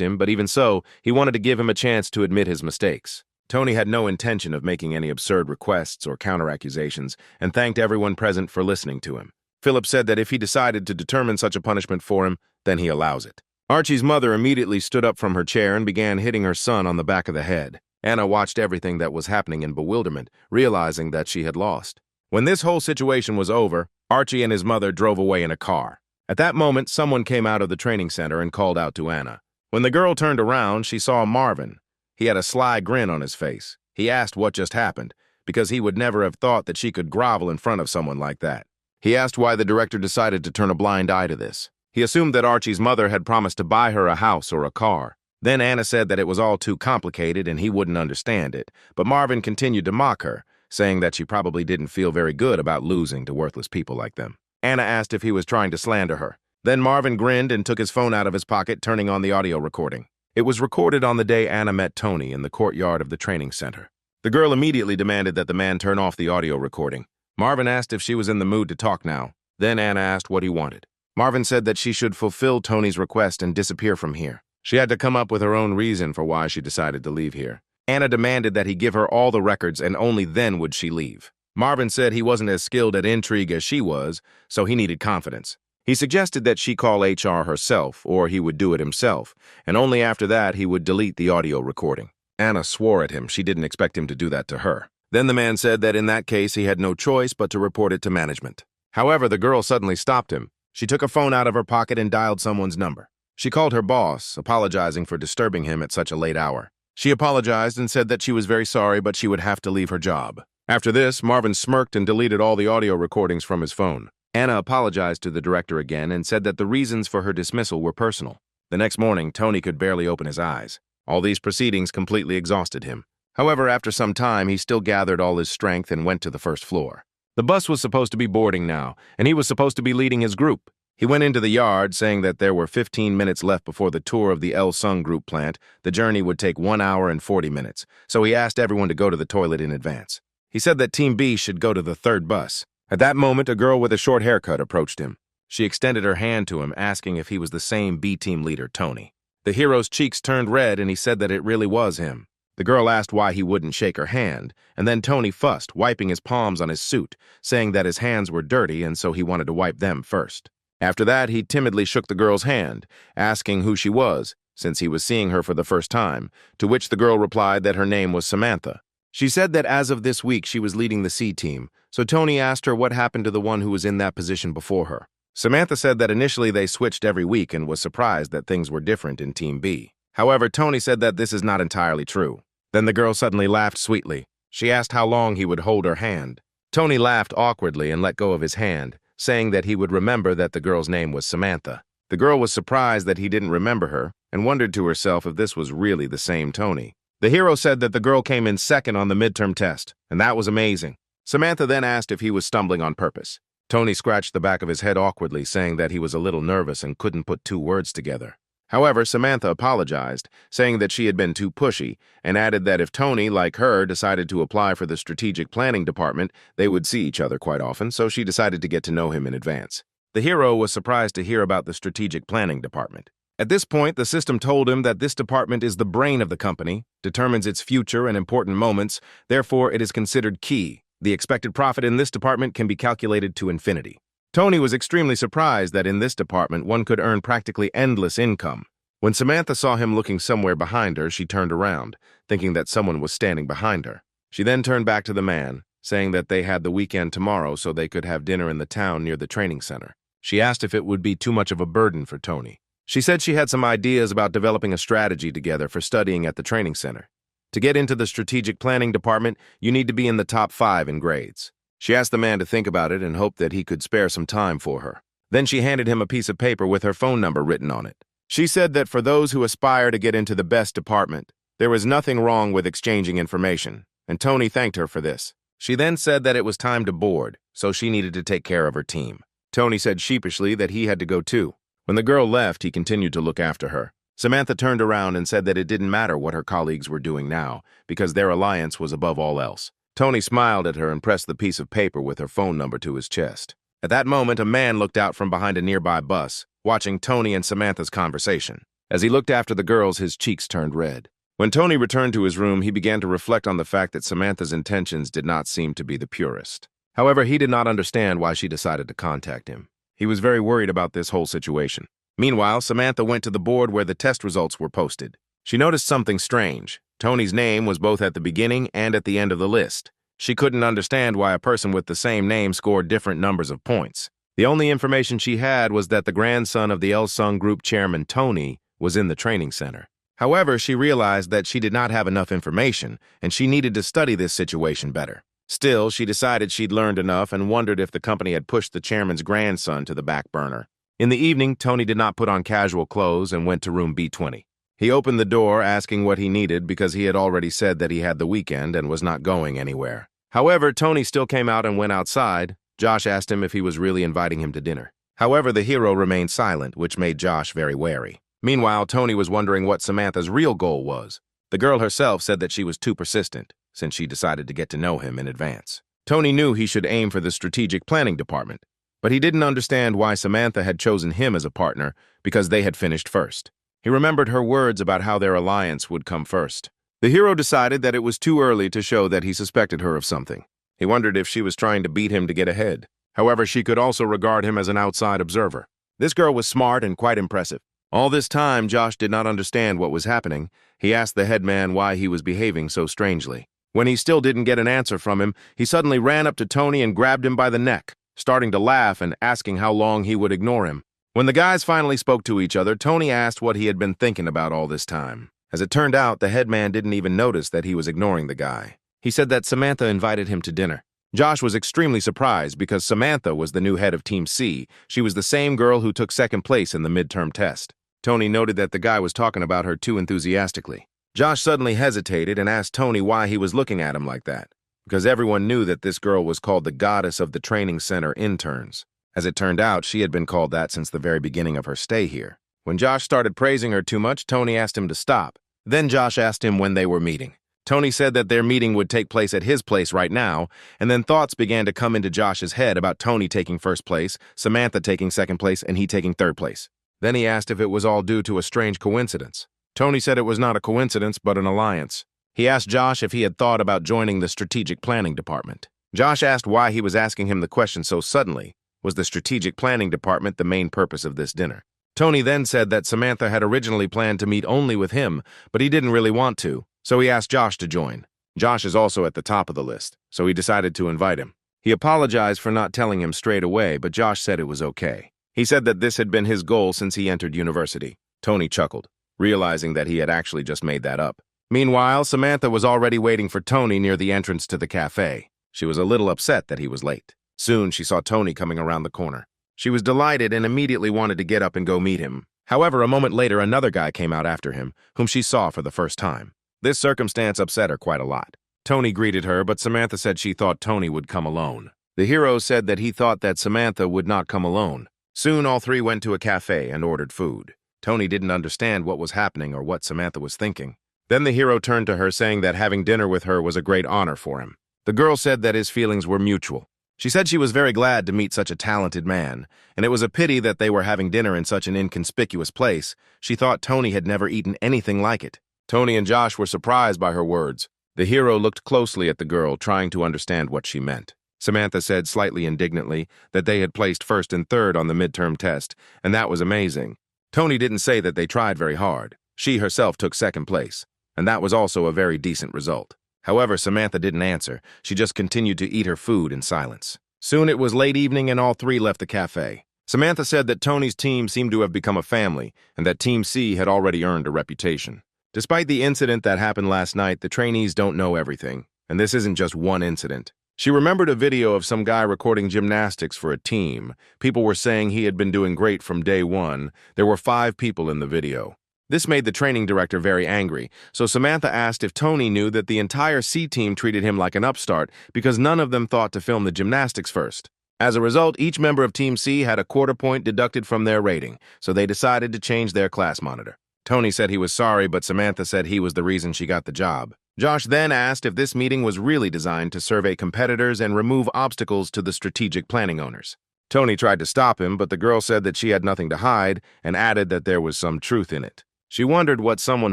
him, but even so, he wanted to give him a chance to admit his mistakes. Tony had no intention of making any absurd requests or counter-accusations and thanked everyone present for listening to him. Philip said that if he decided to determine such a punishment for him, then he allows it. Archie's mother immediately stood up from her chair and began hitting her son on the back of the head. Anna watched everything that was happening in bewilderment, realizing that she had lost. When this whole situation was over, Archie and his mother drove away in a car. At that moment, someone came out of the training center and called out to Anna. When the girl turned around, she saw Marvin. He had a sly grin on his face. He asked what just happened, because he would never have thought that she could grovel in front of someone like that. He asked why the director decided to turn a blind eye to this. He assumed that Archie's mother had promised to buy her a house or a car. Then Anna said that it was all too complicated and he wouldn't understand it, but Marvin continued to mock her, saying that she probably didn't feel very good about losing to worthless people like them. Anna asked if he was trying to slander her. Then Marvin grinned and took his phone out of his pocket, turning on the audio recording. It was recorded on the day Anna met Tony in the courtyard of the training center. The girl immediately demanded that the man turn off the audio recording. Marvin asked if she was in the mood to talk now. Then Anna asked what he wanted. Marvin said that she should fulfill Tony's request and disappear from here. She had to come up with her own reason for why she decided to leave here. Anna demanded that he give her all the records and only then would she leave. Marvin said he wasn't as skilled at intrigue as she was, so he needed confidence. He suggested that she call HR herself, or he would do it himself, and only after that he would delete the audio recording. Anna swore at him. She didn't expect him to do that to her. Then the man said that in that case he had no choice but to report it to management. However, the girl suddenly stopped him. She took a phone out of her pocket and dialed someone's number. She called her boss, apologizing for disturbing him at such a late hour. She apologized and said that she was very sorry, but she would have to leave her job. After this, Marvin smirked and deleted all the audio recordings from his phone. Anna apologized to the director again and said that the reasons for her dismissal were personal. The next morning, Tony could barely open his eyes. All these proceedings completely exhausted him. However, after some time, he still gathered all his strength and went to the first floor. The bus was supposed to be boarding now, and he was supposed to be leading his group. He went into the yard, saying that there were 15 minutes left before the tour of the El Sung group plant. The journey would take 1 hour and 40 minutes, so he asked everyone to go to the toilet in advance. He said that Team B should go to the third bus. At that moment, a girl with a short haircut approached him. She extended her hand to him, asking if he was the same B-team leader, Tony. The hero's cheeks turned red, and he said that it really was him. The girl asked why he wouldn't shake her hand, and then Tony fussed, wiping his palms on his suit, saying that his hands were dirty and so he wanted to wipe them first. After that, he timidly shook the girl's hand, asking who she was, since he was seeing her for the first time, to which the girl replied that her name was Samantha. She said that as of this week she was leading the C team, so Tony asked her what happened to the one who was in that position before her. Samantha said that initially they switched every week and was surprised that things were different in Team B. However, Tony said that this is not entirely true. Then the girl suddenly laughed sweetly. She asked how long he would hold her hand. Tony laughed awkwardly and let go of his hand, saying that he would remember that the girl's name was Samantha. The girl was surprised that he didn't remember her and wondered to herself if this was really the same Tony. The hero said that the girl came in second on the midterm test, and that was amazing. Samantha then asked if he was stumbling on purpose. Tony scratched the back of his head awkwardly, saying that he was a little nervous and couldn't put two words together. However, Samantha apologized, saying that she had been too pushy, and added that if Tony, like her, decided to apply for the strategic planning department, they would see each other quite often, so she decided to get to know him in advance. The hero was surprised to hear about the strategic planning department. At this point, the system told him that this department is the brain of the company, determines its future and important moments, therefore it is considered key. The expected profit in this department can be calculated to infinity. Tony was extremely surprised that in this department one could earn practically endless income. When Samantha saw him looking somewhere behind her, she turned around, thinking that someone was standing behind her. She then turned back to the man, saying that they had the weekend tomorrow so they could have dinner in the town near the training center. She asked if it would be too much of a burden for Tony. She said she had some ideas about developing a strategy together for studying at the training center. To get into the strategic planning department, you need to be in the top 5 in grades. She asked the man to think about it and hoped that he could spare some time for her. Then she handed him a piece of paper with her phone number written on it. She said that for those who aspire to get into the best department, there was nothing wrong with exchanging information, and Tony thanked her for this. She then said that it was time to board, so she needed to take care of her team. Tony said sheepishly that he had to go too. When the girl left, he continued to look after her. Samantha turned around and said that it didn't matter what her colleagues were doing now, because their alliance was above all else. Tony smiled at her and pressed the piece of paper with her phone number to his chest. At that moment, a man looked out from behind a nearby bus, watching Tony and Samantha's conversation. As he looked after the girls, his cheeks turned red. When Tony returned to his room, he began to reflect on the fact that Samantha's intentions did not seem to be the purest. However, he did not understand why she decided to contact him. He was very worried about this whole situation. Meanwhile, Samantha went to the board where the test results were posted. She noticed something strange. Tony's name was both at the beginning and at the end of the list. She couldn't understand why a person with the same name scored different numbers of points. The only information she had was that the grandson of the El-sung Group chairman, Tony, was in the training center. However, she realized that she did not have enough information, and she needed to study this situation better. Still, she decided she'd learned enough and wondered if the company had pushed the chairman's grandson to the back burner. In the evening, Tony did not put on casual clothes and went to room B20. He opened the door asking what he needed because he had already said that he had the weekend and was not going anywhere. However, Tony still came out and went outside. Josh asked him if he was really inviting him to dinner. However, the hero remained silent, which made Josh very wary. Meanwhile, Tony was wondering what Samantha's real goal was. The girl herself said that she was too persistent, since she decided to get to know him in advance. Tony knew he should aim for the strategic planning department, but he didn't understand why Samantha had chosen him as a partner because they had finished first. He remembered her words about how their alliance would come first. The hero decided that it was too early to show that he suspected her of something. He wondered if she was trying to beat him to get ahead. However, she could also regard him as an outside observer. This girl was smart and quite impressive. All this time, Josh did not understand what was happening. He asked the headman why he was behaving so strangely. When he still didn't get an answer from him, he suddenly ran up to Tony and grabbed him by the neck, starting to laugh and asking how long he would ignore him. When the guys finally spoke to each other, Tony asked what he had been thinking about all this time. As it turned out, the headman didn't even notice that he was ignoring the guy. He said that Samantha invited him to dinner. Josh was extremely surprised because Samantha was the new head of Team C. She was the same girl who took second place in the midterm test. Tony noted that the guy was talking about her too enthusiastically. Josh suddenly hesitated and asked Tony why he was looking at him like that, because everyone knew that this girl was called the goddess of the training center interns. As it turned out, she had been called that since the very beginning of her stay here. When Josh started praising her too much, Tony asked him to stop. Then Josh asked him when they were meeting. Tony said that their meeting would take place at his place right now, and then thoughts began to come into Josh's head about Tony taking first place, Samantha taking second place, and he taking third place. Then he asked if it was all due to a strange coincidence. Tony said it was not a coincidence, but an alliance. He asked Josh if he had thought about joining the strategic planning department. Josh asked why he was asking him the question so suddenly. Was the strategic planning department the main purpose of this dinner? Tony then said that Samantha had originally planned to meet only with him, but he didn't really want to, so he asked Josh to join. Josh is also at the top of the list, so he decided to invite him. He apologized for not telling him straight away, but Josh said it was okay. He said that this had been his goal since he entered university. Tony chuckled, realizing that he had actually just made that up. Meanwhile, Samantha was already waiting for Tony near the entrance to the cafe. She was a little upset that he was late. Soon, she saw Tony coming around the corner. She was delighted and immediately wanted to get up and go meet him. However, a moment later, another guy came out after him, whom she saw for the first time. This circumstance upset her quite a lot. Tony greeted her, but Samantha said she thought Tony would come alone. The hero said that he thought that Samantha would not come alone. Soon, all three went to a cafe and ordered food. Tony didn't understand what was happening or what Samantha was thinking. Then the hero turned to her, saying that having dinner with her was a great honor for him. The girl said that his feelings were mutual. She said she was very glad to meet such a talented man, and it was a pity that they were having dinner in such an inconspicuous place. She thought Tony had never eaten anything like it. Tony and Josh were surprised by her words. The hero looked closely at the girl, trying to understand what she meant. Samantha said slightly indignantly that they had placed first and third on the midterm test, and that was amazing. Tony didn't say that they tried very hard. She herself took second place, and that was also a very decent result. However, Samantha didn't answer. She just continued to eat her food in silence. Soon it was late evening and all three left the cafe. Samantha said that Tony's team seemed to have become a family and that Team C had already earned a reputation. Despite the incident that happened last night, the trainees don't know everything, and this isn't just one incident. She remembered a video of some guy recording gymnastics for a team. People were saying he had been doing great from day one. There were 5 people in the video. This made the training director very angry, so Samantha asked if Tony knew that the entire C team treated him like an upstart because none of them thought to film the gymnastics first. As a result, each member of Team C had a quarter point deducted from their rating, so they decided to change their class monitor. Tony said he was sorry, but Samantha said he was the reason she got the job. Josh then asked if this meeting was really designed to survey competitors and remove obstacles to the strategic planning owners. Tony tried to stop him, but the girl said that she had nothing to hide and added that there was some truth in it. She wondered what someone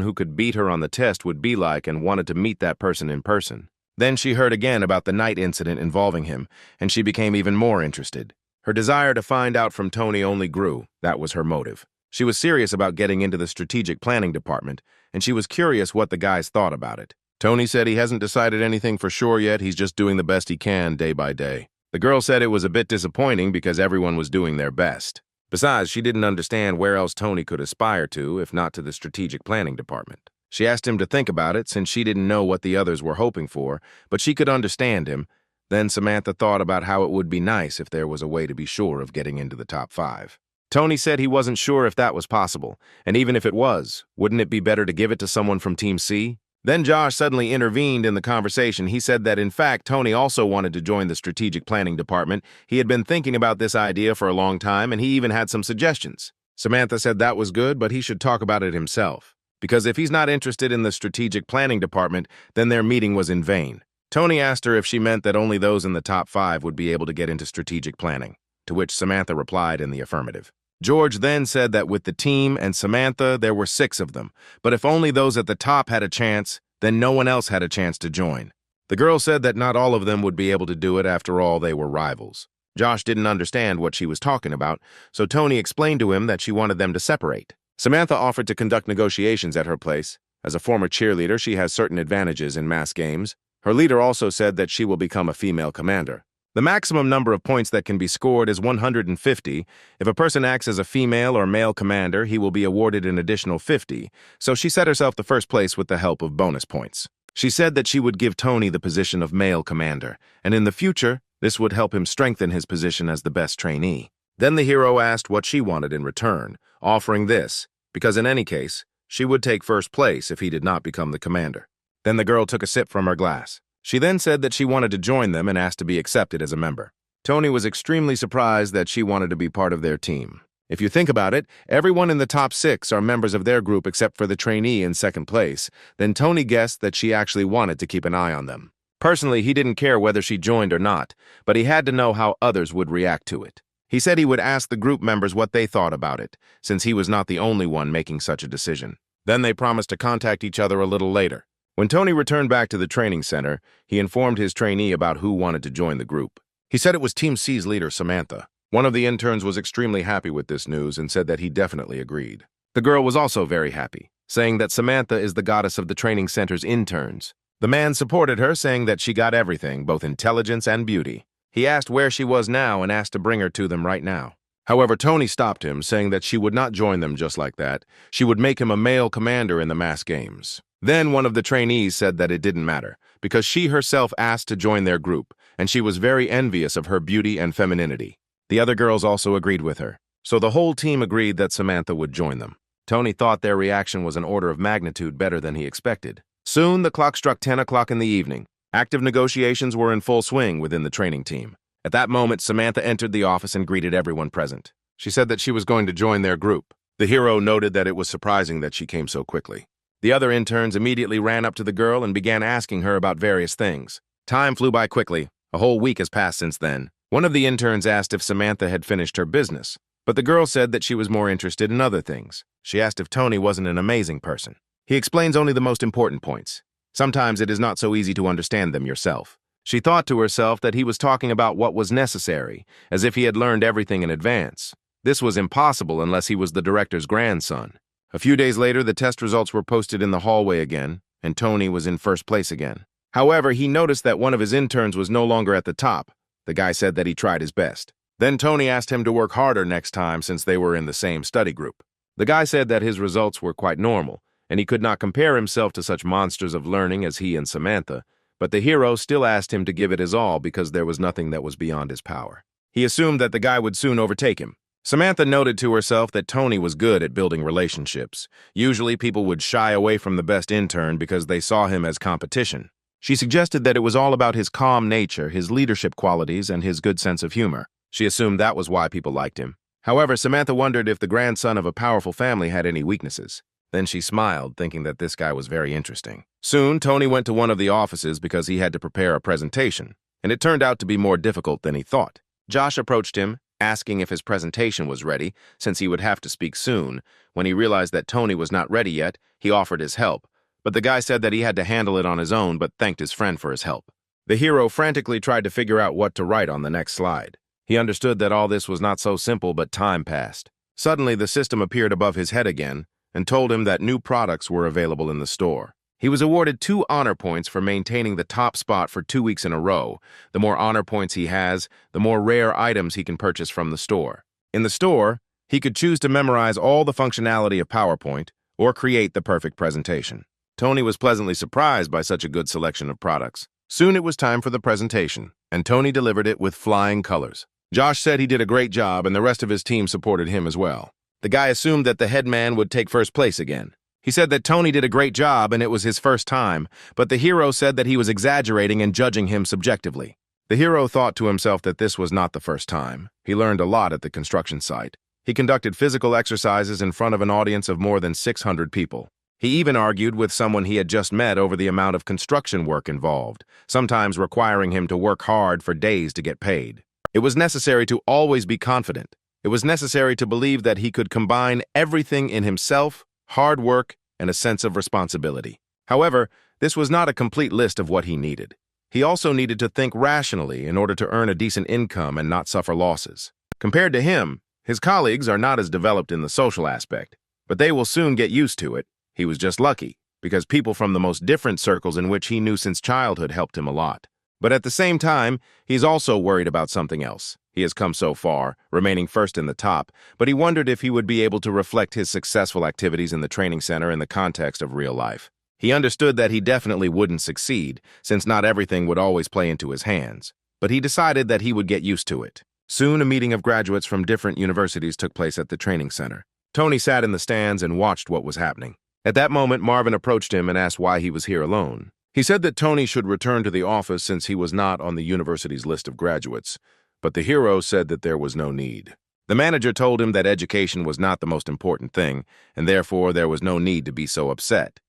who could beat her on the test would be like and wanted to meet that person in person. Then she heard again about the night incident involving him, and she became even more interested. Her desire to find out from Tony only grew. That was her motive. She was serious about getting into the strategic planning department, and she was curious what the guys thought about it. Tony said he hasn't decided anything for sure yet, he's just doing the best he can day by day. The girl said it was a bit disappointing because everyone was doing their best. Besides, she didn't understand where else Tony could aspire to, if not to the strategic planning department. She asked him to think about it since she didn't know what the others were hoping for, but she could understand him. Then Samantha thought about how it would be nice if there was a way to be sure of getting into the top 5. Tony said he wasn't sure if that was possible, and even if it was, wouldn't it be better to give it to someone from Team C? Then Josh suddenly intervened in the conversation. He said that in fact Tony also wanted to join the strategic planning department. He had been thinking about this idea for a long time, and he even had some suggestions. Samantha said that was good, but he should talk about it himself. Because if he's not interested in the strategic planning department, then their meeting was in vain. Tony asked her if she meant that only those in the top 5 would be able to get into strategic planning, to which Samantha replied in the affirmative. George then said that with the team and Samantha, there were 6 of them, but if only those at the top had a chance, then no one else had a chance to join. The girl said that not all of them would be able to do it, after all they were rivals. Josh didn't understand what she was talking about, so Tony explained to him that she wanted them to separate. Samantha offered to conduct negotiations at her place. As a former cheerleader, she has certain advantages in mass games. Her leader also said that she will become a female commander. The maximum number of points that can be scored is 150. If a person acts as a female or male commander, he will be awarded an additional 50, so she set herself the first place with the help of bonus points. She said that she would give Tony the position of male commander, and in the future, this would help him strengthen his position as the best trainee. Then the hero asked what she wanted in return, offering this, because in any case, she would take first place if he did not become the commander. Then the girl took a sip from her glass. She then said that she wanted to join them and asked to be accepted as a member. Tony was extremely surprised that she wanted to be part of their team. If you think about it, everyone in the top 6 are members of their group except for the trainee in second place. Then Tony guessed that she actually wanted to keep an eye on them. Personally, he didn't care whether she joined or not, but he had to know how others would react to it. He said he would ask the group members what they thought about it, since he was not the only one making such a decision. Then they promised to contact each other a little later. When Tony returned back to the training center, he informed his trainee about who wanted to join the group. He said it was Team C's leader, Samantha. One of the interns was extremely happy with this news and said that he definitely agreed. The girl was also very happy, saying that Samantha is the goddess of the training center's interns. The man supported her, saying that she got everything, both intelligence and beauty. He asked where she was now and asked to bring her to them right now. However, Tony stopped him, saying that she would not join them just like that. She would make him a male commander in the mass games. Then one of the trainees said that it didn't matter, because she herself asked to join their group, and she was very envious of her beauty and femininity. The other girls also agreed with her, so the whole team agreed that Samantha would join them. Tony thought their reaction was an order of magnitude better than he expected. Soon, the clock struck 10 o'clock in the evening. Active negotiations were in full swing within the training team. At that moment, Samantha entered the office and greeted everyone present. She said that she was going to join their group. The hero noted that it was surprising that she came so quickly. The other interns immediately ran up to the girl and began asking her about various things. Time flew by quickly. A whole week has passed since then. One of the interns asked if Samantha had finished her business, but the girl said that she was more interested in other things. She asked if Tony wasn't an amazing person. He explains only the most important points. Sometimes it is not so easy to understand them yourself. She thought to herself that he was talking about what was necessary, as if he had learned everything in advance. This was impossible unless he was the director's grandson. A few days later, the test results were posted in the hallway again, and Tony was in first place again. However, he noticed that one of his interns was no longer at the top. The guy said that he tried his best. Then Tony asked him to work harder next time since they were in the same study group. The guy said that his results were quite normal, and he could not compare himself to such monsters of learning as he and Samantha, but the hero still asked him to give it his all because there was nothing that was beyond his power. He assumed that the guy would soon overtake him. Samantha noted to herself that Tony was good at building relationships. Usually people would shy away from the best intern because they saw him as competition. She suggested that it was all about his calm nature, his leadership qualities, and his good sense of humor. She assumed that was why people liked him. However, Samantha wondered if the grandson of a powerful family had any weaknesses. Then she smiled, thinking that this guy was very interesting. Soon, Tony went to one of the offices because he had to prepare a presentation, and it turned out to be more difficult than he thought. Josh approached him, asking if his presentation was ready, since he would have to speak soon. When he realized that Tony was not ready yet, he offered his help, but the guy said that he had to handle it on his own but thanked his friend for his help. The hero frantically tried to figure out what to write on the next slide. He understood that all this was not so simple, but time passed. Suddenly, the system appeared above his head again and told him that new products were available in the store. He was awarded 2 honor points for maintaining the top spot for 2 weeks in a row. The more honor points he has, the more rare items he can purchase from the store. In the store, he could choose to memorize all the functionality of PowerPoint or create the perfect presentation. Tony was pleasantly surprised by such a good selection of products. Soon it was time for the presentation, and Tony delivered it with flying colors. Josh said he did a great job, and the rest of his team supported him as well. The guy assumed that the head man would take first place again. He said that Tony did a great job and it was his first time, but the hero said that he was exaggerating and judging him subjectively. The hero thought to himself that this was not the first time. He learned a lot at the construction site. He conducted physical exercises in front of an audience of more than 600 people. He even argued with someone he had just met over the amount of construction work involved, sometimes requiring him to work hard for days to get paid. It was necessary to always be confident. It was necessary to believe that he could combine everything in himself, hard work, and a sense of responsibility. However, this was not a complete list of what he needed. He also needed to think rationally in order to earn a decent income and not suffer losses. Compared to him, his colleagues are not as developed in the social aspect, but they will soon get used to it. He was just lucky, because people from the most different circles in which he knew since childhood helped him a lot. But at the same time, he's also worried about something else. He has come so far, remaining first in the top, but he wondered if he would be able to reflect his successful activities in the training center in the context of real life. He understood that he definitely wouldn't succeed, since not everything would always play into his hands, but he decided that he would get used to it. Soon, a meeting of graduates from different universities took place at the training center. Tony sat in the stands and watched what was happening. At that moment, Marvin approached him and asked why he was here alone. He said that Tony should return to the office since he was not on the university's list of graduates, but the hero said that there was no need. The manager told him that education was not the most important thing, and therefore there was no need to be so upset.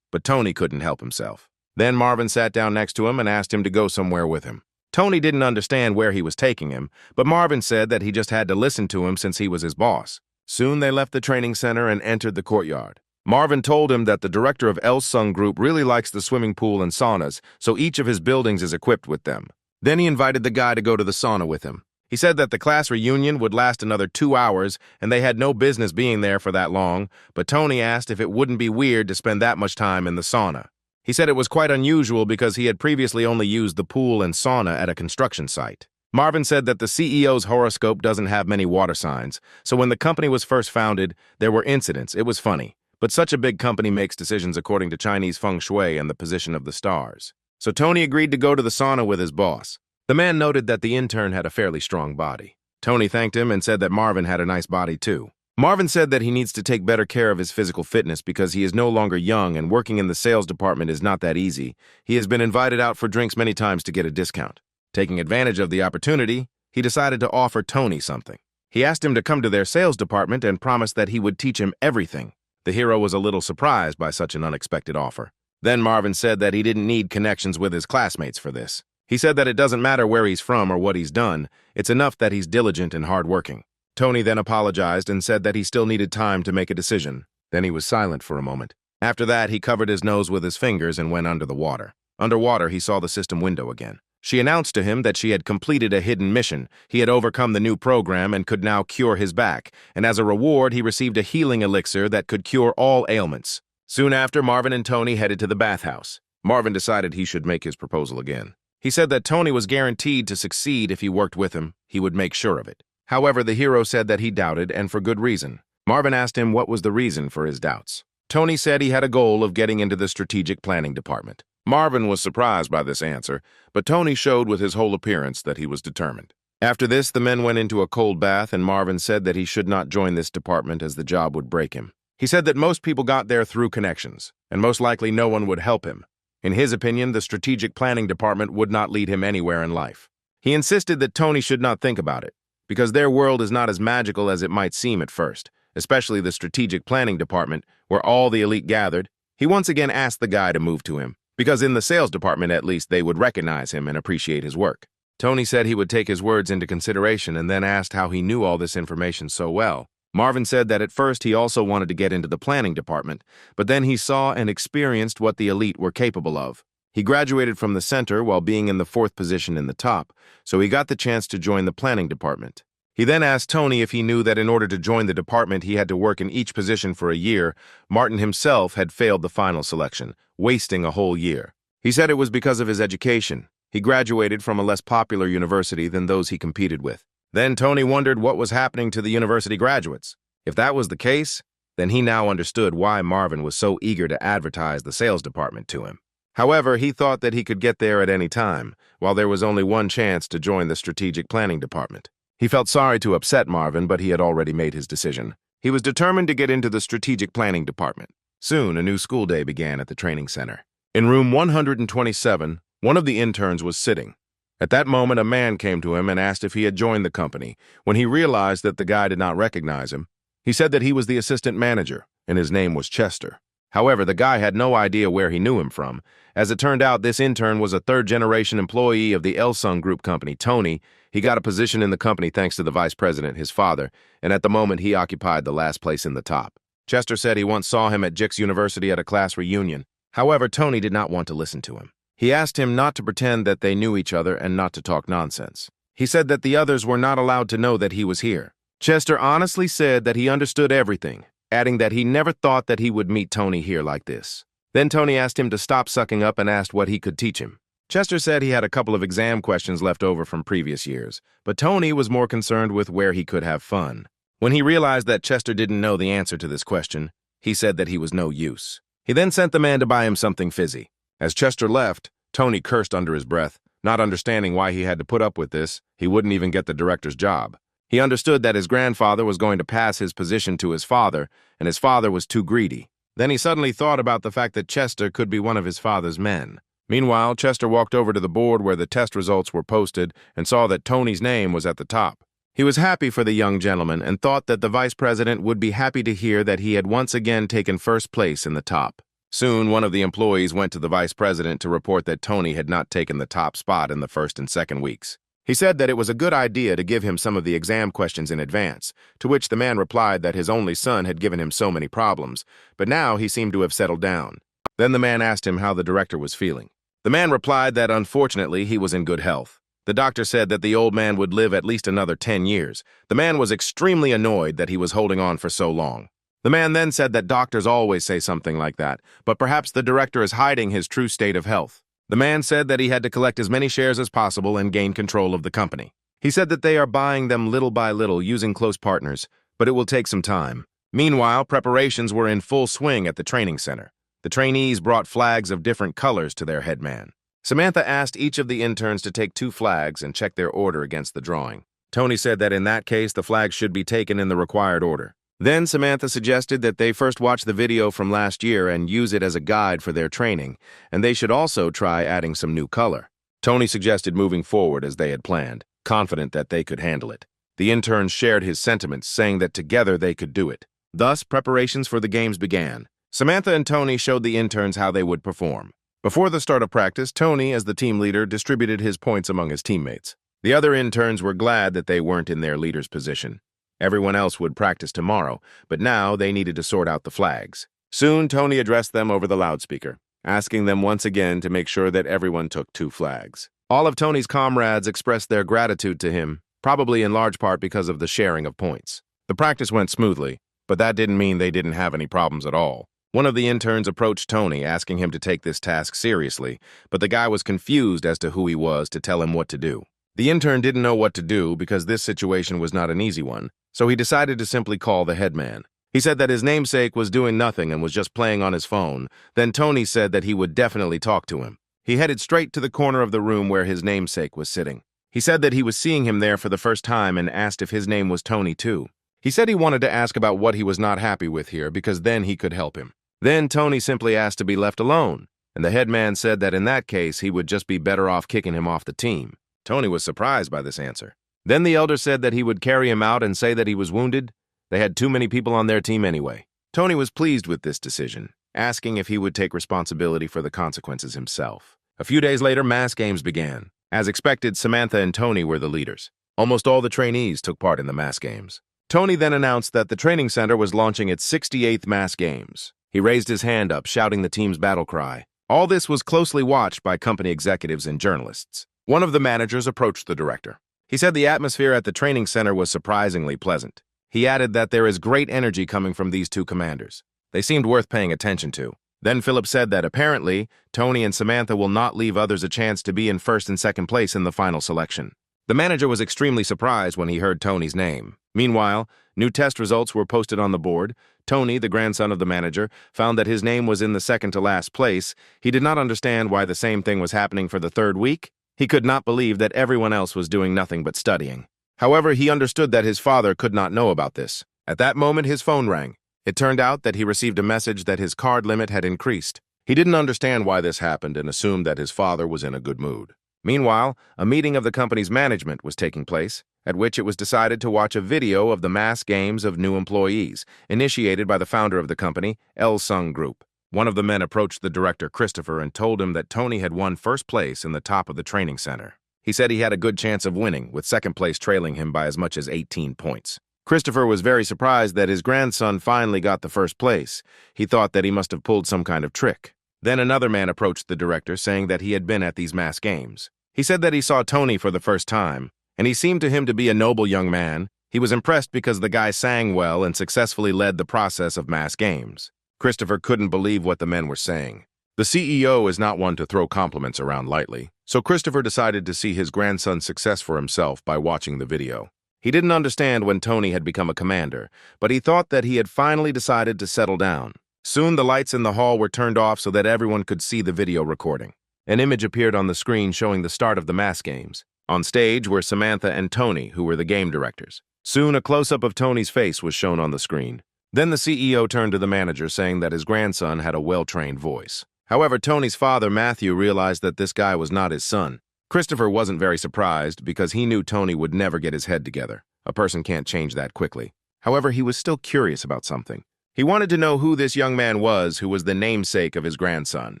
But Tony couldn't help himself. Then Marvin sat down next to him and asked him to go somewhere with him. Tony didn't understand where he was taking him, but Marvin said that he just had to listen to him since he was his boss. Soon they left the training center and entered the courtyard. Marvin told him that the director of Elsung Group really likes the swimming pool and saunas, so each of his buildings is equipped with them. Then he invited the guy to go to the sauna with him. He said that the class reunion would last another 2 hours, and they had no business being there for that long, but Tony asked if it wouldn't be weird to spend that much time in the sauna. He said it was quite unusual because he had previously only used the pool and sauna at a construction site. Marvin said that the CEO's horoscope doesn't have many water signs, so when the company was first founded, there were incidents. It was funny. But such a big company makes decisions according to Chinese feng shui and the position of the stars. So Tony agreed to go to the sauna with his boss. The man noted that the intern had a fairly strong body. Tony thanked him and said that Marvin had a nice body too. Marvin said that he needs to take better care of his physical fitness because he is no longer young and working in the sales department is not that easy. He has been invited out for drinks many times to get a discount. Taking advantage of the opportunity, he decided to offer Tony something. He asked him to come to their sales department and promised that he would teach him everything. The hero was a little surprised by such an unexpected offer. Then Marvin said that he didn't need connections with his classmates for this. He said that it doesn't matter where he's from or what he's done, it's enough that he's diligent and hardworking. Tony then apologized and said that he still needed time to make a decision. Then he was silent for a moment. After that, he covered his nose with his fingers and went under the water. Underwater, he saw the system window again. She announced to him that she had completed a hidden mission. He had overcome the new program and could now cure his back, and as a reward, he received a healing elixir that could cure all ailments. Soon after, Marvin and Tony headed to the bathhouse. Marvin decided he should make his proposal again. He said that Tony was guaranteed to succeed if he worked with him. He would make sure of it. However, the hero said that he doubted, and for good reason. Marvin asked him what was the reason for his doubts. Tony said he had a goal of getting into the strategic planning department. Marvin was surprised by this answer, but Tony showed with his whole appearance that he was determined. After this, the men went into a cold bath, and Marvin said that he should not join this department as the job would break him. He said that most people got there through connections, and most likely no one would help him. In his opinion, the strategic planning department would not lead him anywhere in life. He insisted that Tony should not think about it, because their world is not as magical as it might seem at first, especially the strategic planning department, where all the elite gathered. He once again asked the guy to move to him, because in the sales department at least they would recognize him and appreciate his work. Tony said he would take his words into consideration and then asked how he knew all this information so well. Marvin said that at first he also wanted to get into the planning department, but then he saw and experienced what the elite were capable of. He graduated from the center while being in the 4th position in the top, so he got the chance to join the planning department. He then asked Tony if he knew that in order to join the department he had to work in each position for a year. Martin himself had failed the final selection, wasting a whole year. He said it was because of his education. He graduated from a less popular university than those he competed with. Then Tony wondered what was happening to the university graduates. If that was the case, then he now understood why Marvin was so eager to advertise the sales department to him. However, he thought that he could get there at any time, while there was only one chance to join the strategic planning department. He felt sorry to upset Marvin, but he had already made his decision. He was determined to get into the strategic planning department. Soon, a new school day began at the training center. In room 127, one of the interns was sitting. At that moment, a man came to him and asked if he had joined the company. When he realized that the guy did not recognize him, he said that he was the assistant manager, and his name was Chester. However, the guy had no idea where he knew him from. As it turned out, this intern was a 3rd-generation employee of the Elsung Group company, Tony. He got a position in the company thanks to the vice president, his father, and at the moment he occupied the last place in the top. Chester said he once saw him at Jix University at a class reunion. However, Tony did not want to listen to him. He asked him not to pretend that they knew each other and not to talk nonsense. He said that the others were not allowed to know that he was here. Chester honestly said that he understood everything, adding that he never thought that he would meet Tony here like this. Then Tony asked him to stop sucking up and asked what he could teach him. Chester said he had a couple of exam questions left over from previous years, but Tony was more concerned with where he could have fun. When he realized that Chester didn't know the answer to this question, he said that he was no use. He then sent the man to buy him something fizzy. As Chester left, Tony cursed under his breath, not understanding why he had to put up with this. He wouldn't even get the director's job. He understood that his grandfather was going to pass his position to his father, and his father was too greedy. Then he suddenly thought about the fact that Chester could be one of his father's men. Meanwhile, Chester walked over to the board where the test results were posted and saw that Tony's name was at the top. He was happy for the young gentleman and thought that the vice president would be happy to hear that he had once again taken first place in the top. Soon, one of the employees went to the vice president to report that Tony had not taken the top spot in the 1st and 2nd weeks. He said that it was a good idea to give him some of the exam questions in advance, to which the man replied that his only son had given him so many problems, but now he seemed to have settled down. Then the man asked him how the director was feeling. The man replied that unfortunately he was in good health. The doctor said that the old man would live at least another 10 years. The man was extremely annoyed that he was holding on for so long. The man then said that doctors always say something like that, but perhaps the director is hiding his true state of health. The man said that he had to collect as many shares as possible and gain control of the company. He said that they are buying them little by little using close partners, but it will take some time. Meanwhile, preparations were in full swing at the training center. The trainees brought flags of different colors to their headman. Samantha asked each of the interns to take 2 flags and check their order against the drawing. Tony said that in that case, the flags should be taken in the required order. Then Samantha suggested that they first watch the video from last year and use it as a guide for their training, and they should also try adding some new color. Tony suggested moving forward as they had planned, confident that they could handle it. The interns shared his sentiments, saying that together they could do it. Thus, preparations for the games began. Samantha and Tony showed the interns how they would perform. Before the start of practice, Tony, as the team leader, distributed his points among his teammates. The other interns were glad that they weren't in their leader's position. Everyone else would practice tomorrow, but now they needed to sort out the flags. Soon, Tony addressed them over the loudspeaker, asking them once again to make sure that everyone took 2 flags. All of Tony's comrades expressed their gratitude to him, probably in large part because of the sharing of points. The practice went smoothly, but that didn't mean they didn't have any problems at all. One of the interns approached Tony, asking him to take this task seriously, but the guy was confused as to who he was to tell him what to do. The intern didn't know what to do because this situation was not an easy one, so he decided to simply call the headman. He said that his namesake was doing nothing and was just playing on his phone. Then Tony said that he would definitely talk to him. He headed straight to the corner of the room where his namesake was sitting. He said that he was seeing him there for the first time and asked if his name was Tony too. He said he wanted to ask about what he was not happy with here because then he could help him. Then Tony simply asked to be left alone, and the headman said that in that case he would just be better off kicking him off the team. Tony was surprised by this answer. Then the elder said that he would carry him out and say that he was wounded. They had too many people on their team anyway. Tony was pleased with this decision, asking if he would take responsibility for the consequences himself. A few days later, mass games began. As expected, Samantha and Tony were the leaders. Almost all the trainees took part in the mass games. Tony then announced that the training center was launching its 68th mass games. He raised his hand up, shouting the team's battle cry. All this was closely watched by company executives and journalists. One of the managers approached the director. He said the atmosphere at the training center was surprisingly pleasant. He added that there is great energy coming from these 2 commanders. They seemed worth paying attention to. Then Philip said that apparently, Tony and Samantha will not leave others a chance to be in 1st and 2nd place in the final selection. The manager was extremely surprised when he heard Tony's name. Meanwhile, new test results were posted on the board. Tony, the grandson of the manager, found that his name was in the 2nd to last place. He did not understand why the same thing was happening for the 3rd week. He could not believe that everyone else was doing nothing but studying. However, he understood that his father could not know about this. At that moment, his phone rang. It turned out that he received a message that his card limit had increased. He didn't understand why this happened and assumed that his father was in a good mood. Meanwhile, a meeting of the company's management was taking place, at which it was decided to watch a video of the mass games of new employees, initiated by the founder of the company, El-sung Group. One of the men approached the director, Christopher, and told him that Tony had won 1st place in the top of the training center. He said he had a good chance of winning, with 2nd place trailing him by as much as 18 points. Christopher was very surprised that his grandson finally got the 1st place. He thought that he must have pulled some kind of trick. Then another man approached the director, saying that he had been at these mass games. He said that he saw Tony for the first time, and he seemed to him to be a noble young man. He was impressed because the guy sang well and successfully led the process of mass games. Christopher couldn't believe what the men were saying. The CEO is not one to throw compliments around lightly, so Christopher decided to see his grandson's success for himself by watching the video. He didn't understand when Tony had become a commander, but he thought that he had finally decided to settle down. Soon the lights in the hall were turned off so that everyone could see the video recording. An image appeared on the screen showing the start of the mass games. On stage were Samantha and Tony, who were the game directors. Soon a close-up of Tony's face was shown on the screen. Then the CEO turned to the manager, saying that his grandson had a well-trained voice. However, Tony's father, Matthew, realized that this guy was not his son. Christopher wasn't very surprised because he knew Tony would never get his head together. A person can't change that quickly. However, he was still curious about something. He wanted to know who this young man was who was the namesake of his grandson.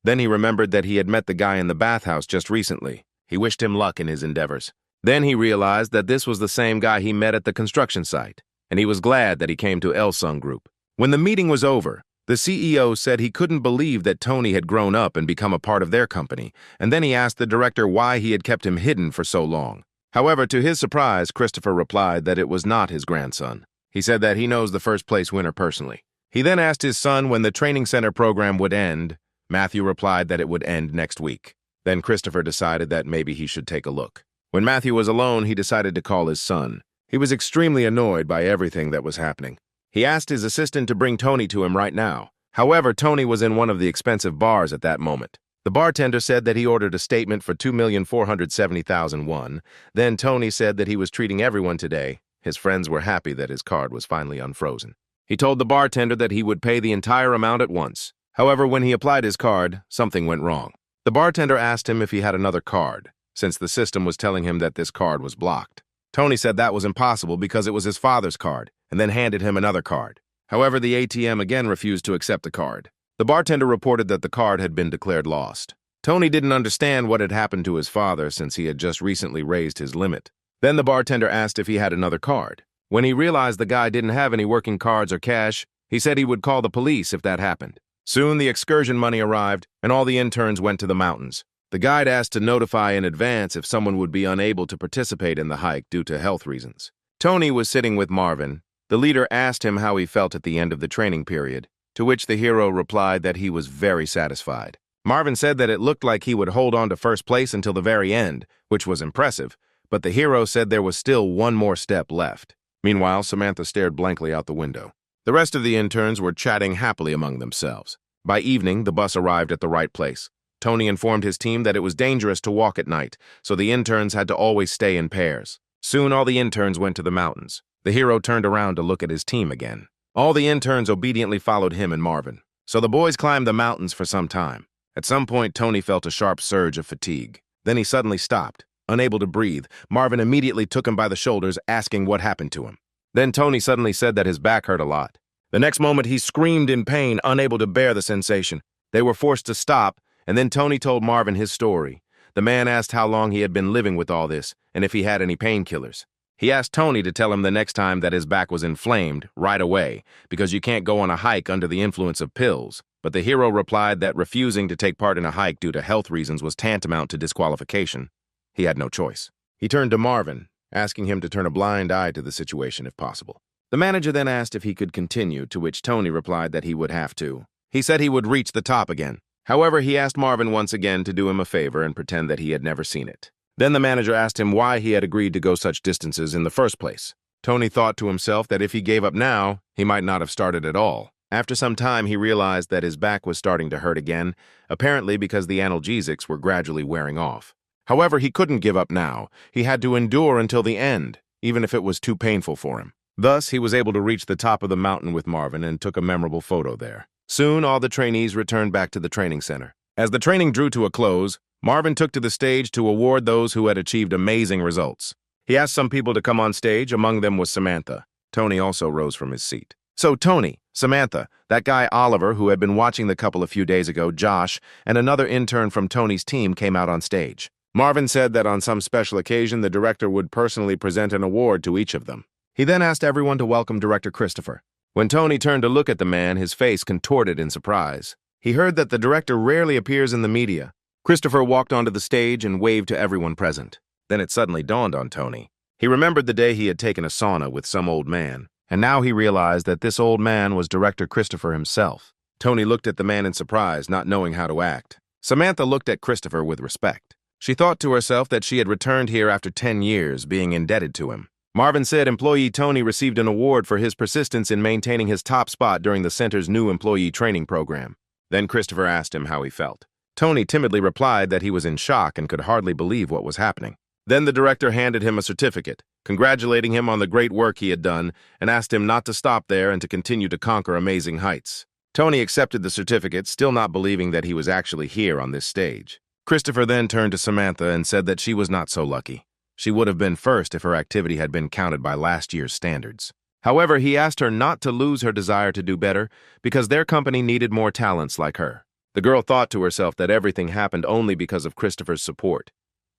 Then he remembered that he had met the guy in the bathhouse just recently. He wished him luck in his endeavors. Then he realized that this was the same guy he met at the construction site, and he was glad that he came to El-sung Group. When the meeting was over, the CEO said he couldn't believe that Tony had grown up and become a part of their company, and then he asked the director why he had kept him hidden for so long. However, to his surprise, Christopher replied that it was not his grandson. He said that he knows the first place winner personally. He then asked his son when the training center program would end. Matthew replied that it would end next week. Then Christopher decided that maybe he should take a look. When Matthew was alone, he decided to call his son. He was extremely annoyed by everything that was happening. He asked his assistant to bring Tony to him right now. However, Tony was in one of the expensive bars at that moment. The bartender said that he ordered a statement for 2,470,000 won. Then Tony said that he was treating everyone today. His friends were happy that his card was finally unfrozen. He told the bartender that he would pay the entire amount at once. However, when he applied his card, something went wrong. The bartender asked him if he had another card, since the system was telling him that this card was blocked. Tony said that was impossible because it was his father's card, and then handed him another card. However, the ATM again refused to accept the card. The bartender reported that the card had been declared lost. Tony didn't understand what had happened to his father since he had just recently raised his limit. Then the bartender asked if he had another card. When he realized the guy didn't have any working cards or cash, he said he would call the police if that happened. Soon the excursion money arrived, and all the interns went to the mountains. The guide asked to notify in advance if someone would be unable to participate in the hike due to health reasons. Tony was sitting with Marvin. The leader asked him how he felt at the end of the training period, to which the hero replied that he was very satisfied. Marvin said that it looked like he would hold on to first place until the very end, which was impressive, but the hero said there was still one more step left. Meanwhile, Samantha stared blankly out the window. The rest of the interns were chatting happily among themselves. By evening, the bus arrived at the right place. Tony informed his team that it was dangerous to walk at night, so the interns had to always stay in pairs. Soon all the interns went to the mountains. The hero turned around to look at his team again. All the interns obediently followed him and Marvin. So the boys climbed the mountains for some time. At some point, Tony felt a sharp surge of fatigue. Then he suddenly stopped. Unable to breathe, Marvin immediately took him by the shoulders, asking what happened to him. Then Tony suddenly said that his back hurt a lot. The next moment, he screamed in pain, unable to bear the sensation. They were forced to stop, and then Tony told Marvin his story. The man asked how long he had been living with all this, and if he had any painkillers. He asked Tony to tell him the next time that his back was inflamed, right away, because you can't go on a hike under the influence of pills. But the hero replied that refusing to take part in a hike due to health reasons was tantamount to disqualification. He had no choice. He turned to Marvin, asking him to turn a blind eye to the situation if possible. The manager then asked if he could continue, to which Tony replied that he would have to. He said he would reach the top again. However, he asked Marvin once again to do him a favor and pretend that he had never seen it. Then the manager asked him why he had agreed to go such distances in the first place. Tony thought to himself that if he gave up now, he might not have started at all. After some time, he realized that his back was starting to hurt again, apparently because the analgesics were gradually wearing off. However, he couldn't give up now. He had to endure until the end, even if it was too painful for him. Thus, he was able to reach the top of the mountain with Marvin and took a memorable photo there. Soon, all the trainees returned back to the training center. As the training drew to a close, Marvin took to the stage to award those who had achieved amazing results. He asked some people to come on stage, among them was Samantha. Tony also rose from his seat. So Tony, Samantha, that guy Oliver who had been watching the couple a few days ago, Josh, and another intern from Tony's team came out on stage. Marvin said that on some special occasion the director would personally present an award to each of them. He then asked everyone to welcome Director Christopher. When Tony turned to look at the man, his face contorted in surprise. He heard that the director rarely appears in the media. Christopher walked onto the stage and waved to everyone present. Then it suddenly dawned on Tony. He remembered the day he had taken a sauna with some old man, and now he realized that this old man was Director Christopher himself. Tony looked at the man in surprise, not knowing how to act. Samantha looked at Christopher with respect. She thought to herself that she had returned here after 10 years, being indebted to him. Marvin said employee Tony received an award for his persistence in maintaining his top spot during the center's new employee training program. Then Christopher asked him how he felt. Tony timidly replied that he was in shock and could hardly believe what was happening. Then the director handed him a certificate, congratulating him on the great work he had done, and asked him not to stop there and to continue to conquer amazing heights. Tony accepted the certificate, still not believing that he was actually here on this stage. Christopher then turned to Samantha and said that she was not so lucky. She would have been first if her activity had been counted by last year's standards. However, he asked her not to lose her desire to do better because their company needed more talents like her. The girl thought to herself that everything happened only because of Christopher's support.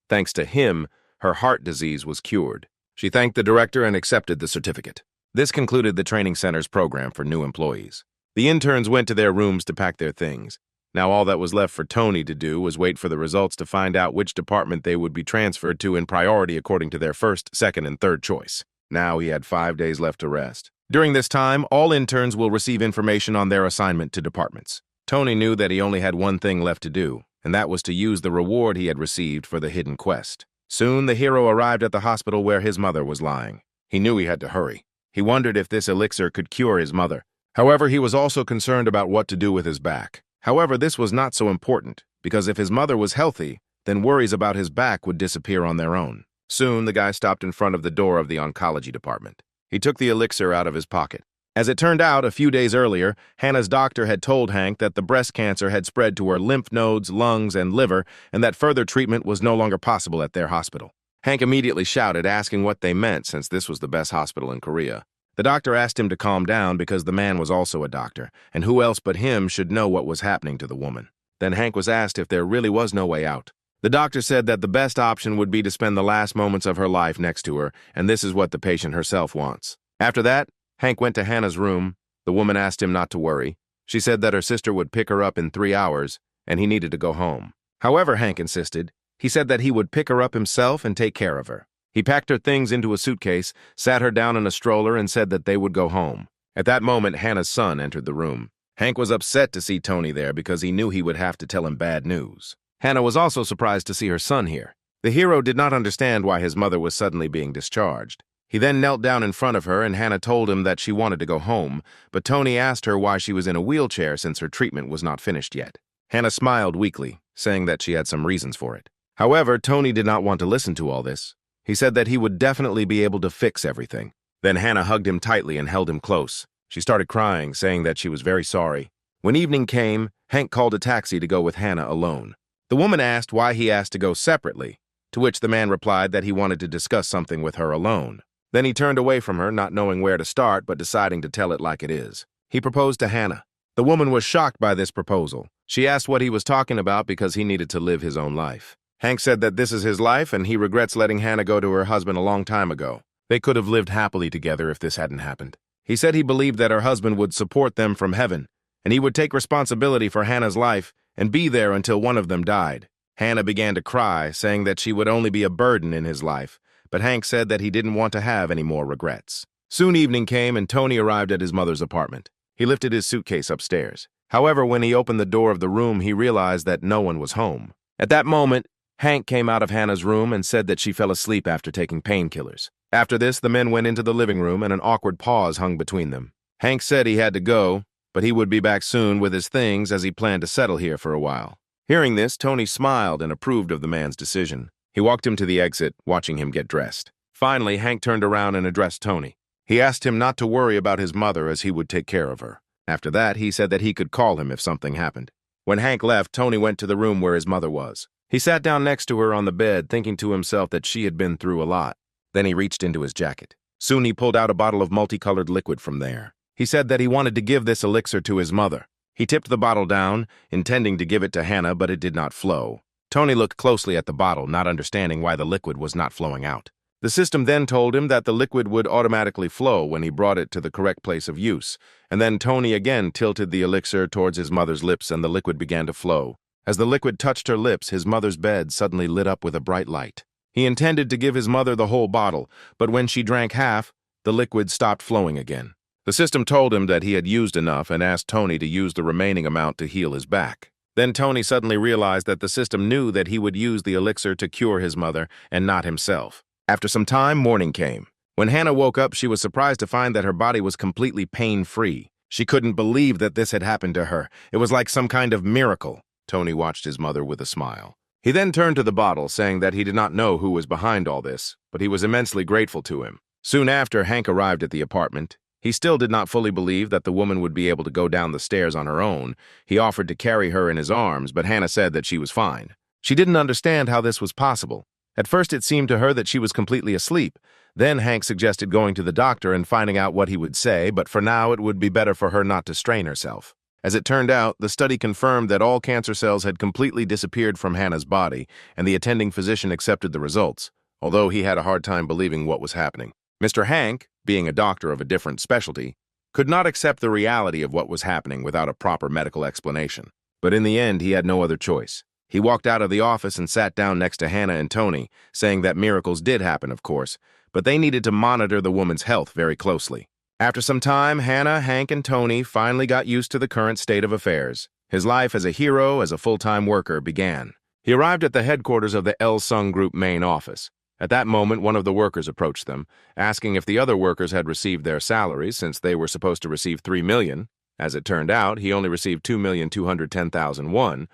Thanks to him, her heart disease was cured. She thanked the director and accepted the certificate. This concluded the training center's program for new employees. The interns went to their rooms to pack their things. Now all that was left for Tony to do was wait for the results to find out which department they would be transferred to in priority according to their first, second, and third choice. Now he had 5 days left to rest. During this time, all interns will receive information on their assignment to departments. Tony knew that he only had one thing left to do, and that was to use the reward he had received for the hidden quest. Soon, the hero arrived at the hospital where his mother was lying. He knew he had to hurry. He wondered if this elixir could cure his mother. However, he was also concerned about what to do with his back. However, this was not so important, because if his mother was healthy, then worries about his back would disappear on their own. Soon, the guy stopped in front of the door of the oncology department. He took the elixir out of his pocket. As it turned out, a few days earlier, Hannah's doctor had told Hank that the breast cancer had spread to her lymph nodes, lungs, and liver, and that further treatment was no longer possible at their hospital. Hank immediately shouted, asking what they meant since this was the best hospital in Korea. The doctor asked him to calm down because the man was also a doctor, and who else but him should know what was happening to the woman. Then Hank was asked if there really was no way out. The doctor said that the best option would be to spend the last moments of her life next to her, and this is what the patient herself wants. After that, Hank went to Hannah's room. The woman asked him not to worry. She said that her sister would pick her up in 3 hours, and he needed to go home. However, Hank insisted. He said that he would pick her up himself and take care of her. He packed her things into a suitcase, sat her down in a stroller, and said that they would go home. At that moment, Hannah's son entered the room. Hank was upset to see Tony there because he knew he would have to tell him bad news. Hannah was also surprised to see her son here. The hero did not understand why his mother was suddenly being discharged. He then knelt down in front of her, and Hannah told him that she wanted to go home, but Tony asked her why she was in a wheelchair since her treatment was not finished yet. Hannah smiled weakly, saying that she had some reasons for it. However, Tony did not want to listen to all this. He said that he would definitely be able to fix everything. Then Hannah hugged him tightly and held him close. She started crying, saying that she was very sorry. When evening came, Hank called a taxi to go with Hannah alone. The woman asked why he asked to go separately, to which the man replied that he wanted to discuss something with her alone. Then he turned away from her, not knowing where to start, but deciding to tell it like it is. He proposed to Hannah. The woman was shocked by this proposal. She asked what he was talking about because he needed to live his own life. Hank said that this is his life and he regrets letting Hannah go to her husband a long time ago. They could have lived happily together if this hadn't happened. He said he believed that her husband would support them from heaven, and he would take responsibility for Hannah's life and be there until one of them died. Hannah began to cry, saying that she would only be a burden in his life, but Hank said that he didn't want to have any more regrets. Soon evening came and Tony arrived at his mother's apartment. He lifted his suitcase upstairs. However, when he opened the door of the room, he realized that no one was home. At that moment, Hank came out of Hannah's room and said that she fell asleep after taking painkillers. After this, the men went into the living room and an awkward pause hung between them. Hank said he had to go, but he would be back soon with his things as he planned to settle here for a while. Hearing this, Tony smiled and approved of the man's decision. He walked him to the exit, watching him get dressed. Finally, Hank turned around and addressed Tony. He asked him not to worry about his mother as he would take care of her. After that, he said that he could call him if something happened. When Hank left, Tony went to the room where his mother was. He sat down next to her on the bed, thinking to himself that she had been through a lot. Then he reached into his jacket. Soon he pulled out a bottle of multicolored liquid from there. He said that he wanted to give this elixir to his mother. He tipped the bottle down, intending to give it to Hannah, but it did not flow. Tony looked closely at the bottle, not understanding why the liquid was not flowing out. The system then told him that the liquid would automatically flow when he brought it to the correct place of use, and then Tony again tilted the elixir towards his mother's lips and the liquid began to flow. As the liquid touched her lips, his mother's bed suddenly lit up with a bright light. He intended to give his mother the whole bottle, but when she drank half, the liquid stopped flowing again. The system told him that he had used enough and asked Tony to use the remaining amount to heal his back. Then Tony suddenly realized that the system knew that he would use the elixir to cure his mother and not himself. After some time, morning came. When Hannah woke up, she was surprised to find that her body was completely pain-free. She couldn't believe that this had happened to her. It was like some kind of miracle. Tony watched his mother with a smile. He then turned to the bottle, saying that he did not know who was behind all this, but he was immensely grateful to him. Soon after, Hank arrived at the apartment. He still did not fully believe that the woman would be able to go down the stairs on her own. He offered to carry her in his arms, but Hannah said that she was fine. She didn't understand how this was possible. At first, it seemed to her that she was completely asleep. Then Hank suggested going to the doctor and finding out what he would say, but for now it would be better for her not to strain herself. As it turned out, the study confirmed that all cancer cells had completely disappeared from Hannah's body, and the attending physician accepted the results, although he had a hard time believing what was happening. Mr. Hank, being a doctor of a different specialty, could not accept the reality of what was happening without a proper medical explanation. But in the end, he had no other choice. He walked out of the office and sat down next to Hannah and Tony, saying that miracles did happen, of course, but they needed to monitor the woman's health very closely. After some time, Hannah, Hank, and Tony finally got used to the current state of affairs. His life as a hero, as a full-time worker, began. He arrived at the headquarters of the Il-sung Group main office. At that moment, one of the workers approached them, asking if the other workers had received their salaries since they were supposed to receive 3 million. As it turned out, he only received 2,210,000 won.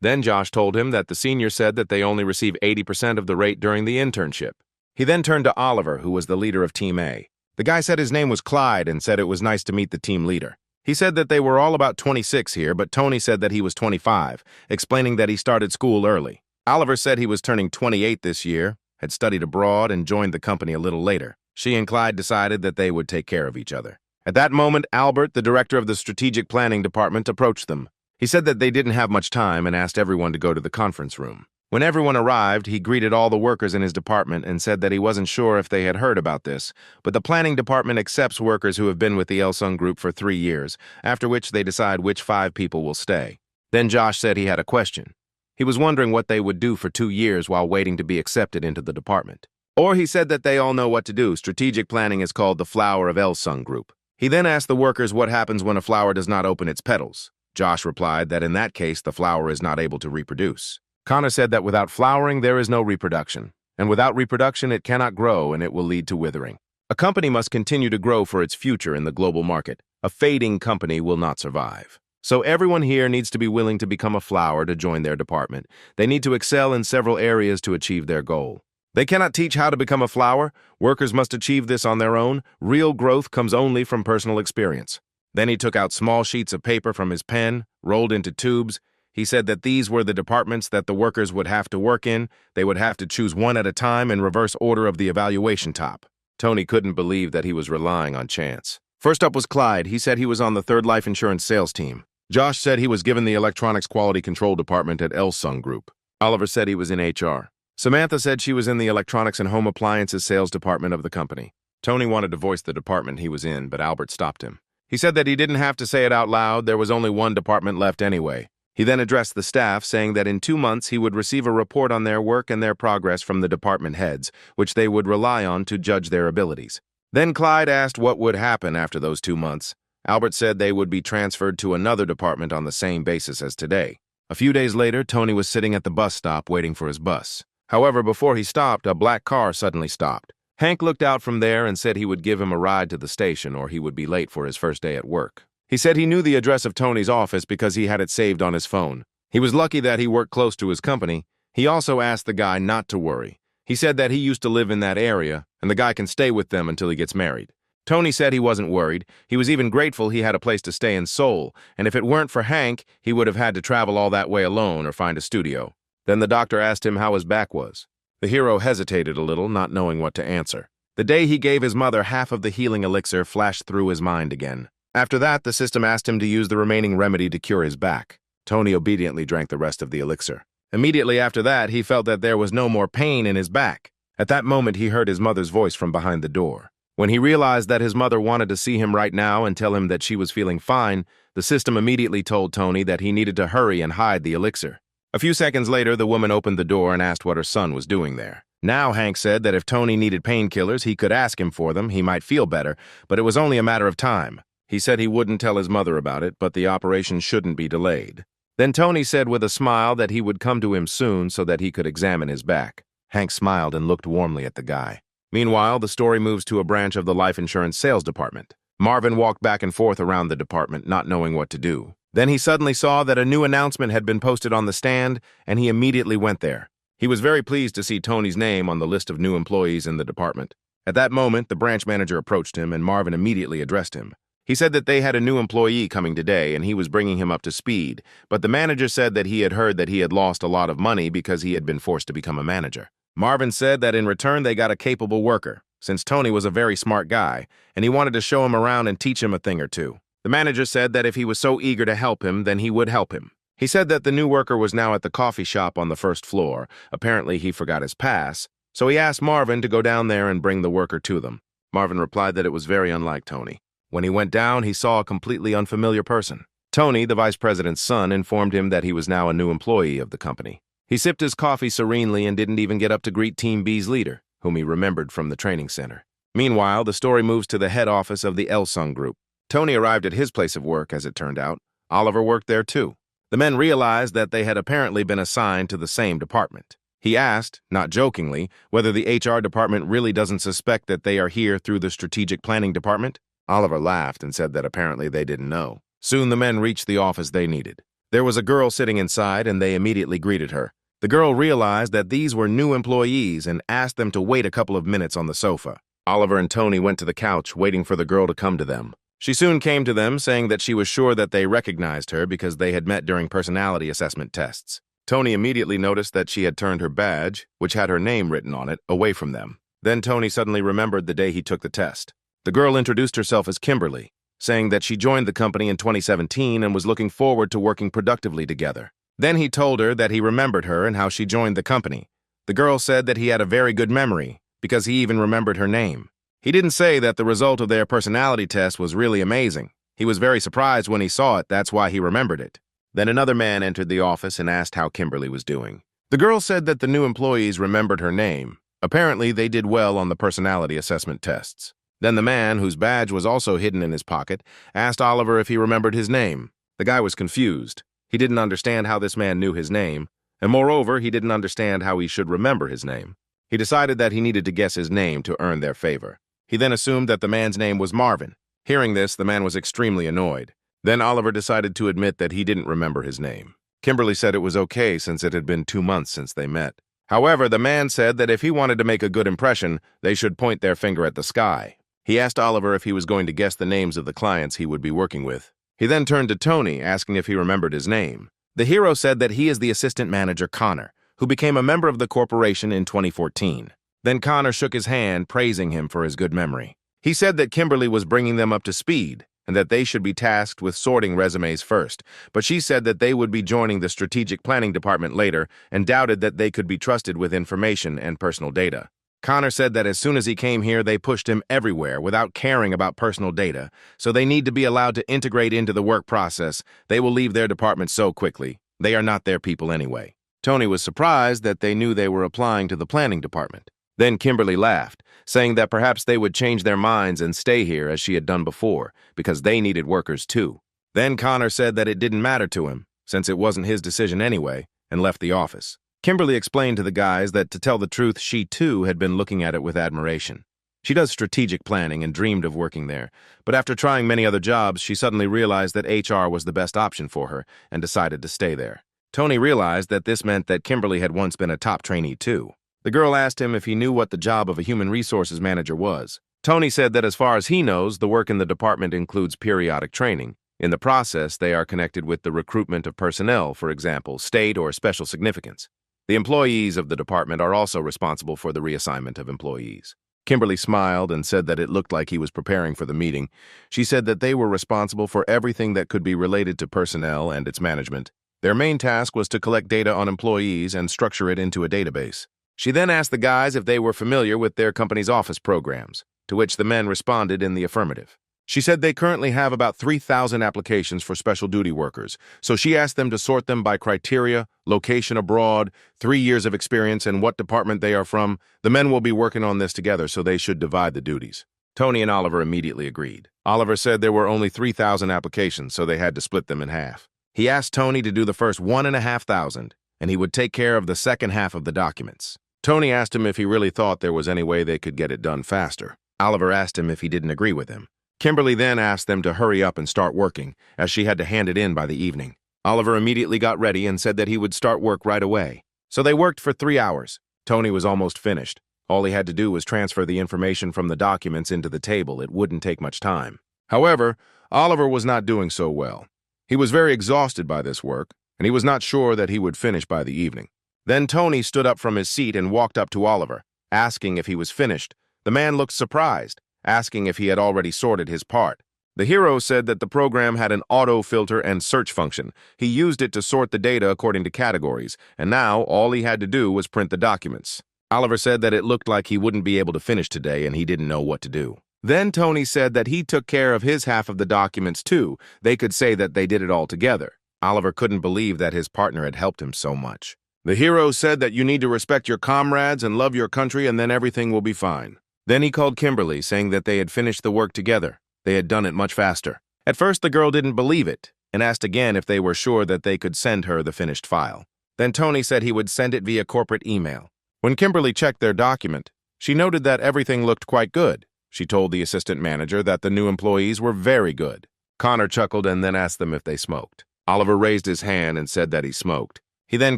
Then Josh told him that the senior said that they only receive 80% of the rate during the internship. He then turned to Oliver, who was the leader of Team A. The guy said his name was Clyde and said it was nice to meet the team leader. He said that they were all about 26 here, but Tony said that he was 25, explaining that he started school early. Oliver said he was turning 28 this year, had studied abroad, and joined the company a little later. She and Clyde decided that they would take care of each other. At that moment, Albert, the director of the strategic planning department, approached them. He said that they didn't have much time and asked everyone to go to the conference room. When everyone arrived, he greeted all the workers in his department and said that he wasn't sure if they had heard about this, but the planning department accepts workers who have been with the Il-sung Group for 3 years, after which they decide which 5 people will stay. Then Josh said he had a question. He was wondering what they would do for 2 years while waiting to be accepted into the department. Or he said that they all know what to do. Strategic planning is called the flower of Il-sung Group. He then asked the workers what happens when a flower does not open its petals. Josh replied that in that case, the flower is not able to reproduce. Connor said that without flowering, there is no reproduction, and without reproduction, it cannot grow and it will lead to withering. A company must continue to grow for its future in the global market. A fading company will not survive. So everyone here needs to be willing to become a flower to join their department. They need to excel in several areas to achieve their goal. They cannot teach how to become a flower. Workers must achieve this on their own. Real growth comes only from personal experience. Then he took out small sheets of paper from his pen, rolled into tubes. He said that these were the departments that the workers would have to work in. They would have to choose one at a time in reverse order of the evaluation top. Tony couldn't believe that he was relying on chance. First up was Clyde. He said he was on the 3rd life insurance sales team. Josh said he was given the electronics quality control department at Il-sung Group. Oliver said he was in HR. Samantha said she was in the electronics and home appliances sales department of the company. Tony wanted to voice the department he was in, but Albert stopped him. He said that he didn't have to say it out loud. There was only one department left anyway. He then addressed the staff, saying that in 2 months he would receive a report on their work and their progress from the department heads, which they would rely on to judge their abilities. Then Clyde asked what would happen after those 2 months. Albert said they would be transferred to another department on the same basis as today. A few days later, Tony was sitting at the bus stop waiting for his bus. However, before he stopped, a black car suddenly stopped. Hank looked out from there and said he would give him a ride to the station or he would be late for his first day at work. He said he knew the address of Tony's office because he had it saved on his phone. He was lucky that he worked close to his company. He also asked the guy not to worry. He said that he used to live in that area, and the guy can stay with them until he gets married. Tony said he wasn't worried. He was even grateful he had a place to stay in Seoul, and if it weren't for Hank, he would have had to travel all that way alone or find a studio. Then the doctor asked him how his back was. The hero hesitated a little, not knowing what to answer. The day he gave his mother half of the healing elixir flashed through his mind again. After that, the system asked him to use the remaining remedy to cure his back. Tony obediently drank the rest of the elixir. Immediately after that, he felt that there was no more pain in his back. At that moment, he heard his mother's voice from behind the door. When he realized that his mother wanted to see him right now and tell him that she was feeling fine, the system immediately told Tony that he needed to hurry and hide the elixir. A few seconds later, the woman opened the door and asked what her son was doing there. Now, Hank said that if Tony needed painkillers, he could ask him for them. He might feel better, but it was only a matter of time. He said he wouldn't tell his mother about it, but the operation shouldn't be delayed. Then Tony said with a smile that he would come to him soon so that he could examine his back. Hank smiled and looked warmly at the guy. Meanwhile, the story moves to a branch of the life insurance sales department. Marvin walked back and forth around the department, not knowing what to do. Then he suddenly saw that a new announcement had been posted on the stand, and he immediately went there. He was very pleased to see Tony's name on the list of new employees in the department. At that moment, the branch manager approached him, and Marvin immediately addressed him. He said that they had a new employee coming today, and he was bringing him up to speed, but the manager said that he had heard that he had lost a lot of money because he had been forced to become a manager. Marvin said that in return they got a capable worker, since Tony was a very smart guy, and he wanted to show him around and teach him a thing or two. The manager said that if he was so eager to help him, then he would help him. He said that the new worker was now at the coffee shop on the first floor. Apparently he forgot his pass, so he asked Marvin to go down there and bring the worker to them. Marvin replied that it was very unlike Tony. When he went down, he saw a completely unfamiliar person. Tony, the vice president's son, informed him that he was now a new employee of the company. He sipped his coffee serenely and didn't even get up to greet Team B's leader, whom he remembered from the training center. Meanwhile, the story moves to the head office of the Elsung Group. Tony arrived at his place of work, as it turned out. Oliver worked there too. The men realized that they had apparently been assigned to the same department. He asked, not jokingly, whether the HR department really doesn't suspect that they are here through the strategic planning department. Oliver laughed and said that apparently they didn't know. Soon the men reached the office they needed. There was a girl sitting inside and they immediately greeted her. The girl realized that these were new employees and asked them to wait a couple of minutes on the sofa. Oliver and Tony went to the couch, waiting for the girl to come to them. She soon came to them, saying that she was sure that they recognized her because they had met during personality assessment tests. Tony immediately noticed that she had turned her badge, which had her name written on it, away from them. Then Tony suddenly remembered the day he took the test. The girl introduced herself as Kimberly, saying that she joined the company in 2017 and was looking forward to working productively together. Then he told her that he remembered her and how she joined the company. The girl said that he had a very good memory, because he even remembered her name. He didn't say that the result of their personality test was really amazing. He was very surprised when he saw it, that's why he remembered it. Then another man entered the office and asked how Kimberly was doing. The girl said that the new employees remembered her name. Apparently, they did well on the personality assessment tests. Then the man, whose badge was also hidden in his pocket, asked Oliver if he remembered his name. The guy was confused. He didn't understand how this man knew his name, and moreover, he didn't understand how he should remember his name. He decided that he needed to guess his name to earn their favor. He then assumed that the man's name was Marvin. Hearing this, the man was extremely annoyed. Then Oliver decided to admit that he didn't remember his name. Kimberly said it was okay since it had been 2 months since they met. However, the man said that if he wanted to make a good impression, they should point their finger at the sky. He asked Oliver if he was going to guess the names of the clients he would be working with. He then turned to Tony, asking if he remembered his name. The hero said that he is the assistant manager Connor, who became a member of the corporation in 2014. Then Connor shook his hand, praising him for his good memory. He said that Kimberly was bringing them up to speed and that they should be tasked with sorting resumes first, but she said that they would be joining the strategic planning department later and doubted that they could be trusted with information and personal data. Connor said that as soon as he came here, they pushed him everywhere without caring about personal data, so they need to be allowed to integrate into the work process. They will leave their department so quickly. They are not their people anyway. Tony was surprised that they knew they were applying to the planning department. Then Kimberly laughed, saying that perhaps they would change their minds and stay here as she had done before, because they needed workers too. Then Connor said that it didn't matter to him, since it wasn't his decision anyway, and left the office. Kimberly explained to the guys that, to tell the truth, she too had been looking at it with admiration. She does strategic planning and dreamed of working there, but after trying many other jobs, she suddenly realized that HR was the best option for her and decided to stay there. Tony realized that this meant that Kimberly had once been a top trainee too. The girl asked him if he knew what the job of a human resources manager was. Tony said that as far as he knows, the work in the department includes periodic training. In the process, they are connected with the recruitment of personnel, for example, state or special significance. The employees of the department are also responsible for the reassignment of employees. Kimberly smiled and said that it looked like he was preparing for the meeting. She said that they were responsible for everything that could be related to personnel and its management. Their main task was to collect data on employees and structure it into a database. She then asked the guys if they were familiar with their company's office programs, to which the men responded in the affirmative. She said they currently have about 3,000 applications for special duty workers, so she asked them to sort them by criteria, location abroad, 3 years of experience, and what department they are from. The men will be working on this together, so they should divide the duties. Tony and Oliver immediately agreed. Oliver said there were only 3,000 applications, so they had to split them in half. He asked Tony to do the first 1,500, and he would take care of the second half of the documents. Tony asked him if he really thought there was any way they could get it done faster. Oliver asked him if he didn't agree with him. Kimberly then asked them to hurry up and start working, as she had to hand it in by the evening. Oliver immediately got ready and said that he would start work right away. So they worked for 3 hours. Tony was almost finished. All he had to do was transfer the information from the documents into the table. It wouldn't take much time. However, Oliver was not doing so well. He was very exhausted by this work, and he was not sure that he would finish by the evening. Then Tony stood up from his seat and walked up to Oliver, asking if he was finished. The man looked surprised, asking if he had already sorted his part. The hero said that the program had an auto-filter and search function. He used it to sort the data according to categories, and now all he had to do was print the documents. Oliver said that it looked like he wouldn't be able to finish today and he didn't know what to do. Then Tony said that he took care of his half of the documents too. They could say that they did it all together. Oliver couldn't believe that his partner had helped him so much. The hero said that you need to respect your comrades and love your country and then everything will be fine. Then he called Kimberly, saying that they had finished the work together. They had done it much faster. At first, the girl didn't believe it and asked again if they were sure that they could send her the finished file. Then Tony said he would send it via corporate email. When Kimberly checked their document, she noted that everything looked quite good. She told the assistant manager that the new employees were very good. Connor chuckled and then asked them if they smoked. Oliver raised his hand and said that he smoked. He then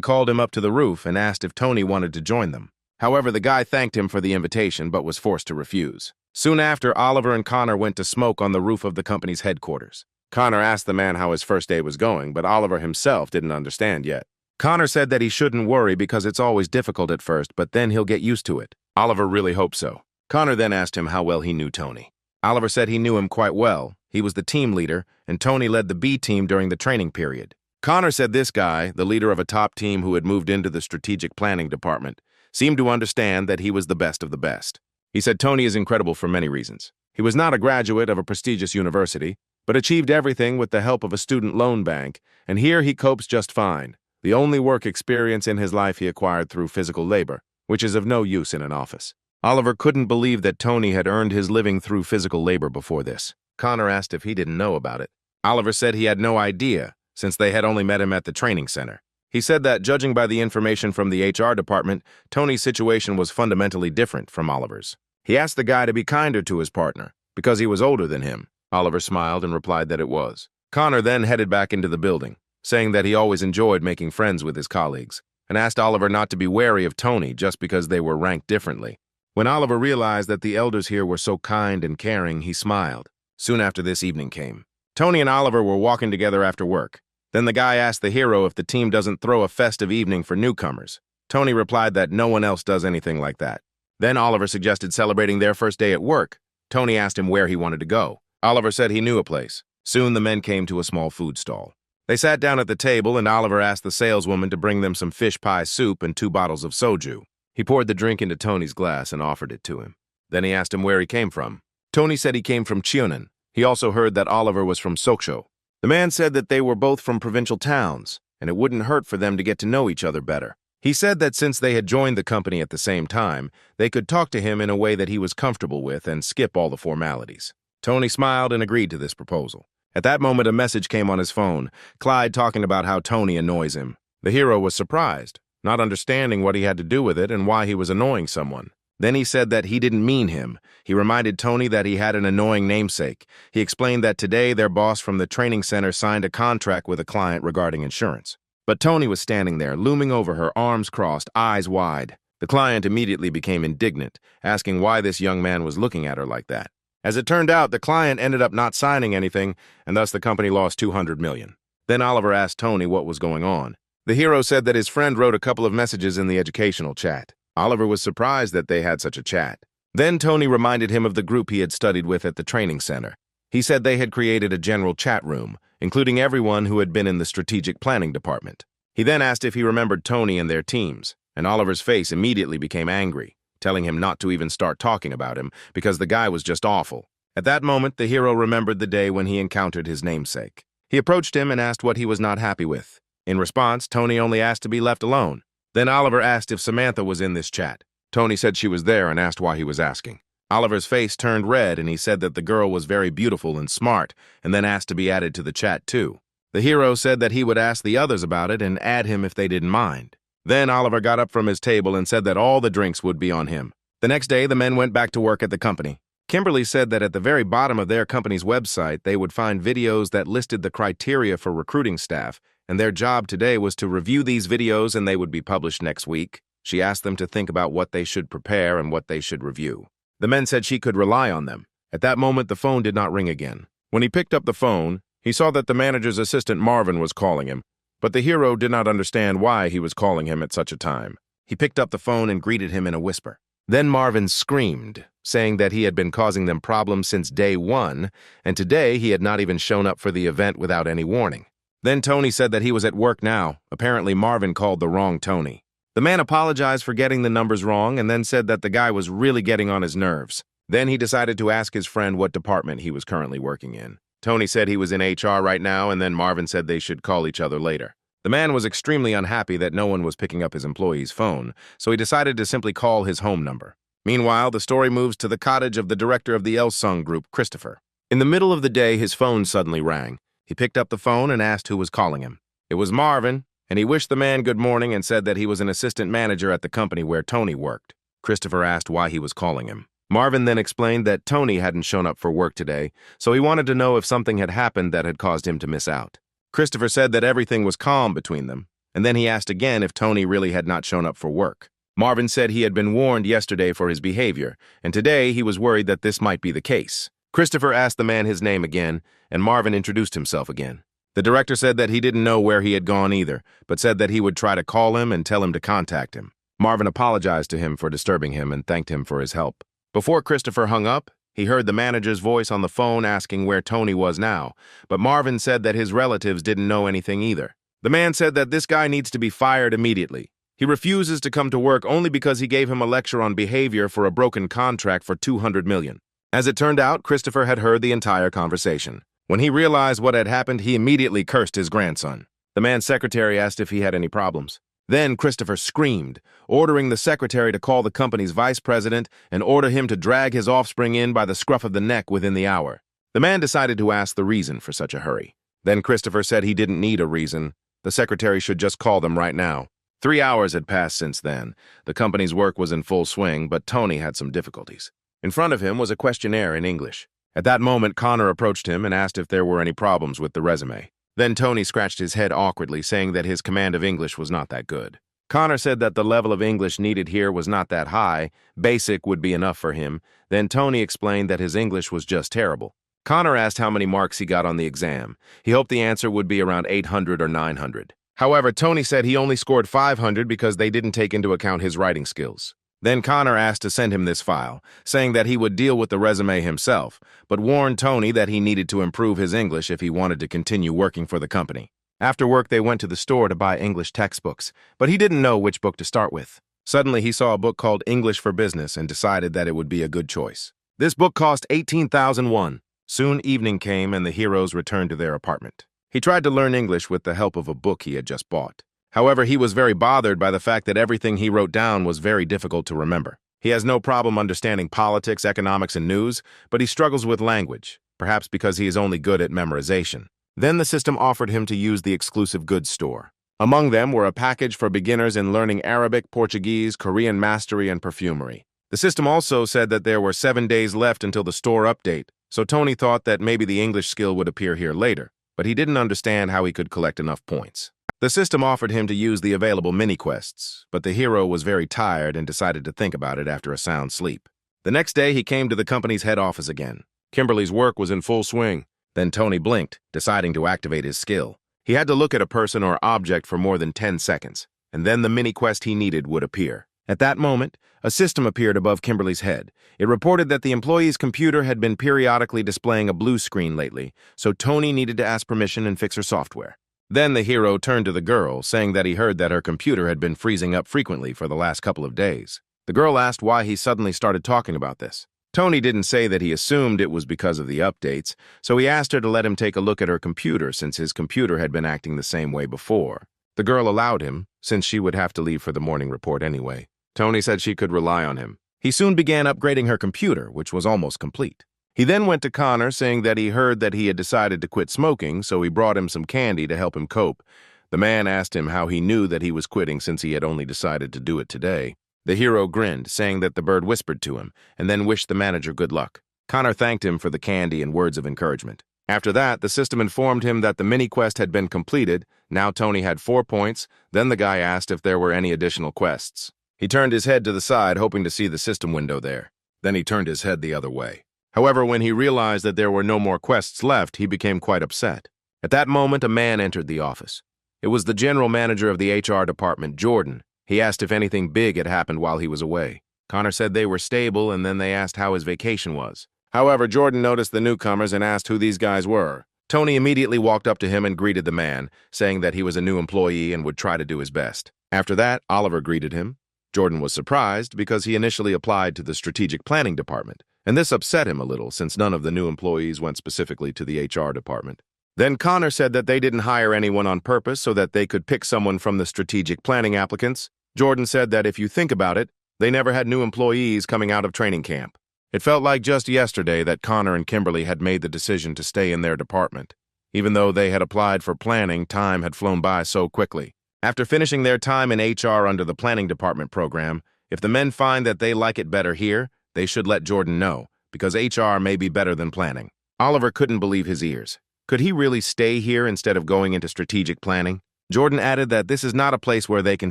called him up to the roof and asked if Tony wanted to join them. However, the guy thanked him for the invitation but was forced to refuse. Soon after, Oliver and Connor went to smoke on the roof of the company's headquarters. Connor asked the man how his first day was going, but Oliver himself didn't understand yet. Connor said that he shouldn't worry because it's always difficult at first, but then he'll get used to it. Oliver really hoped so. Connor then asked him how well he knew Tony. Oliver said he knew him quite well. He was the team leader, and Tony led the B team during the training period. Connor said this guy, the leader of a top team who had moved into the strategic planning department, seemed to understand that he was the best of the best. He said Tony is incredible for many reasons. He was not a graduate of a prestigious university, but achieved everything with the help of a student loan bank, and here he copes just fine. The only work experience in his life he acquired through physical labor, which is of no use in an office. Oliver couldn't believe that Tony had earned his living through physical labor before this. Connor asked if he didn't know about it. Oliver said he had no idea, since they had only met him at the training center. He said that, judging by the information from the HR department, Tony's situation was fundamentally different from Oliver's. He asked the guy to be kinder to his partner, because he was older than him. Oliver smiled and replied that it was. Connor then headed back into the building, saying that he always enjoyed making friends with his colleagues, and asked Oliver not to be wary of Tony just because they were ranked differently. When Oliver realized that the elders here were so kind and caring, he smiled. Soon after this, evening came. Tony and Oliver were walking together after work. Then the guy asked the hero if the team doesn't throw a festive evening for newcomers. Tony replied that no one else does anything like that. Then Oliver suggested celebrating their first day at work. Tony asked him where he wanted to go. Oliver said he knew a place. Soon the men came to a small food stall. They sat down at the table and Oliver asked the saleswoman to bring them some fish pie soup and 2 bottles of soju. He poured the drink into Tony's glass and offered it to him. Then he asked him where he came from. Tony said he came from Cheonan. He also heard that Oliver was from Sokcho. The man said that they were both from provincial towns, and it wouldn't hurt for them to get to know each other better. He said that since they had joined the company at the same time, they could talk to him in a way that he was comfortable with and skip all the formalities. Tony smiled and agreed to this proposal. At that moment, a message came on his phone, Clyde talking about how Tony annoys him. The hero was surprised, not understanding what he had to do with it and why he was annoying someone. Then he said that he didn't mean him. He reminded Tony that he had an annoying namesake. He explained that today their boss from the training center signed a contract with a client regarding insurance. But Tony was standing there, looming over her, arms crossed, eyes wide. The client immediately became indignant, asking why this young man was looking at her like that. As it turned out, the client ended up not signing anything, and thus the company lost $200 million. Then Oliver asked Tony what was going on. The hero said that his friend wrote a couple of messages in the educational chat. Oliver was surprised that they had such a chat. Then Tony reminded him of the group he had studied with at the training center. He said they had created a general chat room, including everyone who had been in the strategic planning department. He then asked if he remembered Tony and their teams, and Oliver's face immediately became angry, telling him not to even start talking about him because the guy was just awful. At that moment, the hero remembered the day when he encountered his namesake. He approached him and asked what he was not happy with. In response, Tony only asked to be left alone. Then Oliver asked if Samantha was in this chat. Tony said she was there and asked why he was asking. Oliver's face turned red and he said that the girl was very beautiful and smart, and then asked to be added to the chat too. The hero said that he would ask the others about it and add him if they didn't mind. Then Oliver got up from his table and said that all the drinks would be on him. The next day, the men went back to work at the company. Kimberly said that at the very bottom of their company's website, they would find videos that listed the criteria for recruiting staff, and their job today was to review these videos and they would be published next week. She asked them to think about what they should prepare and what they should review. The men said she could rely on them. At that moment, the phone did not ring again. When he picked up the phone, he saw that the manager's assistant Marvin was calling him, but the hero did not understand why he was calling him at such a time. He picked up the phone and greeted him in a whisper. Then Marvin screamed, saying that he had been causing them problems since day one, and today he had not even shown up for the event without any warning. Then Tony said that he was at work now. Apparently Marvin called the wrong Tony. The man apologized for getting the numbers wrong and then said that the guy was really getting on his nerves. Then he decided to ask his friend what department he was currently working in. Tony said he was in HR right now, and then Marvin said they should call each other later. The man was extremely unhappy that no one was picking up his employee's phone, so he decided to simply call his home number. Meanwhile, the story moves to the cottage of the director of the Elsung group, Christopher. In the middle of the day, his phone suddenly rang. He picked up the phone and asked who was calling him. It was Marvin, and he wished the man good morning and said that he was an assistant manager at the company where Tony worked. Christopher asked why he was calling him. Marvin then explained that Tony hadn't shown up for work today, so he wanted to know if something had happened that had caused him to miss out. Christopher said that everything was calm between them, and then he asked again if Tony really had not shown up for work. Marvin said he had been warned yesterday for his behavior, and today he was worried that this might be the case. Christopher asked the man his name again, and Marvin introduced himself again. The director said that he didn't know where he had gone either, but said that he would try to call him and tell him to contact him. Marvin apologized to him for disturbing him and thanked him for his help. Before Christopher hung up, he heard the manager's voice on the phone asking where Tony was now, but Marvin said that his relatives didn't know anything either. The man said that this guy needs to be fired immediately. He refuses to come to work only because he gave him a lecture on behavior for a broken contract for $200 million. As it turned out, Christopher had heard the entire conversation. When he realized what had happened, he immediately cursed his grandson. The man's secretary asked if he had any problems. Then Christopher screamed, ordering the secretary to call the company's vice president and order him to drag his offspring in by the scruff of the neck within the hour. The man decided to ask the reason for such a hurry. Then Christopher said he didn't need a reason. The secretary should just call them right now. 3 hours had passed since then. The company's work was in full swing, but Tony had some difficulties. In front of him was a questionnaire in English. At that moment, Connor approached him and asked if there were any problems with the resume. Then Tony scratched his head awkwardly, saying that his command of English was not that good. Connor said that the level of English needed here was not that high. Basic would be enough for him. Then Tony explained that his English was just terrible. Connor asked how many marks he got on the exam. He hoped the answer would be around 800 or 900. However, Tony said he only scored 500 because they didn't take into account his writing skills. Then Connor asked to send him this file, saying that he would deal with the resume himself, but warned Tony that he needed to improve his English if he wanted to continue working for the company. After work, they went to the store to buy English textbooks, but he didn't know which book to start with. Suddenly, he saw a book called English for Business and decided that it would be a good choice. This book cost 18,000 won. Soon evening came and the heroes returned to their apartment. He tried to learn English with the help of a book he had just bought. However, he was very bothered by the fact that everything he wrote down was very difficult to remember. He has no problem understanding politics, economics, and news, but he struggles with language, perhaps because he is only good at memorization. Then the system offered him to use the exclusive goods store. Among them were a package for beginners in learning Arabic, Portuguese, Korean mastery, and perfumery. The system also said that there were 7 days left until the store update, so Tony thought that maybe the English skill would appear here later, but he didn't understand how he could collect enough points. The system offered him to use the available mini-quests, but the hero was very tired and decided to think about it after a sound sleep. The next day, he came to the company's head office again. Kimberly's work was in full swing. Then Tony blinked, deciding to activate his skill. He had to look at a person or object for more than 10 seconds, and then the mini-quest he needed would appear. At that moment, a system appeared above Kimberly's head. It reported that the employee's computer had been periodically displaying a blue screen lately, so Tony needed to ask permission and fix her software. Then the hero turned to the girl, saying that he heard that her computer had been freezing up frequently for the last couple of days. The girl asked why he suddenly started talking about this. Tony didn't say that he assumed it was because of the updates, so he asked her to let him take a look at her computer since his computer had been acting the same way before. The girl allowed him, since she would have to leave for the morning report anyway. Tony said she could rely on him. He soon began upgrading her computer, which was almost complete. He then went to Connor, saying that he heard that he had decided to quit smoking, so he brought him some candy to help him cope. The man asked him how he knew that he was quitting since he had only decided to do it today. The hero grinned, saying that the bird whispered to him, and then wished the manager good luck. Connor thanked him for the candy and words of encouragement. After that, the system informed him that the mini-quest had been completed. Now Tony had 4 points. Then the guy asked if there were any additional quests. He turned his head to the side, hoping to see the system window there. Then he turned his head the other way. However, when he realized that there were no more quests left, he became quite upset. At that moment, a man entered the office. It was the general manager of the HR department, Jordan. He asked if anything big had happened while he was away. Connor said they were stable, and then they asked how his vacation was. However, Jordan noticed the newcomers and asked who these guys were. Tony immediately walked up to him and greeted the man, saying that he was a new employee and would try to do his best. After that, Oliver greeted him. Jordan was surprised because he initially applied to the strategic planning department, and this upset him a little since none of the new employees went specifically to the HR department. Then Connor said that they didn't hire anyone on purpose so that they could pick someone from the strategic planning applicants. Jordan said that if you think about it, They never had new employees coming out of training camp. It felt like just yesterday that Connor and Kimberly had made the decision to stay in their department. Even though they had applied for planning, time had flown by so quickly. After finishing their time in HR under the planning department program, if the men find that they like it better here, they should let Jordan know, because HR may be better than planning. Oliver couldn't believe his ears. Could he really stay here instead of going into strategic planning? Jordan added that this is not a place where they can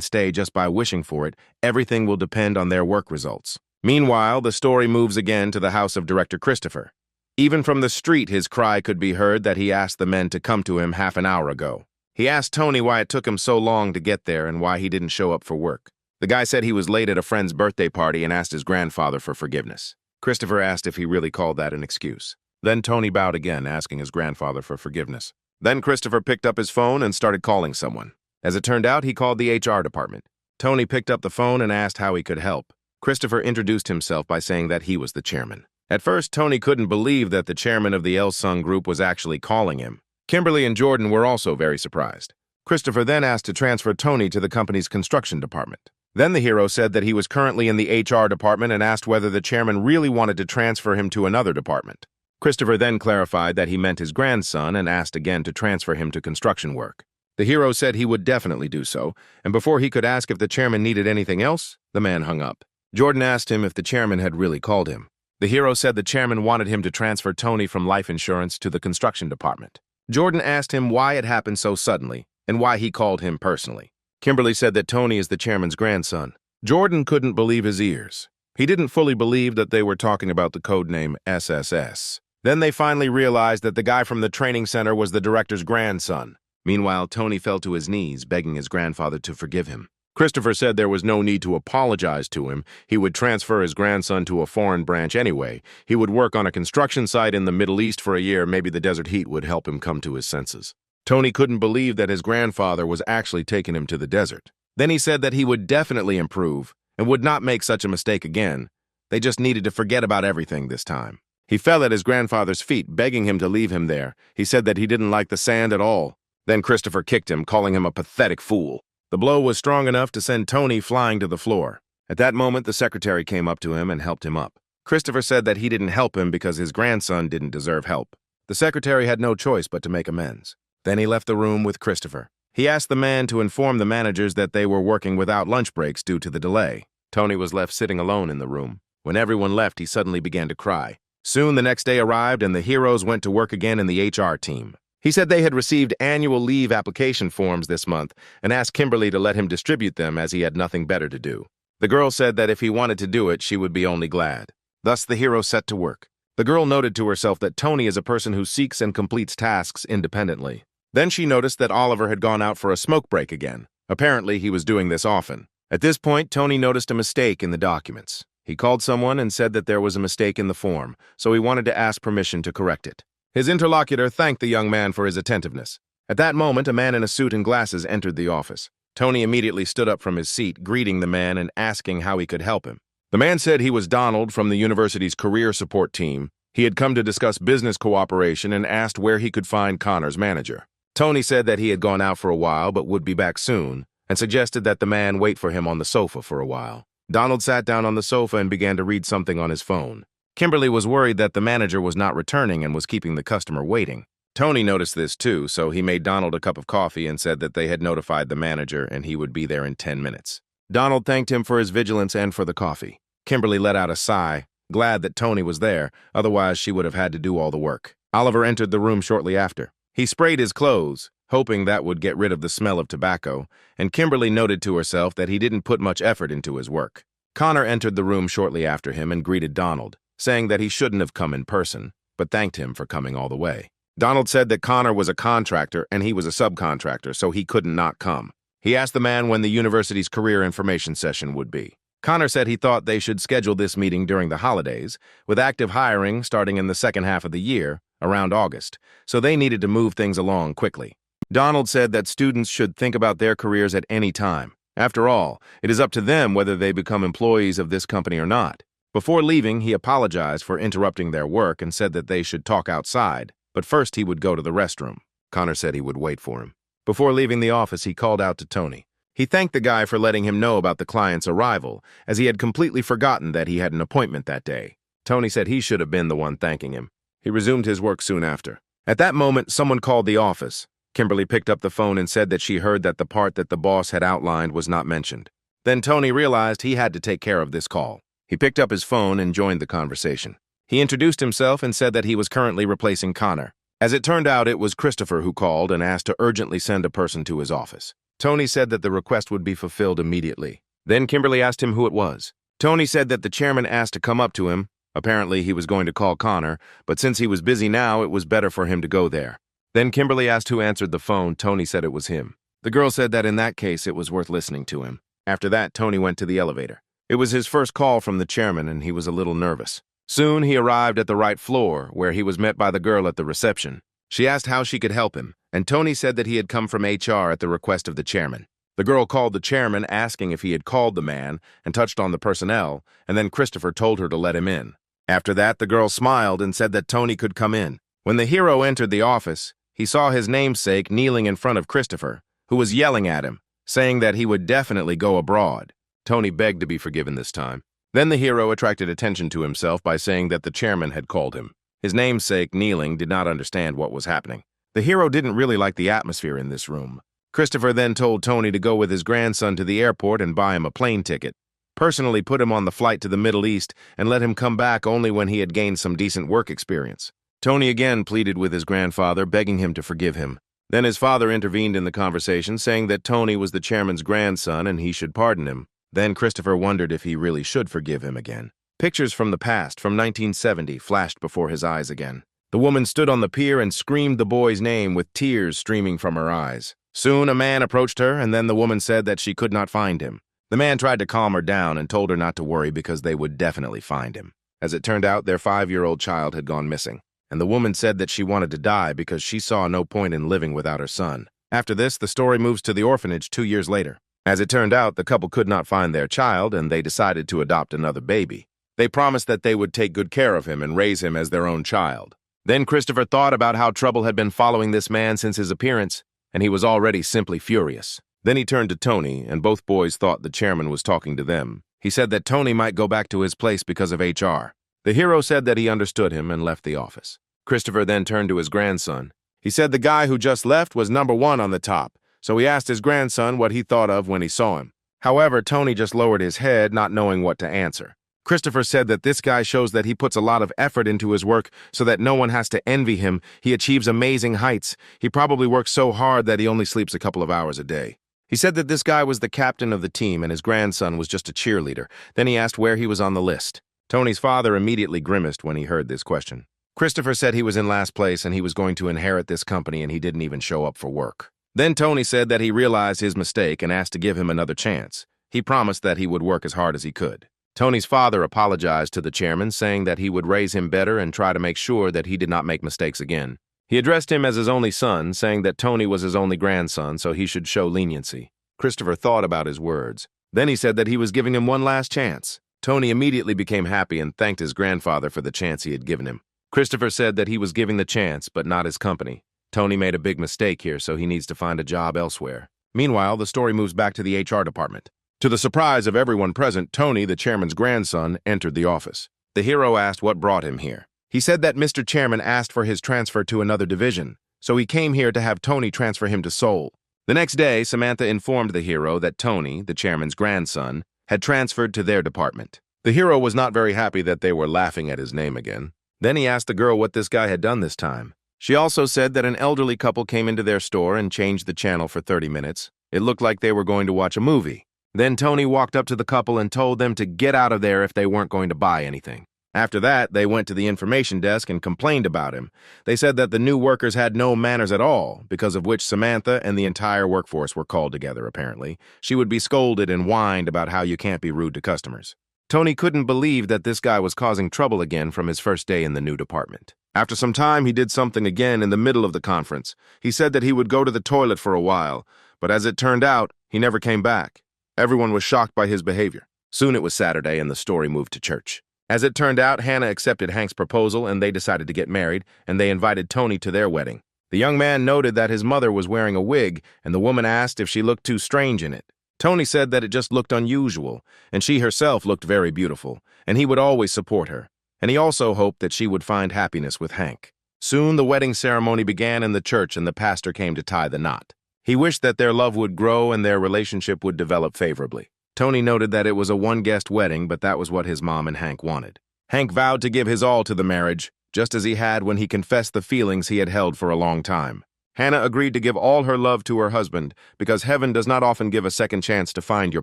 stay just by wishing for it. Everything will depend on their work results. Meanwhile, the story moves again to the house of Director Christopher. Even from the street, his cry could be heard that he asked the men to come to him half an hour ago. He asked Tony why it took him so long to get there and why he didn't show up for work. The guy said he was late at a friend's birthday party and asked his grandfather for forgiveness. Christopher asked if he really called that an excuse. Then Tony bowed again, asking his grandfather for forgiveness. Then Christopher picked up his phone and started calling someone. As it turned out, he called the HR department. Tony picked up the phone and asked how he could help. Christopher introduced himself by saying that he was the chairman. At first, Tony couldn't believe that the chairman of the El-Sung group was actually calling him. Kimberly and Jordan were also very surprised. Christopher then asked to transfer Tony to the company's construction department. Then the hero said that he was currently in the HR department and asked whether the chairman really wanted to transfer him to another department. Christopher then clarified that he meant his grandson and asked again to transfer him to construction work. The hero said he would definitely do so, and before he could ask if the chairman needed anything else, the man hung up. Jordan asked him if the chairman had really called him. The hero said the chairman wanted him to transfer Tony from life insurance to the construction department. Jordan asked him why it happened so suddenly and why he called him personally. Kimberly said that Tony is the chairman's grandson. Jordan couldn't believe his ears. He didn't fully believe that they were talking about the codename SSS. Then they finally realized that the guy from the training center was the director's grandson. Meanwhile, Tony fell to his knees, begging his grandfather to forgive him. Christopher said there was no need to apologize to him. He would transfer his grandson to a foreign branch anyway. He would work on a construction site in the Middle East for a year. Maybe the desert heat would help him come to his senses. Tony couldn't believe that his grandfather was actually taking him to the desert. Then he said that he would definitely improve and would not make such a mistake again. They just needed to forget about everything this time. He fell at his grandfather's feet, begging him to leave him there. He said that he didn't like the sand at all. Then Christopher kicked him, calling him a pathetic fool. The blow was strong enough to send Tony flying to the floor. At that moment, the secretary came up to him and helped him up. Christopher said that he didn't help him because his grandson didn't deserve help. The secretary had no choice but to make amends. Then he left the room with Christopher. He asked the man to inform the managers that they were working without lunch breaks due to the delay. Tony was left sitting alone in the room. When everyone left, he suddenly began to cry. Soon the next day arrived and the heroes went to work again in the HR team. He said they had received annual leave application forms this month and asked Kimberly to let him distribute them as he had nothing better to do. The girl said that if he wanted to do it, she would be only glad. Thus the hero set to work. The girl noted to herself that Tony is a person who seeks and completes tasks independently. Then she noticed that Oliver had gone out for a smoke break again. Apparently, he was doing this often. At this point, Tony noticed a mistake in the documents. He called someone and said that there was a mistake in the form, so he wanted to ask permission to correct it. His interlocutor thanked the young man for his attentiveness. At that moment, a man in a suit and glasses entered the office. Tony immediately stood up from his seat, greeting the man and asking how he could help him. The man said he was Donald from the university's career support team. He had come to discuss business cooperation and asked where he could find Connor's manager. Tony said that he had gone out for a while but would be back soon, and suggested that the man wait for him on the sofa for a while. Donald sat down on the sofa and began to read something on his phone. Kimberly was worried that the manager was not returning and was keeping the customer waiting. Tony noticed this too, so he made Donald a cup of coffee and said that they had notified the manager and he would be there in 10 minutes. Donald thanked him for his vigilance and for the coffee. Kimberly let out a sigh, glad that Tony was there, otherwise she would have had to do all the work. Oliver entered the room shortly after. He sprayed his clothes, hoping that would get rid of the smell of tobacco, and Kimberly noted to herself that he didn't put much effort into his work. Connor entered the room shortly after him and greeted Donald, saying that he shouldn't have come in person, but thanked him for coming all the way. Donald said that Connor was a contractor and he was a subcontractor, so he couldn't not come. He asked the man when the university's career information session would be. Connor said he thought they should schedule this meeting during the holidays, with active hiring starting in the second half of the year, around August, so they needed to move things along quickly. Donald said that students should think about their careers at any time. After all, it is up to them whether they become employees of this company or not. Before leaving, he apologized for interrupting their work and said that they should talk outside, but first he would go to the restroom. Connor said he would wait for him. Before leaving the office, he called out to Tony. He thanked the guy for letting him know about the client's arrival, as he had completely forgotten that he had an appointment that day. Tony said he should have been the one thanking him. He resumed his work soon after. At that moment, someone called the office. Kimberly picked up the phone and said that she heard that the part that the boss had outlined was not mentioned. Then Tony realized he had to take care of this call. He picked up his phone and joined the conversation. He introduced himself and said that he was currently replacing Connor. As it turned out, it was Christopher who called and asked to urgently send a person to his office. Tony said that the request would be fulfilled immediately. Then Kimberly asked him who it was. Tony said that the chairman asked to come up to him. Apparently, he was going to call Connor, but since he was busy now, it was better for him to go there. Then Kimberly asked who answered the phone. Tony said it was him. The girl said that in that case, it was worth listening to him. After that, Tony went to the elevator. It was his first call from the chairman, and he was a little nervous. Soon, he arrived at the right floor, where he was met by the girl at the reception. She asked how she could help him, and Tony said that he had come from HR at the request of the chairman. The girl called the chairman, asking if he had called the man, and touched on the personnel, and then Christopher told her to let him in. After that, the girl smiled and said that Tony could come in. When the hero entered the office, he saw his namesake kneeling in front of Christopher, who was yelling at him, saying that he would definitely go abroad. Tony begged to be forgiven this time. Then the hero attracted attention to himself by saying that the chairman had called him. His namesake, kneeling, did not understand what was happening. The hero didn't really like the atmosphere in this room. Christopher then told Tony to go with his grandson to the airport and buy him a plane ticket. Personally put him on the flight to the Middle East and let him come back only when he had gained some decent work experience. Tony again pleaded with his grandfather, begging him to forgive him. Then his father intervened in the conversation, saying that Tony was the chairman's grandson and he should pardon him. Then Christopher wondered if he really should forgive him again. Pictures from the past, from 1970, flashed before his eyes again. The woman stood on the pier and screamed the boy's name with tears streaming from her eyes. Soon a man approached her, and then the woman said that she could not find him. The man tried to calm her down and told her not to worry because they would definitely find him. As it turned out, their 5-year-old child had gone missing, and the woman said that she wanted to die because she saw no point in living without her son. After this, the story moves to the orphanage 2 years later. As it turned out, the couple could not find their child, and they decided to adopt another baby. They promised that they would take good care of him and raise him as their own child. Then Christopher thought about how trouble had been following this man since his appearance, and he was already simply furious. Then he turned to Tony, and both boys thought the chairman was talking to them. He said that Tony might go back to his place because of HR. The hero said that he understood him and left the office. Christopher then turned to his grandson. He said the guy who just left was number 1 on the top, so he asked his grandson what he thought of when he saw him. However, Tony just lowered his head, not knowing what to answer. Christopher said that this guy shows that he puts a lot of effort into his work so that no one has to envy him. He achieves amazing heights. He probably works so hard that he only sleeps a couple of hours a day. He said that this guy was the captain of the team and his grandson was just a cheerleader. Then he asked where he was on the list. Tony's father immediately grimaced when he heard this question. Christopher said he was in last place and he was going to inherit this company and he didn't even show up for work. Then Tony said that he realized his mistake and asked to give him another chance. He promised that he would work as hard as he could. Tony's father apologized to the chairman, saying that he would raise him better and try to make sure that he did not make mistakes again. He addressed him as his only son, saying that Tony was his only grandson, so he should show leniency. Christopher thought about his words. Then he said that he was giving him one last chance. Tony immediately became happy and thanked his grandfather for the chance he had given him. Christopher said that he was giving the chance, but not his company. Tony made a big mistake here, so he needs to find a job elsewhere. Meanwhile, the story moves back to the HR department. To the surprise of everyone present, Tony, the chairman's grandson, entered the office. The hero asked what brought him here. He said that Mr. Chairman asked for his transfer to another division, so he came here to have Tony transfer him to Seoul. The next day, Samantha informed the hero that Tony, the chairman's grandson, had transferred to their department. The hero was not very happy that they were laughing at his name again. Then he asked the girl what this guy had done this time. She also said that an elderly couple came into their store and changed the channel for 30 minutes. It looked like they were going to watch a movie. Then Tony walked up to the couple and told them to get out of there if they weren't going to buy anything. After that, they went to the information desk and complained about him. They said that the new workers had no manners at all, because of which Samantha and the entire workforce were called together, apparently. She would be scolded and whined about how you can't be rude to customers. Tony couldn't believe that this guy was causing trouble again from his first day in the new department. After some time, he did something again in the middle of the conference. He said that he would go to the toilet for a while, but as it turned out, he never came back. Everyone was shocked by his behavior. Soon it was Saturday and the story moved to church. As it turned out, Hannah accepted Hank's proposal and they decided to get married, and they invited Tony to their wedding. The young man noted that his mother was wearing a wig, and the woman asked if she looked too strange in it. Tony said that it just looked unusual, and she herself looked very beautiful, and he would always support her. And he also hoped that she would find happiness with Hank. Soon the wedding ceremony began in the church and the pastor came to tie the knot. He wished that their love would grow and their relationship would develop favorably. Tony noted that it was a one-guest wedding, but that was what his mom and Hank wanted. Hank vowed to give his all to the marriage, just as he had when he confessed the feelings he had held for a long time. Hannah agreed to give all her love to her husband because heaven does not often give a second chance to find your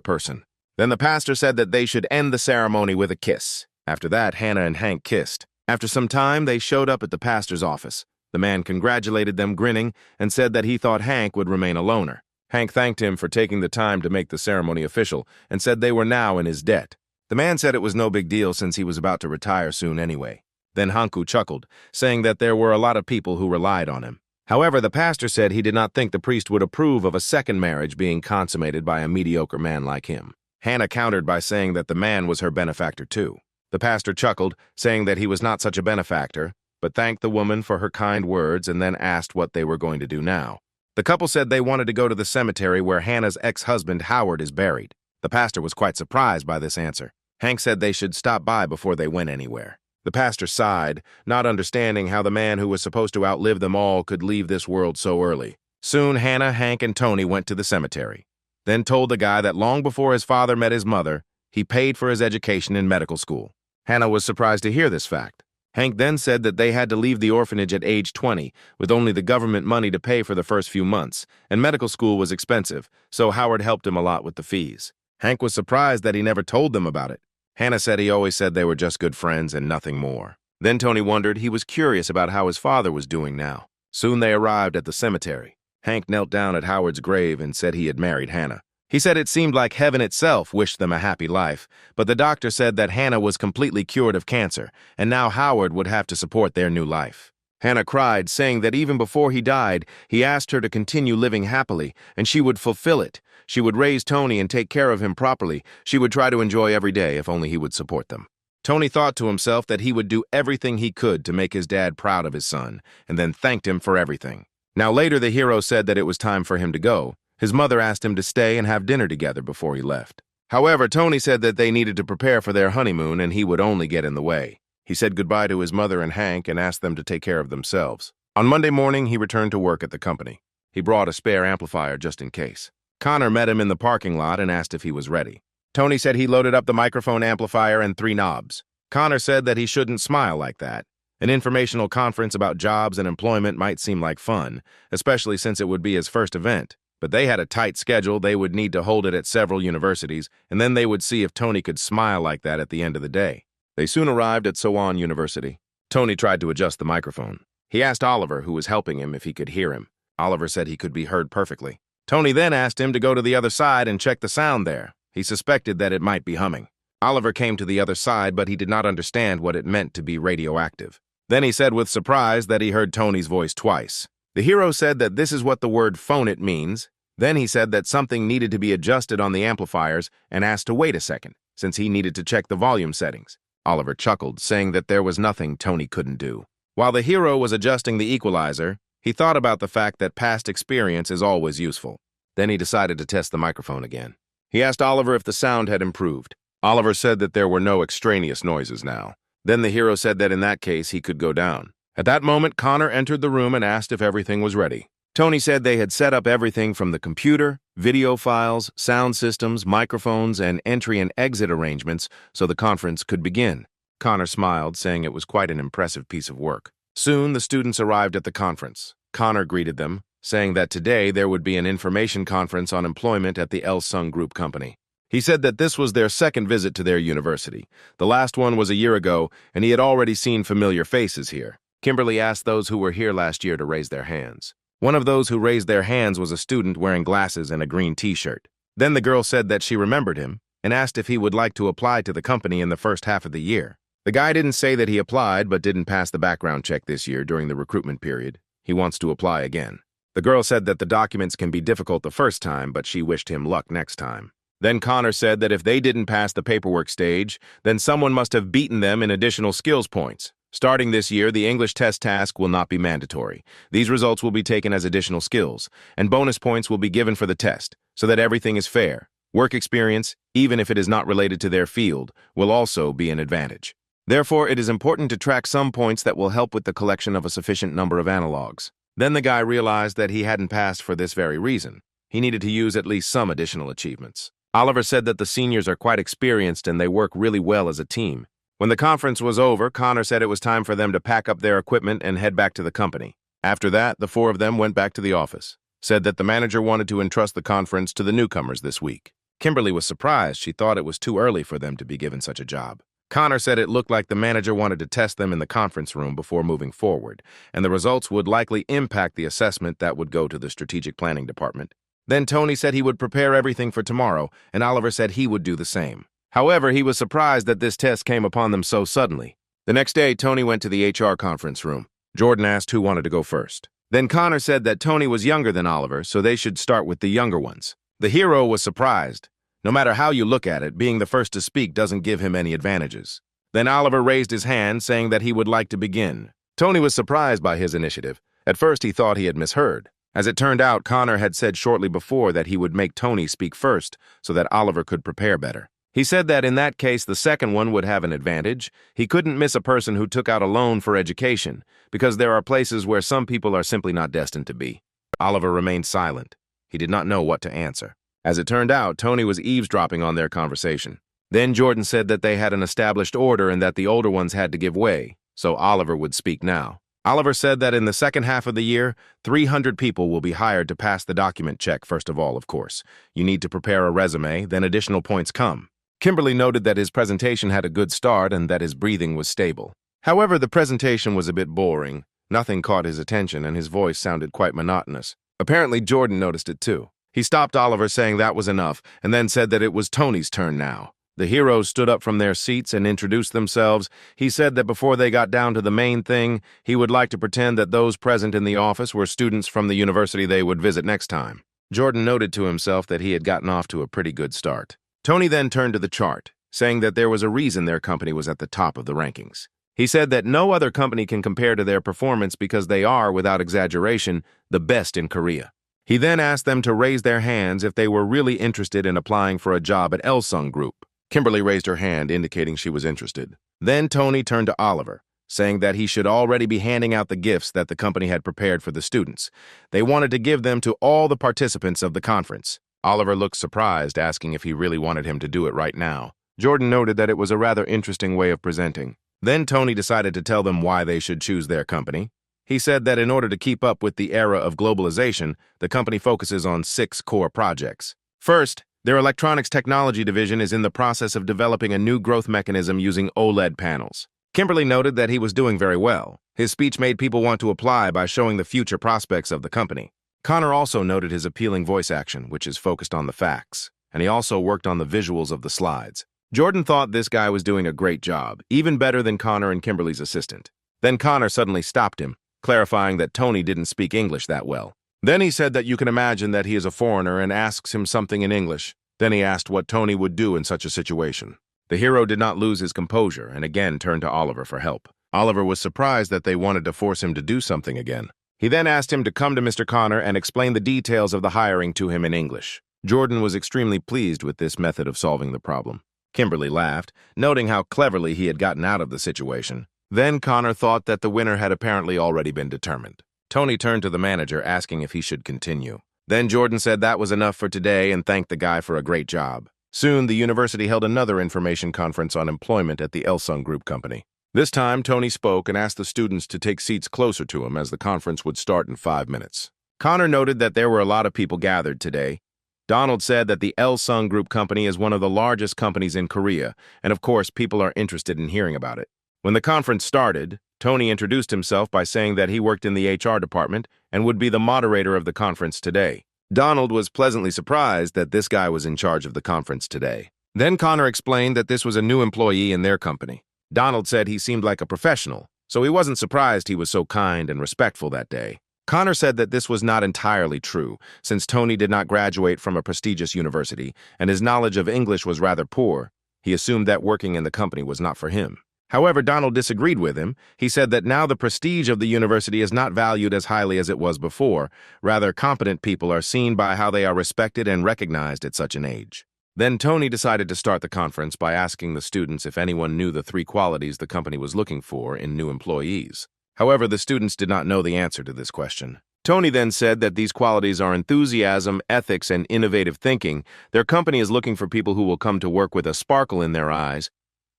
person. Then the pastor said that they should end the ceremony with a kiss. After that, Hannah and Hank kissed. After some time, they showed up at the pastor's office. The man congratulated them, grinning, and said that he thought Hank would remain a loner. Hank thanked him for taking the time to make the ceremony official and said they were now in his debt. The man said it was no big deal since he was about to retire soon anyway. Then Hanku chuckled, saying that there were a lot of people who relied on him. However, the pastor said he did not think the priest would approve of a second marriage being consummated by a mediocre man like him. Hannah countered by saying that the man was her benefactor too. The pastor chuckled, saying that he was not such a benefactor, but thanked the woman for her kind words and then asked what they were going to do now. The couple said they wanted to go to the cemetery where Hannah's ex-husband Howard is buried. The pastor was quite surprised by this answer. Hank said they should stop by before they went anywhere. The pastor sighed, not understanding how the man who was supposed to outlive them all could leave this world so early. Soon Hannah, Hank, and Tony went to the cemetery, then told the guy that long before his father met his mother, he paid for his education in medical school. Hannah was surprised to hear this fact. Hank then said that they had to leave the orphanage at age 20, with only the government money to pay for the first few months, and medical school was expensive, so Howard helped him a lot with the fees. Hank was surprised that he never told them about it. Hannah said he always said they were just good friends and nothing more. Then Tony wondered he was curious about how his father was doing now. Soon they arrived at the cemetery. Hank knelt down at Howard's grave and said he had married Hannah. He said it seemed like heaven itself wished them a happy life, but the doctor said that Hannah was completely cured of cancer, and now Howard would have to support their new life. Hannah cried, saying that even before he died, he asked her to continue living happily, and she would fulfill it. She would raise Tony and take care of him properly. She would try to enjoy every day if only he would support them. Tony thought to himself that he would do everything he could to make his dad proud of his son, and then thanked him for everything. Now later the hero said that it was time for him to go. His mother asked him to stay and have dinner together before he left. However, Tony said that they needed to prepare for their honeymoon and he would only get in the way. He said goodbye to his mother and Hank and asked them to take care of themselves. On Monday morning, he returned to work at the company. He brought a spare amplifier just in case. Connor met him in the parking lot and asked if he was ready. Tony said he loaded up the microphone amplifier and 3 knobs. Connor said that he shouldn't smile like that. An informational conference about jobs and employment might seem like fun, especially since it would be his first event. But they had a tight schedule. They would need to hold it at several universities, and then they would see if Tony could smile like that at the end of the day. They soon arrived at Soan University. Tony tried to adjust the microphone. He asked Oliver, who was helping him, if he could hear him. Oliver said he could be heard perfectly. Tony then asked him to go to the other side and check the sound there. He suspected that it might be humming. Oliver came to the other side, but he did not understand what it meant to be radioactive. Then he said with surprise that he heard Tony's voice twice. The hero said that this is what the word phone it means. Then he said that something needed to be adjusted on the amplifiers and asked to wait a second, since he needed to check the volume settings. Oliver chuckled, saying that there was nothing Tony couldn't do. While the hero was adjusting the equalizer, he thought about the fact that past experience is always useful. Then he decided to test the microphone again. He asked Oliver if the sound had improved. Oliver said that there were no extraneous noises now. Then the hero said that in that case he could go down. At that moment, Connor entered the room and asked if everything was ready. Tony said they had set up everything from the computer, video files, sound systems, microphones, and entry and exit arrangements so the conference could begin. Connor smiled, saying it was quite an impressive piece of work. Soon, the students arrived at the conference. Connor greeted them, saying that today there would be an information conference on employment at the El-Sung Group Company. He said that this was their second visit to their university. The last one was a year ago, and he had already seen familiar faces here. Kimberly asked those who were here last year to raise their hands. One of those who raised their hands was a student wearing glasses and a green t-shirt. Then the girl said that she remembered him and asked if he would like to apply to the company in the first half of the year. The guy didn't say that he applied but didn't pass the background check this year during the recruitment period. He wants to apply again. The girl said that the documents can be difficult the first time, but she wished him luck next time. Then Connor said that if they didn't pass the paperwork stage, then someone must have beaten them in additional skills points. Starting this year, the English test task will not be mandatory. These results will be taken as additional skills, and bonus points will be given for the test, so that everything is fair. Work experience, even if it is not related to their field, will also be an advantage. Therefore, it is important to track some points that will help with the collection of a sufficient number of analogs. Then the guy realized that he hadn't passed for this very reason. He needed to use at least some additional achievements. Oliver said that the seniors are quite experienced and they work really well as a team. When the conference was over, Connor said it was time for them to pack up their equipment and head back to the company. After that, the four of them went back to the office. Said that the manager wanted to entrust the conference to the newcomers this week. Kimberly was surprised. She thought it was too early for them to be given such a job. Connor said it looked like the manager wanted to test them in the conference room before moving forward, and the results would likely impact the assessment that would go to the strategic planning department. Then Tony said he would prepare everything for tomorrow, and Oliver said he would do the same. However, he was surprised that this test came upon them so suddenly. The next day, Tony went to the HR conference room. Jordan asked who wanted to go first. Then Connor said that Tony was younger than Oliver, so they should start with the younger ones. The hero was surprised. No matter how you look at it, being the first to speak doesn't give him any advantages. Then Oliver raised his hand, saying that he would like to begin. Tony was surprised by his initiative. At first, he thought he had misheard. As it turned out, Connor had said shortly before that he would make Tony speak first so that Oliver could prepare better. He said that in that case, the second one would have an advantage. He couldn't miss a person who took out a loan for education, because there are places where some people are simply not destined to be. Oliver remained silent. He did not know what to answer. As it turned out, Tony was eavesdropping on their conversation. Then Jordan said that they had an established order and that the older ones had to give way, so Oliver would speak now. Oliver said that in the second half of the year, 300 people will be hired to pass the document check first of all, of course. You need to prepare a resume, then additional points come. Kimberly noted that his presentation had a good start and that his breathing was stable. However, the presentation was a bit boring. Nothing caught his attention and his voice sounded quite monotonous. Apparently, Jordan noticed it too. He stopped Oliver, saying that was enough, and then said that it was Tony's turn now. The heroes stood up from their seats and introduced themselves. He said that before they got down to the main thing, he would like to pretend that those present in the office were students from the university they would visit next time. Jordan noted to himself that he had gotten off to a pretty good start. Tony then turned to the chart, saying that there was a reason their company was at the top of the rankings. He said that no other company can compare to their performance because they are, without exaggeration, the best in Korea. He then asked them to raise their hands if they were really interested in applying for a job at Elsung Group. Kimberly raised her hand, indicating she was interested. Then Tony turned to Oliver, saying that he should already be handing out the gifts that the company had prepared for the students. They wanted to give them to all the participants of the conference. Oliver looked surprised, asking if he really wanted him to do it right now. Jordan noted that it was a rather interesting way of presenting. Then Tony decided to tell them why they should choose their company. He said that in order to keep up with the era of globalization, the company focuses on 6 core projects. First, their electronics technology division is in the process of developing a new growth mechanism using OLED panels. Kimberly noted that he was doing very well. His speech made people want to apply by showing the future prospects of the company. Connor also noted his appealing voice action, which is focused on the facts, and he also worked on the visuals of the slides. Jordan thought this guy was doing a great job, even better than Connor and Kimberly's assistant. Then Connor suddenly stopped him, clarifying that Tony didn't speak English that well. Then he said that you can imagine that he is a foreigner and asks him something in English. Then he asked what Tony would do in such a situation. The hero did not lose his composure and again turned to Oliver for help. Oliver was surprised that they wanted to force him to do something again. He then asked him to come to Mr. Connor and explain the details of the hiring to him in English. Jordan was extremely pleased with this method of solving the problem. Kimberly laughed, noting how cleverly he had gotten out of the situation. Then Connor thought that the winner had apparently already been determined. Tony turned to the manager, asking if he should continue. Then Jordan said that was enough for today and thanked the guy for a great job. Soon, the university held another information conference on employment at the Elsung Group company. This time, Tony spoke and asked the students to take seats closer to him as the conference would start in 5 minutes. Connor noted that there were a lot of people gathered today. Donald said that the Elsung Group company is one of the largest companies in Korea, and of course, people are interested in hearing about it. When the conference started, Tony introduced himself by saying that he worked in the HR department and would be the moderator of the conference today. Donald was pleasantly surprised that this guy was in charge of the conference today. Then Connor explained that this was a new employee in their company. Donald said he seemed like a professional, so he wasn't surprised he was so kind and respectful that day. Connor said that this was not entirely true, since Tony did not graduate from a prestigious university and his knowledge of English was rather poor. He assumed that working in the company was not for him. However, Donald disagreed with him. He said that now the prestige of the university is not valued as highly as it was before. Rather, competent people are seen by how they are respected and recognized at such an age. Then Tony decided to start the conference by asking the students if anyone knew the 3 qualities the company was looking for in new employees. However, the students did not know the answer to this question. Tony then said that these qualities are enthusiasm, ethics, and innovative thinking. Their company is looking for people who will come to work with a sparkle in their eyes.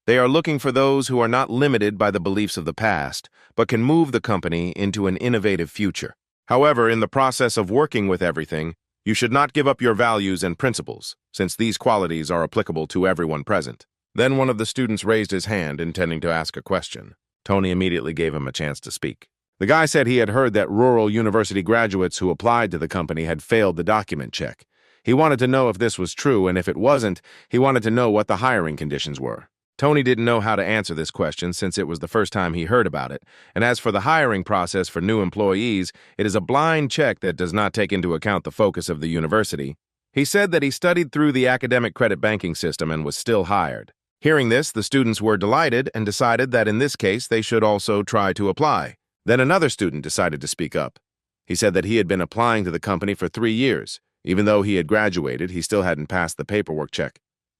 They are looking for those who are not limited by the beliefs of the past, but can move the company into an innovative future. However, in the process of working with everything, you should not give up your values and principles, since these qualities are applicable to everyone present. Then one of the students raised his hand, intending to ask a question. Tony immediately gave him a chance to speak. The guy said he had heard that rural university graduates who applied to the company had failed the document check. He wanted to know if this was true, and if it wasn't, he wanted to know what the hiring conditions were. Tony didn't know how to answer this question since it was the first time he heard about it, and as for the hiring process for new employees, it is a blind check that does not take into account the focus of the university. He said that he studied through the academic credit banking system and was still hired. Hearing this, the students were delighted and decided that in this case they should also try to apply. Then another student decided to speak up. He said that he had been applying to the company for 3 years. Even though he had graduated, he still hadn't passed the paperwork check.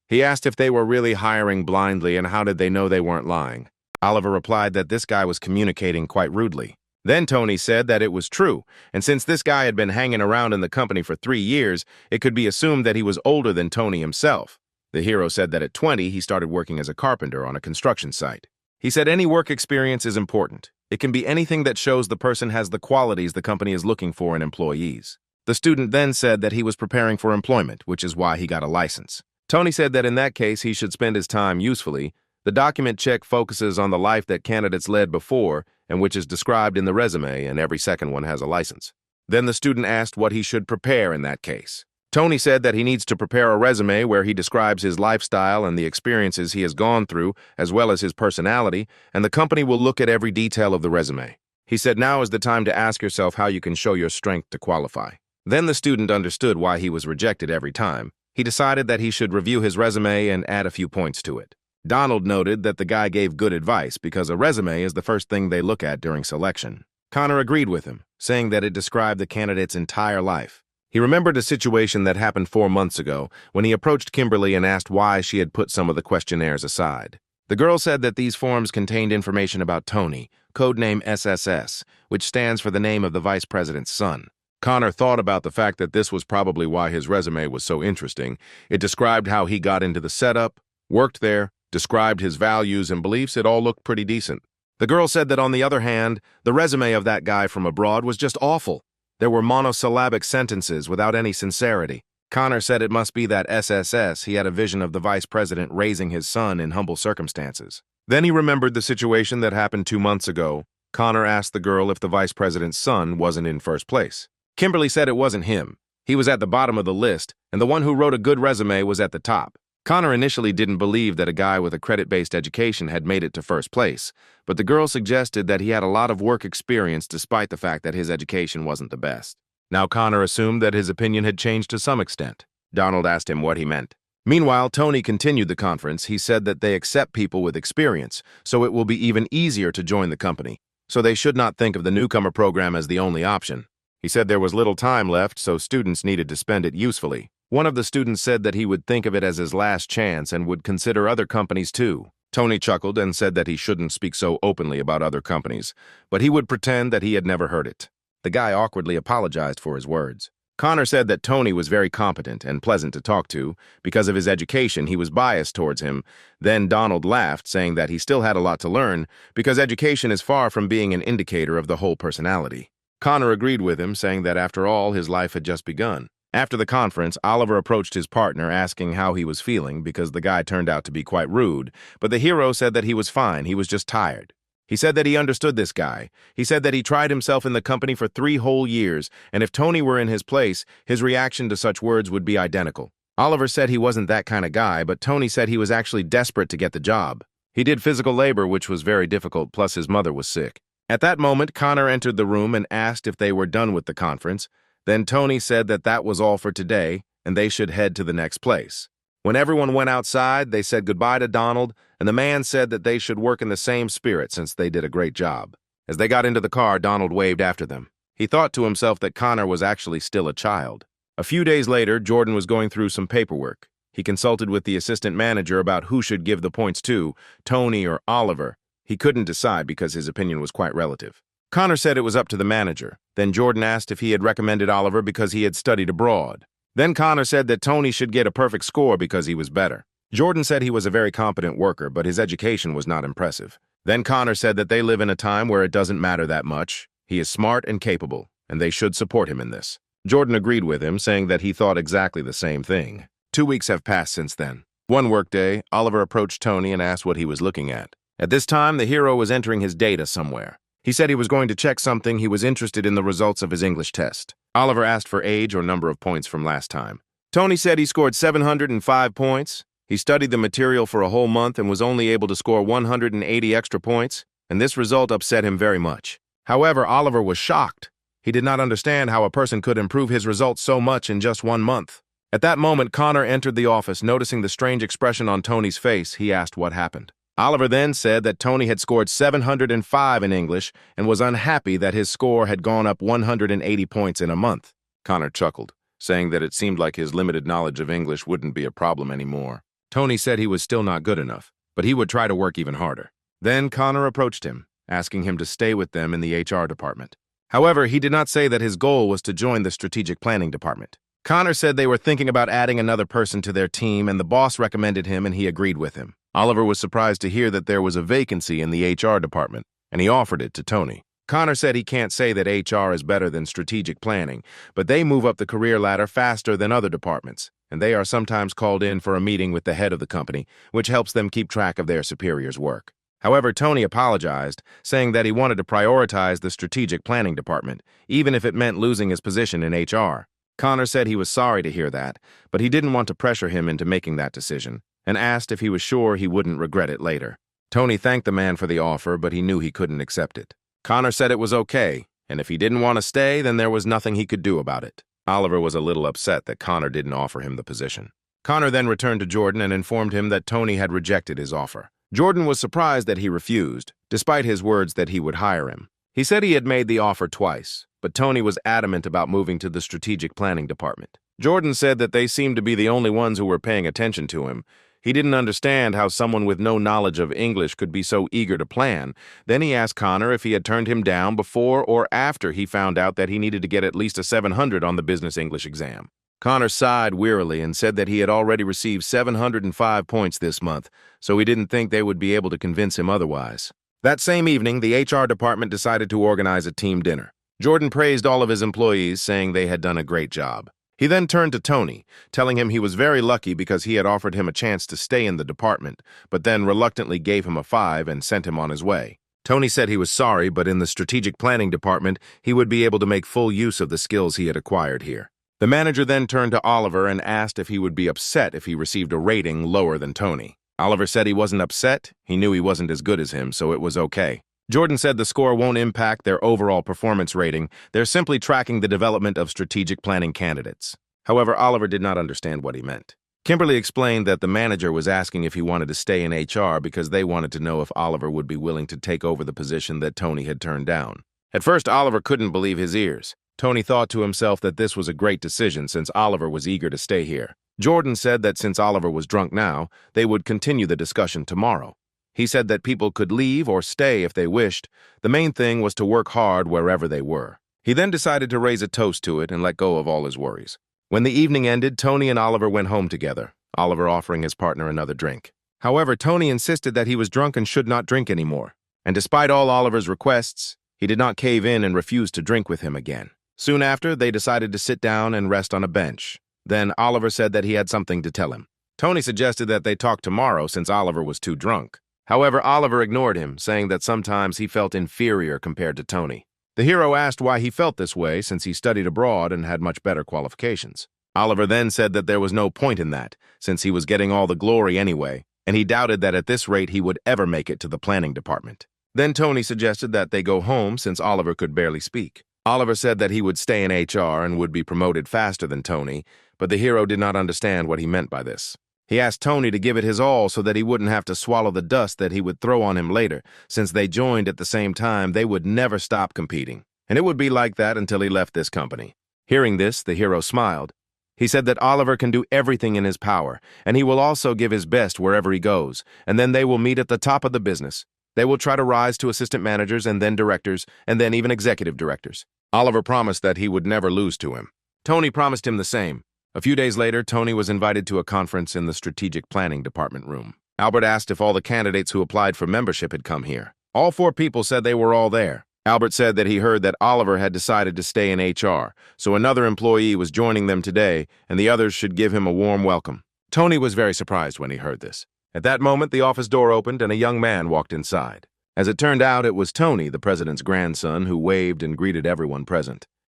He asked if they were really hiring blindly and how did they know they weren't lying. Oliver replied that this guy was communicating quite rudely. Then Tony said that it was true, and since this guy had been hanging around in the company for 3 years, it could be assumed that he was older than Tony himself. The hero said that at 20, he started working as a carpenter on a construction site. He said any work experience is important. It can be anything that shows the person has the qualities the company is looking for in employees. The student then said that he was preparing for employment, which is why he got a license. Tony said that in that case, he should spend his time usefully. The document check focuses on the life that candidates led before and which is described in the resume, and every second one has a license. Then the student asked what he should prepare in that case. Tony said that he needs to prepare a resume where he describes his lifestyle and the experiences he has gone through, as well as his personality, and the company will look at every detail of the resume. He said now is the time to ask yourself how you can show your strength to qualify. Then the student understood why he was rejected every time. He decided that he should review his resume and add a few points to it. Donald noted that the guy gave good advice because a resume is the first thing they look at during selection. Connor agreed with him, saying that it described the candidate's entire life. He remembered a situation that happened 4 months ago when he approached Kimberly and asked why she had put some of the questionnaires aside. The girl said that these forms contained information about Tony, codename SSS, which stands for the name of the vice president's son. Connor thought about the fact that this was probably why his resume was so interesting. It described how he got into the setup, worked there, described his values and beliefs. It all looked pretty decent. The girl said that on the other hand, the resume of that guy from abroad was just awful. There were monosyllabic sentences without any sincerity. Connor said it must be that SSS, he had a vision of the vice president raising his son in humble circumstances. Then he remembered the situation that happened 2 months ago. Connor asked the girl if the vice president's son wasn't in first place. Kimberly said it wasn't him. He was at the bottom of the list, and the one who wrote a good resume was at the top. Connor initially didn't believe that a guy with a credit-based education had made it to first place, but the girl suggested that he had a lot of work experience despite the fact that his education wasn't the best. Now Connor assumed that his opinion had changed to some extent. Donald asked him what he meant. Meanwhile, Tony continued the conference. He said that they accept people with experience, so it will be even easier to join the company, so they should not think of the newcomer program as the only option. He said there was little time left, so students needed to spend it usefully. One of the students said that he would think of it as his last chance and would consider other companies too. Tony chuckled and said that he shouldn't speak so openly about other companies, but he would pretend that he had never heard it. The guy awkwardly apologized for his words. Connor said that Tony was very competent and pleasant to talk to. Because of his education, he was biased towards him. Then Donald laughed, saying that he still had a lot to learn because education is far from being an indicator of the whole personality. Connor agreed with him, saying that after all, his life had just begun. After the conference, Oliver approached his partner, asking how he was feeling because the guy turned out to be quite rude, but the hero said that he was fine, he was just tired. He said that he understood this guy. He said that he tried himself in the company for 3 whole years, and if Tony were in his place, his reaction to such words would be identical. Oliver said he wasn't that kind of guy, but Tony said he was actually desperate to get the job. He did physical labor, which was very difficult, plus his mother was sick. At that moment, Connor entered the room and asked if they were done with the conference. Then Tony said that that was all for today, and they should head to the next place. When everyone went outside, they said goodbye to Donald, and the man said that they should work in the same spirit since they did a great job. As they got into the car, Donald waved after them. He thought to himself that Connor was actually still a child. A few days later, Jordan was going through some paperwork. He consulted with the assistant manager about who should give the points to, Tony or Oliver. He couldn't decide because his opinion was quite relative. Connor said it was up to the manager. Then Jordan asked if he had recommended Oliver because he had studied abroad. Then Connor said that Tony should get a perfect score because he was better. Jordan said he was a very competent worker, but his education was not impressive. Then Connor said that they live in a time where it doesn't matter that much. He is smart and capable, and they should support him in this. Jordan agreed with him, saying that he thought exactly the same thing. 2 weeks have passed since then. One workday, Oliver approached Tony and asked what he was looking at. At this time, the hero was entering his data somewhere. He said he was going to check something. He was interested in the results of his English test. Oliver asked for age or number of points from last time. Tony said he scored 705 points. He studied the material for a whole month and was only able to score 180 extra points, and this result upset him very much. However, Oliver was shocked. He did not understand how a person could improve his results so much in just 1 month. At that moment, Connor entered the office. Noticing the strange expression on Tony's face, he asked what happened. Oliver then said that Tony had scored 705 in English and was unhappy that his score had gone up 180 points in a month. Connor chuckled, saying that it seemed like his limited knowledge of English wouldn't be a problem anymore. Tony said he was still not good enough, but he would try to work even harder. Then Connor approached him, asking him to stay with them in the HR department. However, he did not say that his goal was to join the strategic planning department. Connor said they were thinking about adding another person to their team, and the boss recommended him, and he agreed with him. Oliver was surprised to hear that there was a vacancy in the HR department, and he offered it to Tony. Connor said he can't say that HR is better than strategic planning, but they move up the career ladder faster than other departments, and they are sometimes called in for a meeting with the head of the company, which helps them keep track of their superior's work. However, Tony apologized, saying that he wanted to prioritize the strategic planning department, even if it meant losing his position in HR. Connor said he was sorry to hear that, but he didn't want to pressure him into making that decision, and asked if he was sure he wouldn't regret it later. Tony thanked the man for the offer, but he knew he couldn't accept it. Connor said it was okay, and if he didn't want to stay, then there was nothing he could do about it. Oliver was a little upset that Connor didn't offer him the position. Connor then returned to Jordan and informed him that Tony had rejected his offer. Jordan was surprised that he refused, despite his words that he would hire him. He said he had made the offer twice, but Tony was adamant about moving to the strategic planning department. Jordan said that they seemed to be the only ones who were paying attention to him. He didn't understand how someone with no knowledge of English could be so eager to plan. Then he asked Connor if he had turned him down before or after he found out that he needed to get at least a 700 on the business English exam. Connor sighed wearily and said that he had already received 705 points this month, so he didn't think they would be able to convince him otherwise. That same evening, the HR department decided to organize a team dinner. Jordan praised all of his employees, saying they had done a great job. He then turned to Tony, telling him he was very lucky because he had offered him a chance to stay in the department, but then reluctantly gave him a 5 and sent him on his way. Tony said he was sorry, but in the strategic planning department, he would be able to make full use of the skills he had acquired here. The manager then turned to Oliver and asked if he would be upset if he received a rating lower than Tony. Oliver said he wasn't upset. He knew he wasn't as good as him, so it was okay. Jordan said the score won't impact their overall performance rating. They're simply tracking the development of strategic planning candidates. However, Oliver did not understand what he meant. Kimberly explained that the manager was asking if he wanted to stay in HR because they wanted to know if Oliver would be willing to take over the position that Tony had turned down. At first, Oliver couldn't believe his ears. Tony thought to himself that this was a great decision since Oliver was eager to stay here. Jordan said that since Oliver was drunk now, they would continue the discussion tomorrow. He said that people could leave or stay if they wished. The main thing was to work hard wherever they were. He then decided to raise a toast to it and let go of all his worries. When the evening ended, Tony and Oliver went home together, Oliver offering his partner another drink. However, Tony insisted that he was drunk and should not drink anymore. And despite all Oliver's requests, he did not cave in and refused to drink with him again. Soon after, they decided to sit down and rest on a bench. Then Oliver said that he had something to tell him. Tony suggested that they talk tomorrow since Oliver was too drunk. However, Oliver ignored him, saying that sometimes he felt inferior compared to Tony. The hero asked why he felt this way since he studied abroad and had much better qualifications. Oliver then said that there was no point in that, since he was getting all the glory anyway, and he doubted that at this rate he would ever make it to the planning department. Then Tony suggested that they go home since Oliver could barely speak. Oliver said that he would stay in HR and would be promoted faster than Tony, but the hero did not understand what he meant by this. He asked Tony to give it his all so that he wouldn't have to swallow the dust that he would throw on him later. Since they joined at the same time, they would never stop competing, and it would be like that until he left this company. Hearing this, the hero smiled. He said that Oliver can do everything in his power, and he will also give his best wherever he goes, and then they will meet at the top of the business. They will try to rise to assistant managers and then directors, and then even executive directors. Oliver promised that he would never lose to him. Tony promised him the same. A few days later, Tony was invited to a conference in the strategic planning department room. Albert asked if all the candidates who applied for membership had come here. All 4 people said they were all there. Albert said that he heard that Oliver had decided to stay in HR, so another employee was joining them today, and the others should give him a warm welcome. Tony was very surprised when he heard this. At that moment, the office door opened and a young man walked inside. As it turned out, it was Tony, the president's grandson, who waved and greeted everyone present.